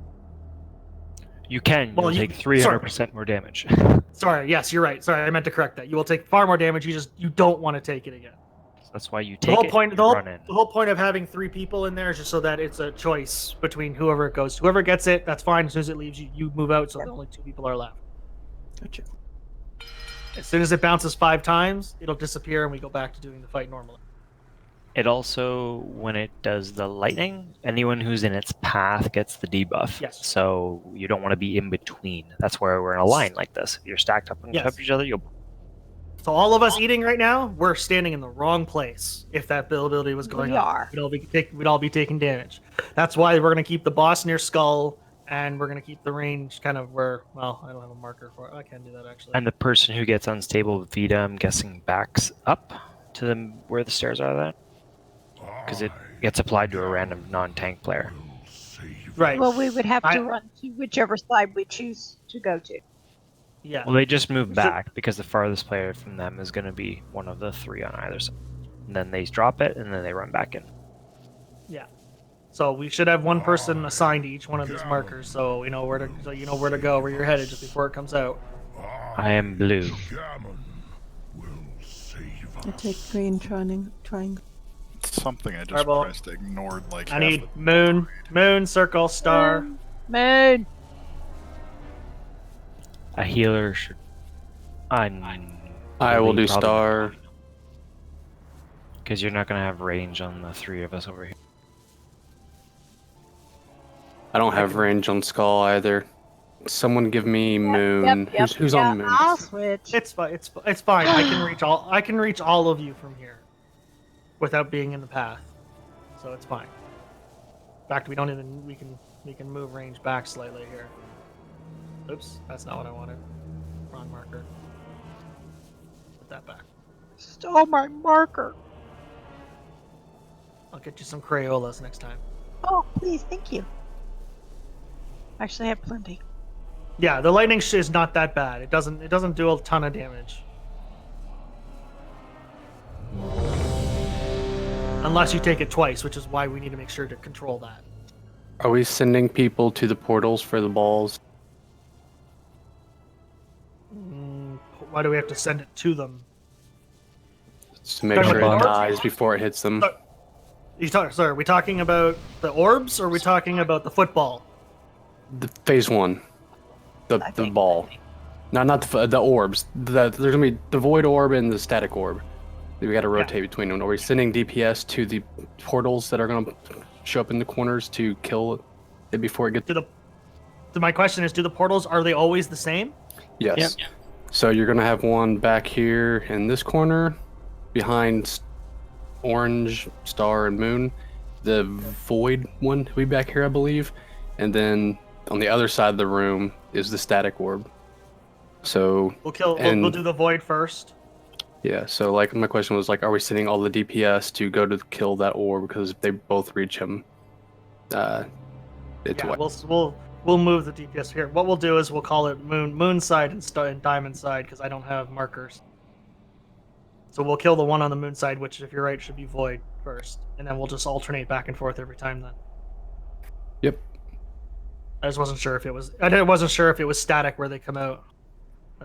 You can. You'll take 300% more damage.
Sorry, yes, you're right. Sorry, I meant to correct that. You will take far more damage. You don't want to take it again.
So that's why you take
the whole
it.
Point,
run in.
The whole point of having 3 people in there is just so that it's a choice between whoever it goes. Whoever gets it, that's fine. As soon as it leaves you, you move out. So only 2 people are left.
Gotcha.
As soon as it bounces 5 times, it'll disappear, and we go back to doing the fight normally.
It also, when it does the lightning, anyone who's in its path gets the debuff.
Yes.
So you don't want to be in between. That's where we're in a line like this. If you're stacked up on top of each other, you'll.
So all of us eating right now, we're standing in the wrong place. If that ability was going
We
on,
are.
we'd all be taking damage. That's why we're going to keep the boss near Skull, and we're going to keep the range kind of where. Well, I don't have a marker for it. I can't do that actually.
And the person who gets unstable with Vita, I'm guessing, backs up to where the stairs are. That. Because it gets applied to a random non-tank player.
Right.
Well, we would have to run to whichever side we choose to go to.
Yeah.
Well, they just move back because the farthest player from them is going to be one of the 3 on either side. And then they drop it, and then they run back in.
Yeah. So we should have 1 person assigned to each one of these markers, so you know where to go, where you're headed just before it comes out.
I am blue.
I take green triangle.
Something I just
Fireball.
pressed ignored like
I
half
need
the-
moon, circle, star.
Moon.
A healer should.
I will do star.
Because you're not going to have range on the 3 of us over here.
I don't have range on skull either. Someone give me moon. Who's on moon?
I'll switch.
It's fine. It's fine. I can reach all of you from here, without being in the path, so it's fine. In fact, we can move range back slightly here. Oops, that's not what I wanted. Wrong marker. Put that back.
Stole my marker.
I'll get you some Crayolas next time.
Oh, please, thank you. Actually, I have plenty.
Yeah, the lightning is not that bad. It doesn't do a ton of damage. Unless you take it twice, which is why we need to make sure to control that.
Are we sending people to the portals for the balls?
Why do we have to send it to them?
Just to make sure it dies before it hits them.
Sorry, are we talking about the orbs, or are we talking about the football?
The phase 1. The ball. No, not the orbs. There's going to be the void orb and the static orb. We got to rotate between them. Are we sending DPS to the portals that are going to show up in the corners to kill it before it gets...
My question is, do the portals, are they always the same?
Yes.
Yeah.
So you're gonna have one back here in this corner, behind Orange, Star, and Moon. The Void one will be back here, I believe. And then on the other side of the room is the Static Orb. So
We'll do the Void first.
Yeah, so like my question was like, are we sending all the DPS to go to kill that orb because if they both reach him, it's
Yeah,
what?
we'll move the DPS here. What we'll do is we'll call it Moon side and Diamond side because I don't have markers. So we'll kill the one on the Moon side, which if you're right should be Void first, and then we'll just alternate back and forth every time then.
Yep.
I just wasn't sure if it was. I wasn't sure if it was static where they come out.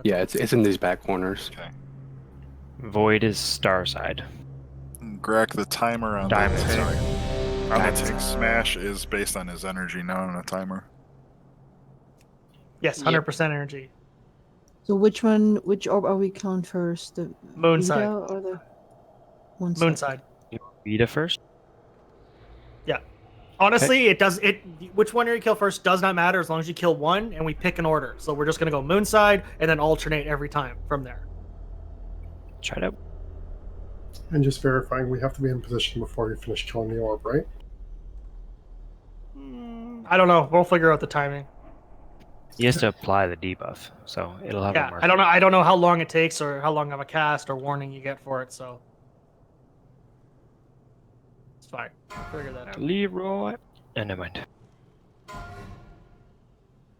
Yeah, it's in these back corners.
Okay.
Void is Star side.
Greg, the timer on
Diamond
the tank,
side.
on
Diamond
the tank
side.
smash is based on his energy, not on a timer.
Yes, 100% energy.
So which orb are we killing first? The
Moon
Vita
side.
or the
Moon side.
You want Vita first?
Yeah. Honestly, it does. Which one you kill first does not matter as long as you kill one, and we pick an order. So we're just gonna go Moon side and then alternate every time from there.
Try it out.
And just verifying, we have to be in position before you finish killing the orb, right?
I don't know. We'll figure out the timing.
He has to apply the debuff, so it'll have a
Yeah,
marker.
I don't know. I don't know how long it takes or how long of a cast or warning you get for it. So it's fine. We'll figure that out.
Leroy. Never mind.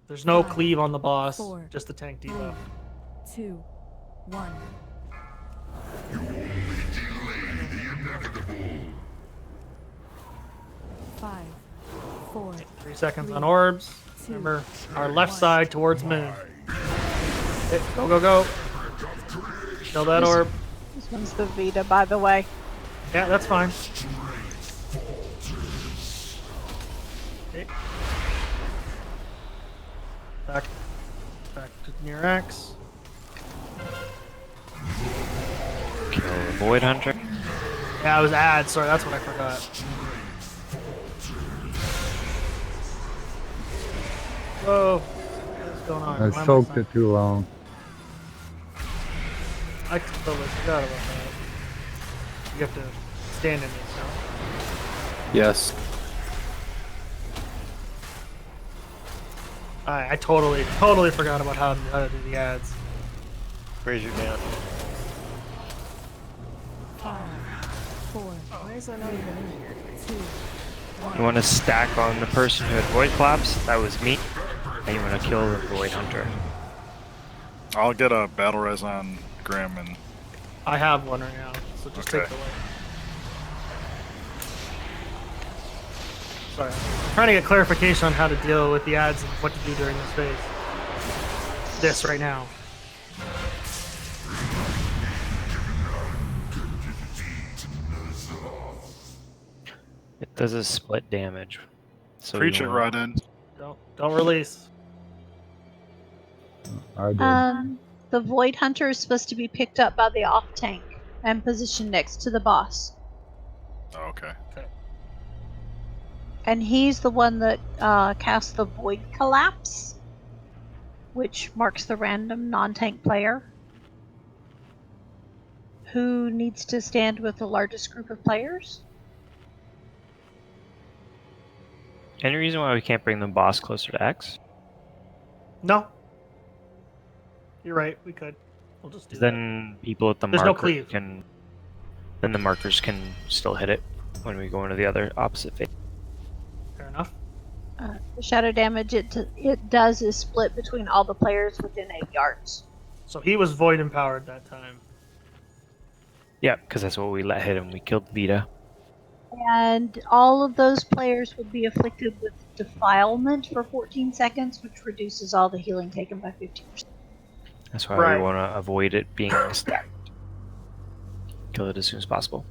There's no cleave on the boss,
4,
just the tank debuff.
2, 1. 5, 4.
3 seconds on orbs. Remember, our left side towards Moon. Okay, go, go, go. Kill that orb.
This one's the Vita, by the way.
Yeah, that's fine. Okay. Back to near X.
Kill the Void Hunter.
Yeah, it was add. Sorry, that's what I forgot. Whoa. What's going on?
I
Why am
soaked it too long.
I totally forgot about that. You have to stand in this now.
Yes.
I totally forgot about how to do the ads.
Raise your down.
5, 4.
Why is that not even in here?
2,
You want to stack on the person who had Void Collapse? That was me. And you want to kill the Void Hunter.
I'll get a battle res on Grim and.
I have one right now, so just take
Okay.
the way. Sorry, I'm trying to get clarification on how to deal with the ads and what to do during this phase. This right now.
It does a split damage. So
Preach
you
it,
want-
Rodin.
Don't release.
I did.
The Void Hunter is supposed to be picked up by the off tank and positioned next to the boss.
Oh, okay.
And he's the one that casts the Void Collapse, which marks the random non-tank player who needs to stand with the largest group of players.
Any reason why we can't bring the boss closer to X?
No. You're right, we could. We'll just do that.
Then people at the
There's no
marker
cleave.
can. Then the markers can still hit it when we go into the other opposite phase.
Fair enough.
The shadow damage it does is split between all the players within 8 yards.
So he was void empowered that time.
Yeah, because that's what we let hit him. We killed Vita.
And all of those players would be afflicted with defilement for 14 seconds, which reduces all the healing taken by 50%.
That's why
Right.
we want to avoid it being stacked. Kill it as soon as possible.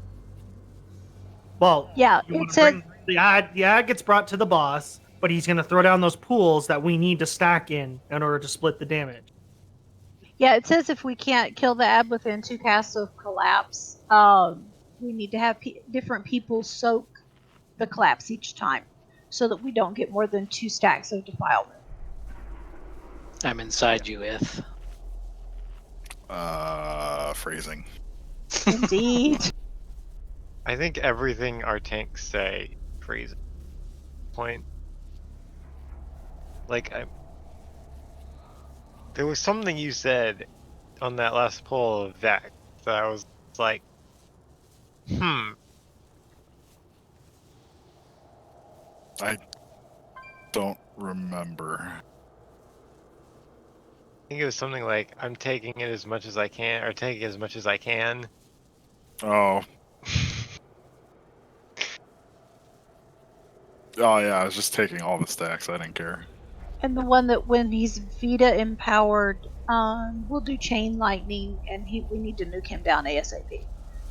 Well,
Yeah,
you
it
wanna
said
bring the ad gets brought to the boss, but he's gonna throw down those pools that we need to stack in order to split the damage.
Yeah, it says if we can't kill the ab within 2 casts of collapse, we need to have different people soak the collapse each time, so that we don't get more than 2 stacks of defilement.
I'm inside you, Ith.
Phrasing.
Indeed.
I think everything our tanks say freezing. Point. Like, there was something you said on that last poll of Vex that I was like,
I don't remember.
I think it was something like, I'm taking it as much as I can, or taking as much as I can.
Oh. Oh yeah, I was just taking all the stacks. I didn't care.
And the one that when he's Vita empowered, we'll do chain lightning, and we need to nuke him down ASAP.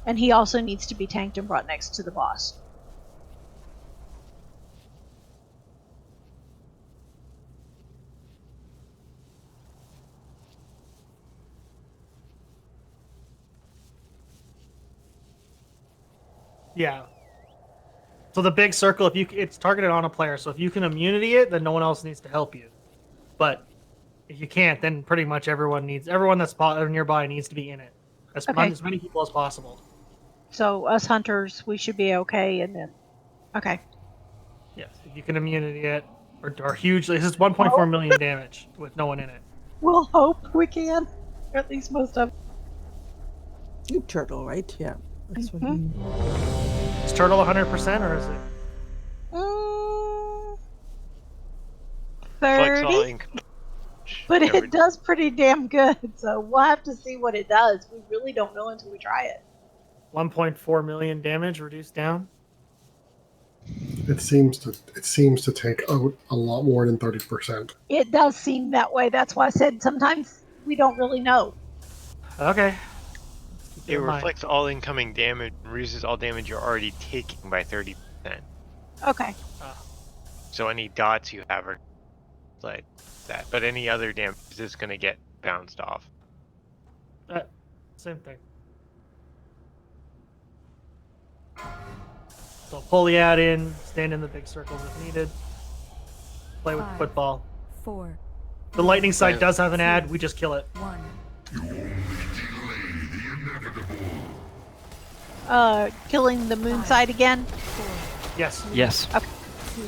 And he also needs to be tanked and brought next to the boss.
Yeah. So the big circle, it's targeted on a player. So if you can immunity it, then no one else needs to help you. But if you can't, then pretty much everyone that's nearby needs to be in it. As many people as possible.
So us hunters, we should be okay, and then okay.
Yes, if you can immunity it, or hugely, this is 1.4 million damage with no one in it.
We'll hope we can. Or at least most of.
You turtle, right? Yeah. That's what
Is turtle 100% or is it?
30. But it does pretty damn good, so we'll have to see what it does. We really don't know until we try it.
1.4 million damage reduced down.
It seems to take out a lot more than 30%.
It does seem that way. That's why I said sometimes we don't really know.
Okay.
It reflects all incoming damage and reduces all damage you're already taking by 30%.
Okay.
So any dots you have are like that, but any other damage is going to get bounced off.
Same thing. So pull the ad in, stand in the big circles if needed. Play with the football.
4.
The lightning side does have an ad, we just kill it.
1.
Killing the moon side again?
Yes.
Yes.
Okay.
2.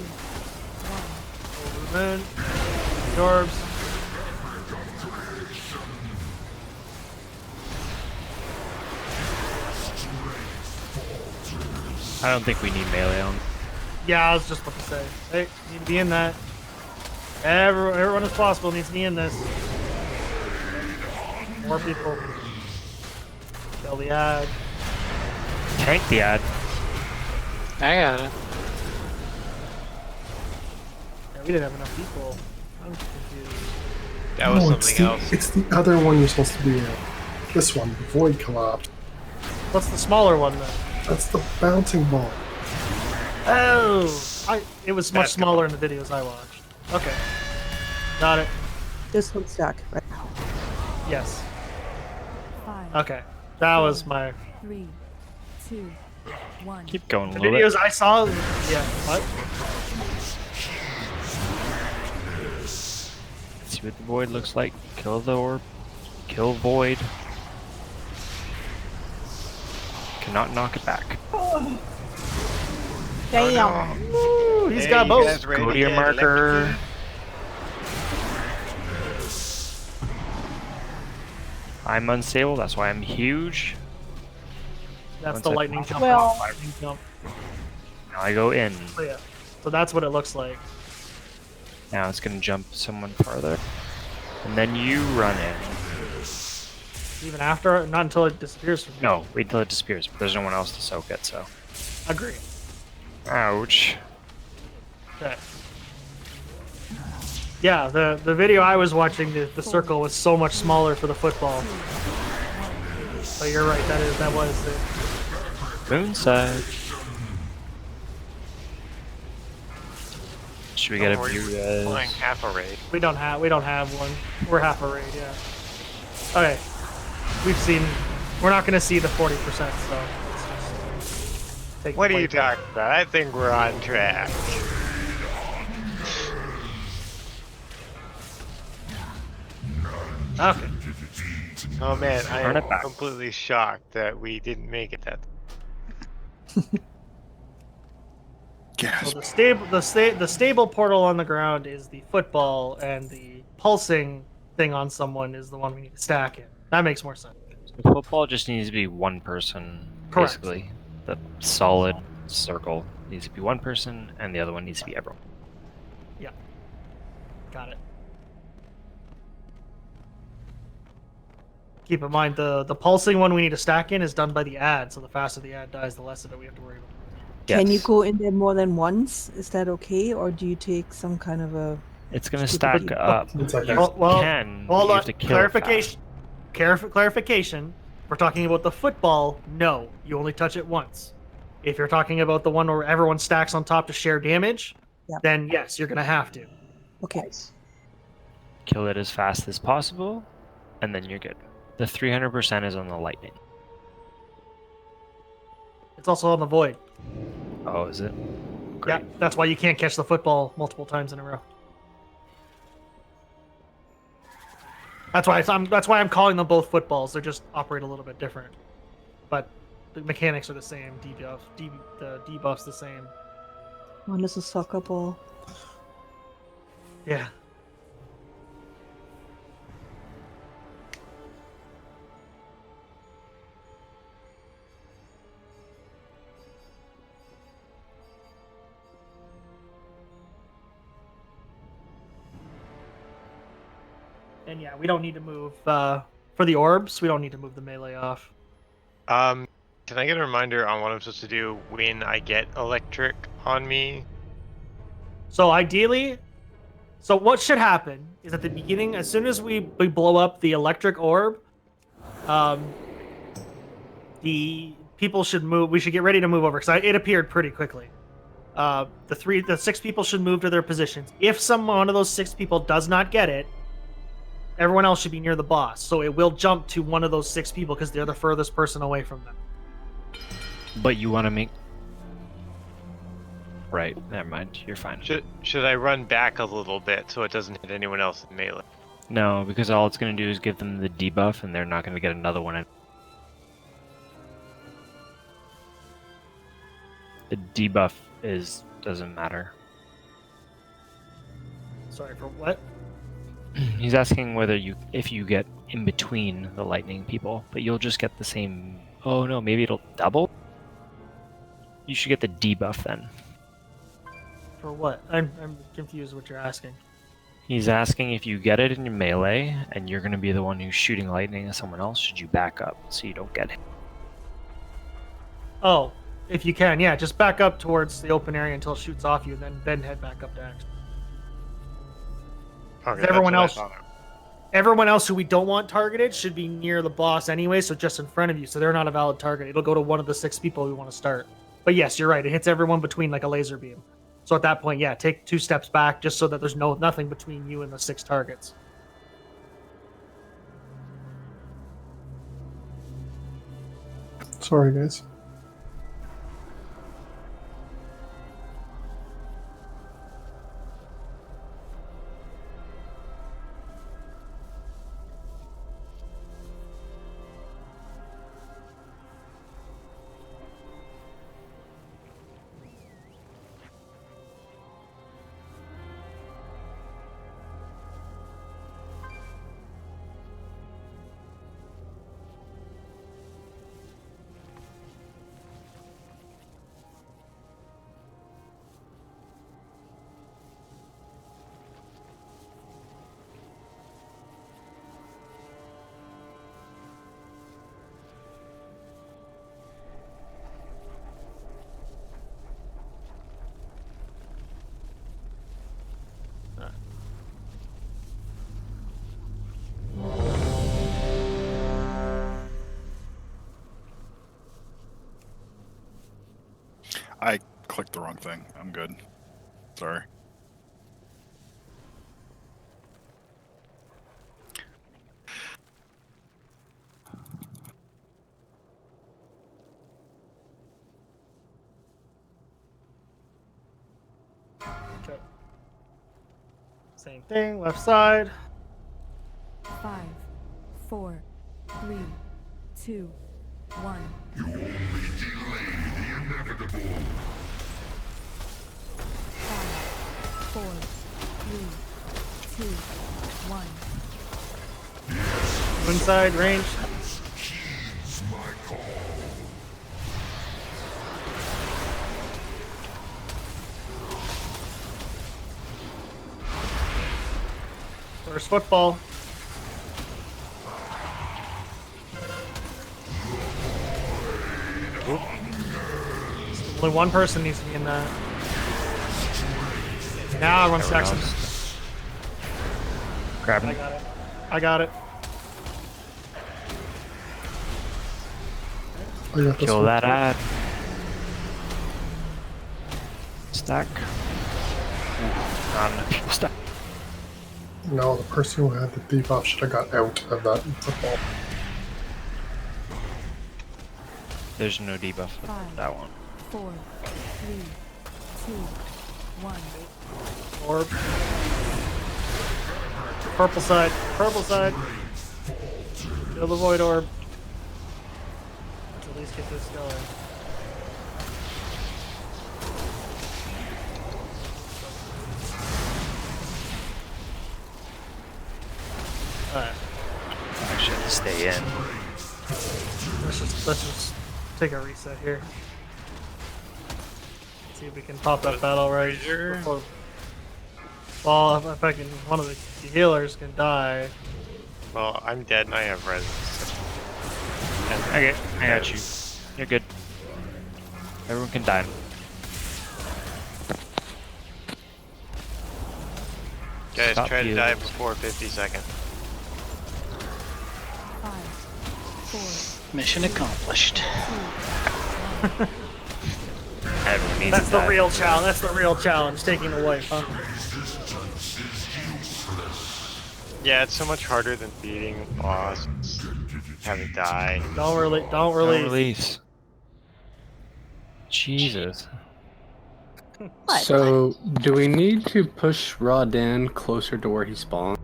1.
Moon. The orbs.
I don't think we need melee on.
Yeah, I was just about to say. Hey, need to be in that. Everyone as possible needs to be in this. More people. Kill the ad.
Tank the ad.
I got it.
Yeah, we didn't have enough people. I'm confused.
That was
No,
something else.
It's the other one you're supposed to be in. This one, the Void Collapse.
What's the smaller one then?
That's the bouncing ball.
Oh! It was much smaller in the videos I watched. Okay. Got it.
This one's stuck, right?
Yes.
5.
Okay. That was my...
3. 2. 1.
Keep going a
The
little
videos
bit.
I saw... Yeah. What?
See what the void looks like. Kill the orb. Kill void. Cannot knock it back.
Damn.
Ooh, he's got both.
Go to your marker. I'm unstable, that's why I'm huge.
That's
Once
the
I
lightning
pop
jump.
Well-
Lightning jump.
Now I go in.
So yeah. So that's what it looks like.
Now it's gonna jump someone farther. And then you run in.
Even after? Not until it disappears from you.
No, wait till it disappears, but there's no one else to soak it, so.
Agree.
Ouch.
Okay. Yeah, the video I was watching, the circle was so much smaller for the football. So you're right, that was it.
Moonside. Should we get a
Or
view,
you're flying
guys?
half a raid.
We don't have one. We're half a raid, yeah. Okay. We're not gonna see the 40%, so let's just take
What
the
are you
play.
talking about? I think we're on track.
Okay.
Oh man, I
Turn
am
it back.
completely shocked that we didn't make it that.
So the stable portal on the ground is the football, and the pulsing thing on someone is the one we need to stack in. That makes more sense.
So football just needs to be one person,
Correct.
basically. The solid circle needs to be one person, and the other one needs to be everyone.
Yeah. Got it. Keep in mind the pulsing one we need to stack in is done by the ad, so the faster the ad dies, the less of it we have to worry about.
Can you
Yes.
go in there more than once? Is that okay, or do you take some kind of a?
It's going to
stupid
stack
deal?
up.
It's okay.
You
Well,
can, but
hold
you
on.
have to kill it fast.
Clarification. If we're talking about the football, no, you only touch it once. If you're talking about the one where everyone stacks on top to share damage, then yes, you're gonna have to.
Okay.
Kill it as fast as possible, and then you're good. The 300% is on the lightning.
It's also on the void.
Oh, is it?
Yeah, that's why you can't catch the football multiple times in a row. That's why I'm calling them both footballs. They just operate a little bit different, but the mechanics are the the debuff's the same.
One is a soccer ball.
Yeah. And yeah, we don't need to move for the orbs. We don't need to move the melee off.
Can I get a reminder on what I'm supposed to do when I get electric on me?
So ideally, what should happen is at the beginning, as soon as we blow up the electric orb, the people should move. We should get ready to move over because it appeared pretty quickly. The 6 people should move to their positions. If one of those 6 people does not get it, everyone else should be near the boss. So it will jump to one of those 6 people because they're the furthest person away from them.
But you want to make... Right, never mind. You're fine.
Should I run back a little bit so it doesn't hit anyone else in melee?
No, because all it's going to do is give them the debuff, and they're not going to get another one in. The debuff doesn't matter.
Sorry, for what?
He's asking whether if you get in between the lightning people, but you'll just get the same... Oh no, maybe it'll double? You should get the debuff then.
For what? I'm confused what you're asking.
He's asking if you get it in your melee, and you're going to be the one who's shooting lightning at someone else, should you back up so you don't get it?
Oh, if you can, yeah, just back up towards the open area until it shoots off you, then head back up to action.
Okay,
everyone else who we don't want targeted should be near the boss anyway, so just in front of you, so they're not a valid target. It'll go to one of the 6 people we want to start. But yes, you're right. It hits everyone between like a laser beam. So at that point, yeah, take 2 steps back just so that there's nothing between you and the 6 targets.
Sorry, guys.
I clicked the wrong thing. I'm good. Sorry.
Okay. Same thing, left side.
5, 4, 2, 1.
You only delay the inevitable.
5, 4, 3, 2, 1.
Inside range.
Heeds my call.
First football. Only one person needs to be in that. Now everyone's Jackson.
Grab
I
him.
got it. I got it.
I got this
Kill
one.
that ad. Stack. Not enough people stack.
No, the person who had the debuff should have got out of that football.
There's no debuff with
5,
that one.
4, 3, 2, 1.
Orb. Purple side. Purple side. Kill the void orb. Let's at least get this going. Alright.
Actually, have to stay in.
Let's just take a reset here. See if we can pop that battle right before. Well, if I can, one of the healers can die.
Well, I'm dead and I have res.
Okay, I got you. You're good. Everyone can die.
Guys,
Stop
try to die
healers.
before 50 seconds.
5, 4,
Mission accomplished.
Everyone needs
That's
to
the
die.
real challenge. That's the real challenge. Taking the wife, huh?
Yeah, it's so much harder than beating a boss. Having die.
Don't release.
Don't release. Jesus.
So, do we need to push Rodin closer to where he spawns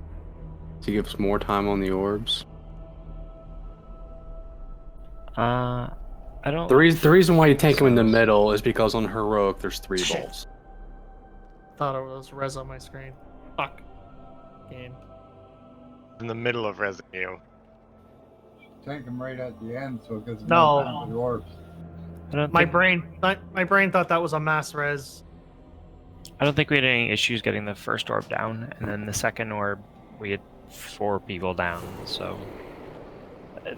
to give us more time on the orbs?
I don't.
The reason why you tank him in the middle is because on heroic there's 3 balls.
Thought it was res on my screen. Fuck. Game.
In the middle of Resident Evil.
Tank him right at the end so it gives him
No.
more time for the orbs.
I don't
My
think,
brain thought that was a mass res.
I don't think we had any issues getting the first orb down, and then the second orb we had 4 people down. So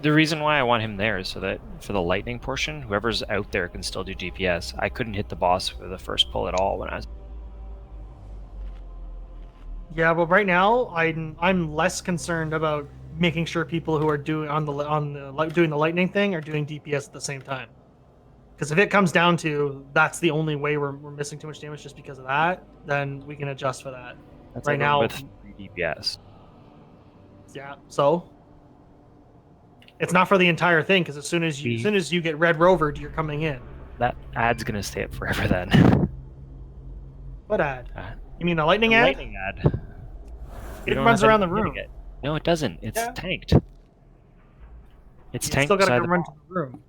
the reason why I want him there is so that for the lightning portion, whoever's out there can still do DPS. I couldn't hit the boss for the first pull at all when I was.
Yeah, but right now I'm less concerned about making sure people who are doing doing the lightning thing are doing DPS at the same time. Because if it comes down to that's the only way we're missing too much damage just because of that, then we can adjust for that.
That's
right now,
with 3 DPS.
yeah. So it's not for the entire thing because as soon as you get red rovered, you're coming in.
That ad's gonna stay up forever then.
What ad? You mean the lightning
The
ad?
lightning ad.
It runs around the room.
No, it doesn't. It's
Yeah.
tanked. It's
You
tanked
still gotta
beside
go
the
run to the room.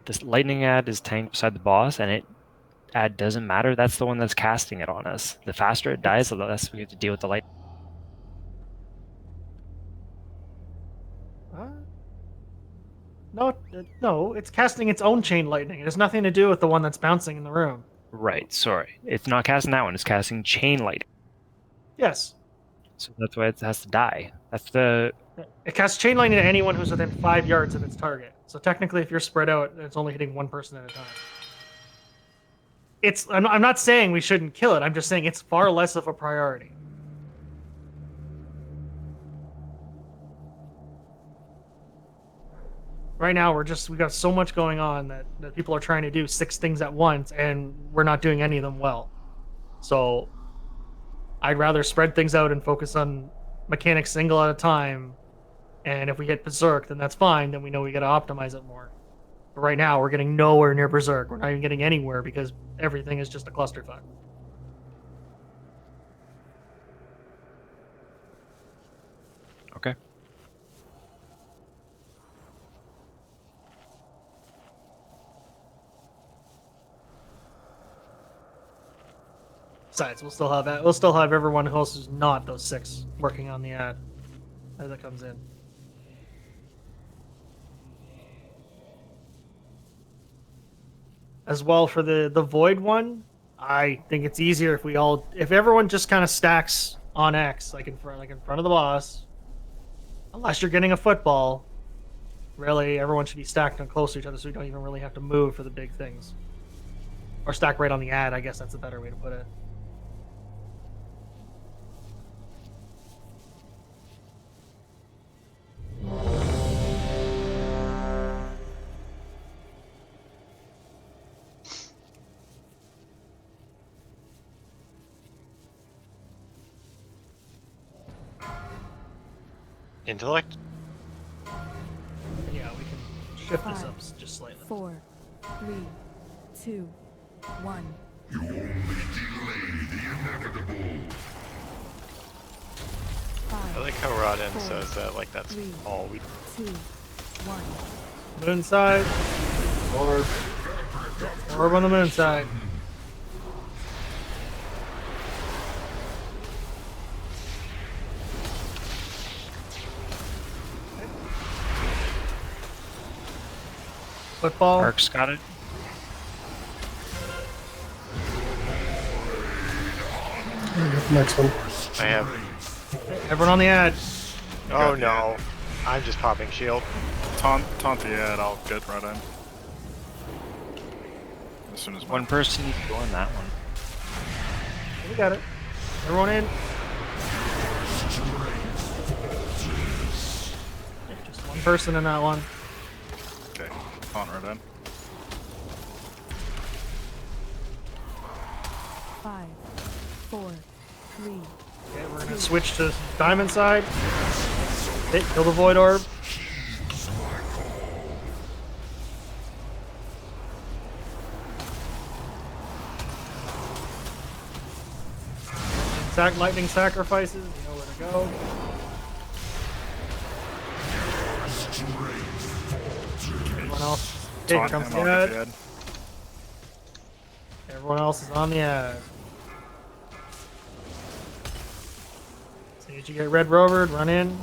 This lightning ad is tanked beside the boss, and it ad doesn't matter. That's the one that's casting it on us. The faster it dies, the less we have to deal with the light.
No, it's casting its own chain lightning. It has nothing to do with the one that's bouncing in the room.
Right. Sorry, it's not casting that one. It's casting chain lightning.
Yes.
So that's why it has to die. That's the.
It casts chain lightning to anyone who's within 5 yards of its target. So technically, if you're spread out, it's only hitting one person at a time. I'm not saying we shouldn't kill it. I'm just saying it's far less of a priority. Right now, we got so much going on that people are trying to do 6 things at once, and we're not doing any of them well. So I'd rather spread things out and focus on mechanics single at a time. And if we hit Berserk, then that's fine. Then we know we got to optimize it more. But right now, we're getting nowhere near Berserk. We're not even getting anywhere because everything is just a clusterfuck.
Okay.
Besides, we'll still have everyone else who's not those 6 working on the ad as it comes in. As well for the void one, I think it's easier if everyone just kind of stacks on X like in front of the boss. Unless you're getting a football, really everyone should be stacked on close to each other, so you don't even really have to move for the big things. Or stack right on the ad. I guess that's a better way to put it.
Intellect?
Yeah, we can shift this up just slightly.
4, 3, 2, 1.
You only delay the inevitable.
I like how Rodin says that like that's all we
2, 1.
Moon side. Orb on the moon side. Football.
Ark's got it.
Next one.
I have.
Everyone on the ad.
Oh no. I'm just popping shield.
Taunt the ad, I'll get right in. As soon as
One person needs to go in that one.
We got it. Everyone in. Just one person in that one.
Okay, taunt right in.
5, 4, 3.
Okay, we're gonna switch to diamond side. Hit, kill the void orb. Lightning sacrifices, you know where to go. Everyone else. Okay, here comes the ad. Everyone else is on the ad. As soon as you get red rovered, run in.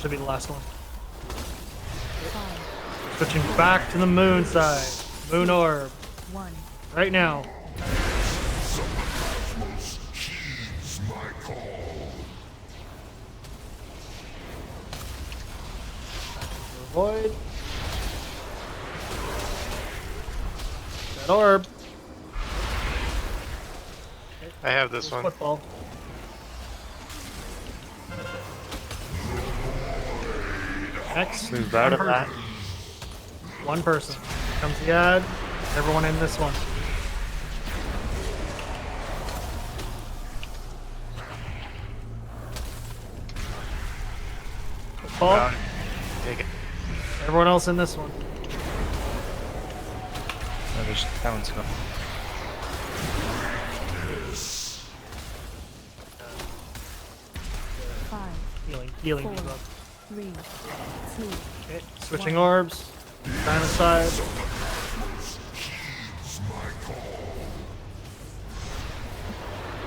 Should be the last one. Switching back to the moon side. Moon orb.
1.
Right now. Void. That orb.
I have this one.
Football. X.
Move out of that.
One person. Here comes the ad. Everyone in this one. Football.
Take it.
Everyone else in this one.
No, that one's gone.
Healing.
4, 3, 2.
Okay, switching orbs. Diamond side.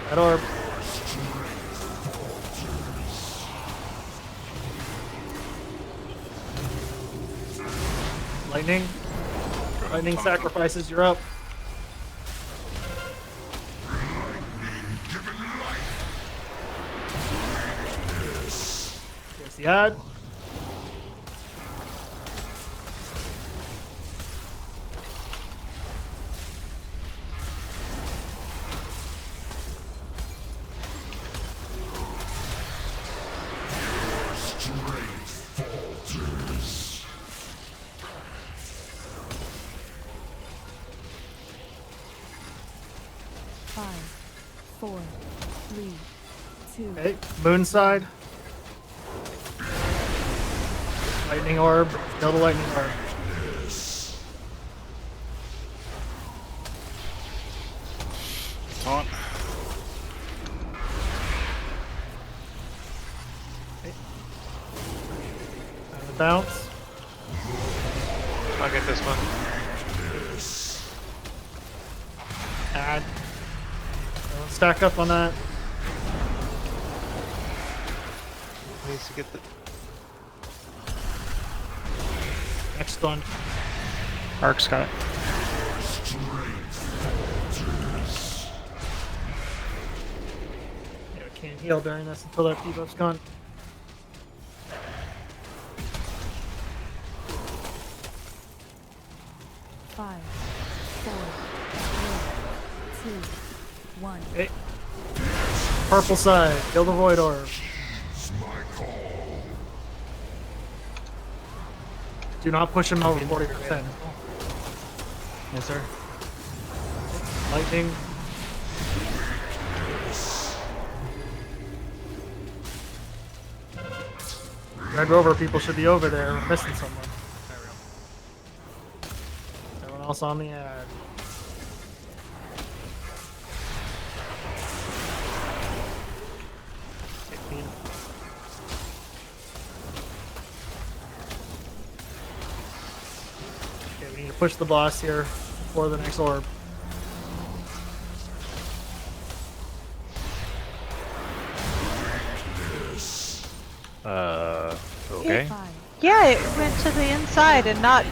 That orb. Lightning. Lightning sacrifices, you're up. Here's the ad. Okay, moon side. Lightning orb. Kill the lightning orb.
Taunt.
Bounce.
I'll get this one.
Add. Stack up on that.
Needs to get the
Next one.
Ark's got it.
Yeah, we can't heal during this until that debuff's gone.
Five, four, three, two, one.
Hey. Purple side. Kill the Void Orb. Do not push him over 40%.
Yes, sir.
Lightning. Red Rover people should be over there. We're missing someone. Everyone else on the ad. Okay, we need to push the boss here before the next orb.
Okay.
Yeah, it went to the inside and not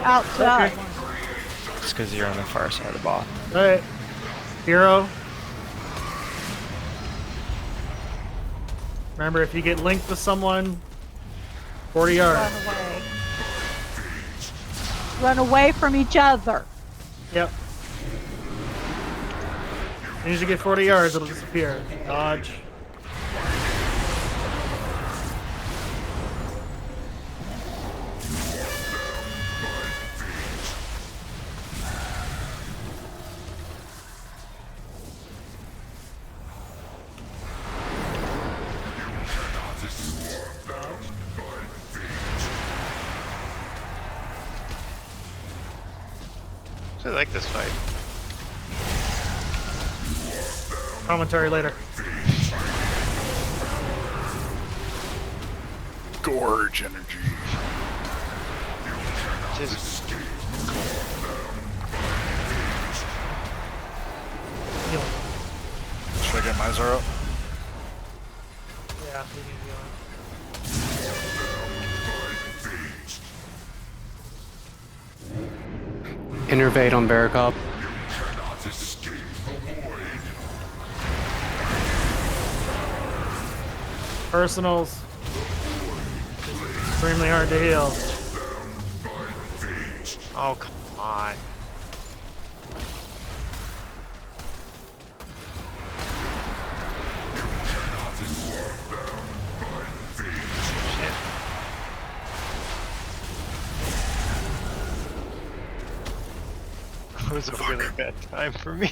outside.
Okay.
It's because you're on the far side of the boss.
Alright. Hero. Remember, if you get linked with someone, 40 yards.
Run away. Run away from each other.
Yep. As soon as you get 40 yards, it'll disappear. Dodge.
I like this fight.
Commentary later.
Gorge energy.
Just
Should I get my Zara up?
Yeah, we need to
Innervate on Barakop.
Personals. Extremely hard to heal.
oh come on. It was a really bad time for me.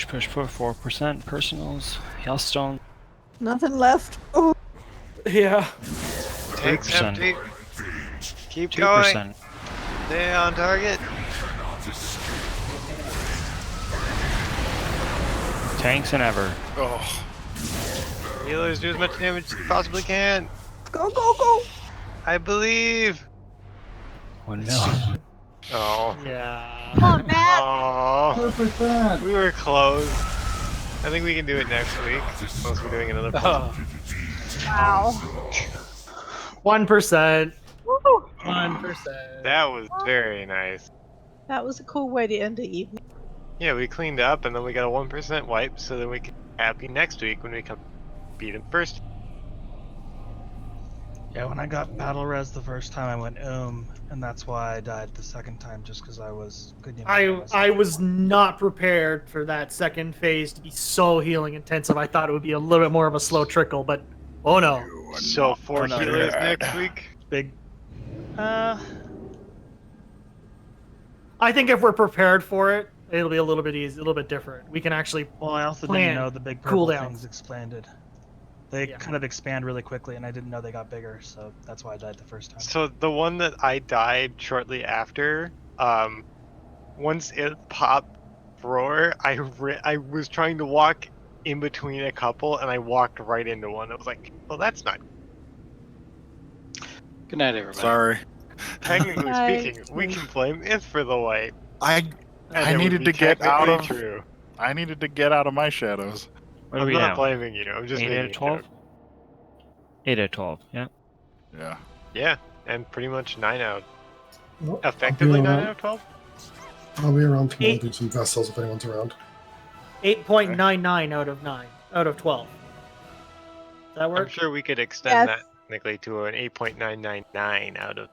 Push for 4%. Personals. Healthstone.
Nothing left. Oh.
Yeah.
Tank's
3%.
empty. Keep
2%.
going. Stay on target.
Tanks and ever.
Oh.
Healers do as much damage as you possibly can.
Go, go, go!
I believe.
Oh no.
Oh.
Yeah.
Come on, Matt.
Oh.
100%.
We were close. I think we can do it next week. Unless we're doing another
Oh.
Wow.
1%.
Woo.
1%.
That was very nice.
That was a cool way to end the evening.
Yeah, we cleaned up and then we got a 1% wipe so that we can be happy next week when we come beat him first.
Yeah, when I got battle res the first time, I went and that's why I died the second time, just because couldn't even.
I was not prepared for that second phase to be so healing intensive. I thought it would be a little bit more of a slow trickle, but oh no.
So 4
no,
healers
yeah.
next week.
Big.
I think if we're prepared for it, it'll be a little bit easy, a little bit different. We can actually
Well, I also
plan
didn't know the big purple
cooldowns.
things expanded. They kind of expand really quickly, and I didn't know they got bigger, so that's why I died the first time.
So the one that I died shortly after, once it popped roar, I was trying to walk in between a couple, and I walked right into one. I was like, well, that's not.
Good night, everybody.
Sorry.
Technically
Night.
speaking, we can blame it for the wipe.
I
And it would
needed
be
to get out
technically
of.
True.
I needed to get out of my shadows.
What are
I'm
we
not
now?
blaming you. I'm just
8 out
making
of
a
12?
joke.
8 out of 12, yeah.
Yeah.
Yeah, and pretty much 9 out.
Well,
Effectively 9
around.
out of 12.
I'll be around tomorrow.
Eight.
Do some vessels if anyone's around.
8.99 out of 9 out of 12. Does that
I'm
work?
sure we could extend that technically to an 8.999 out of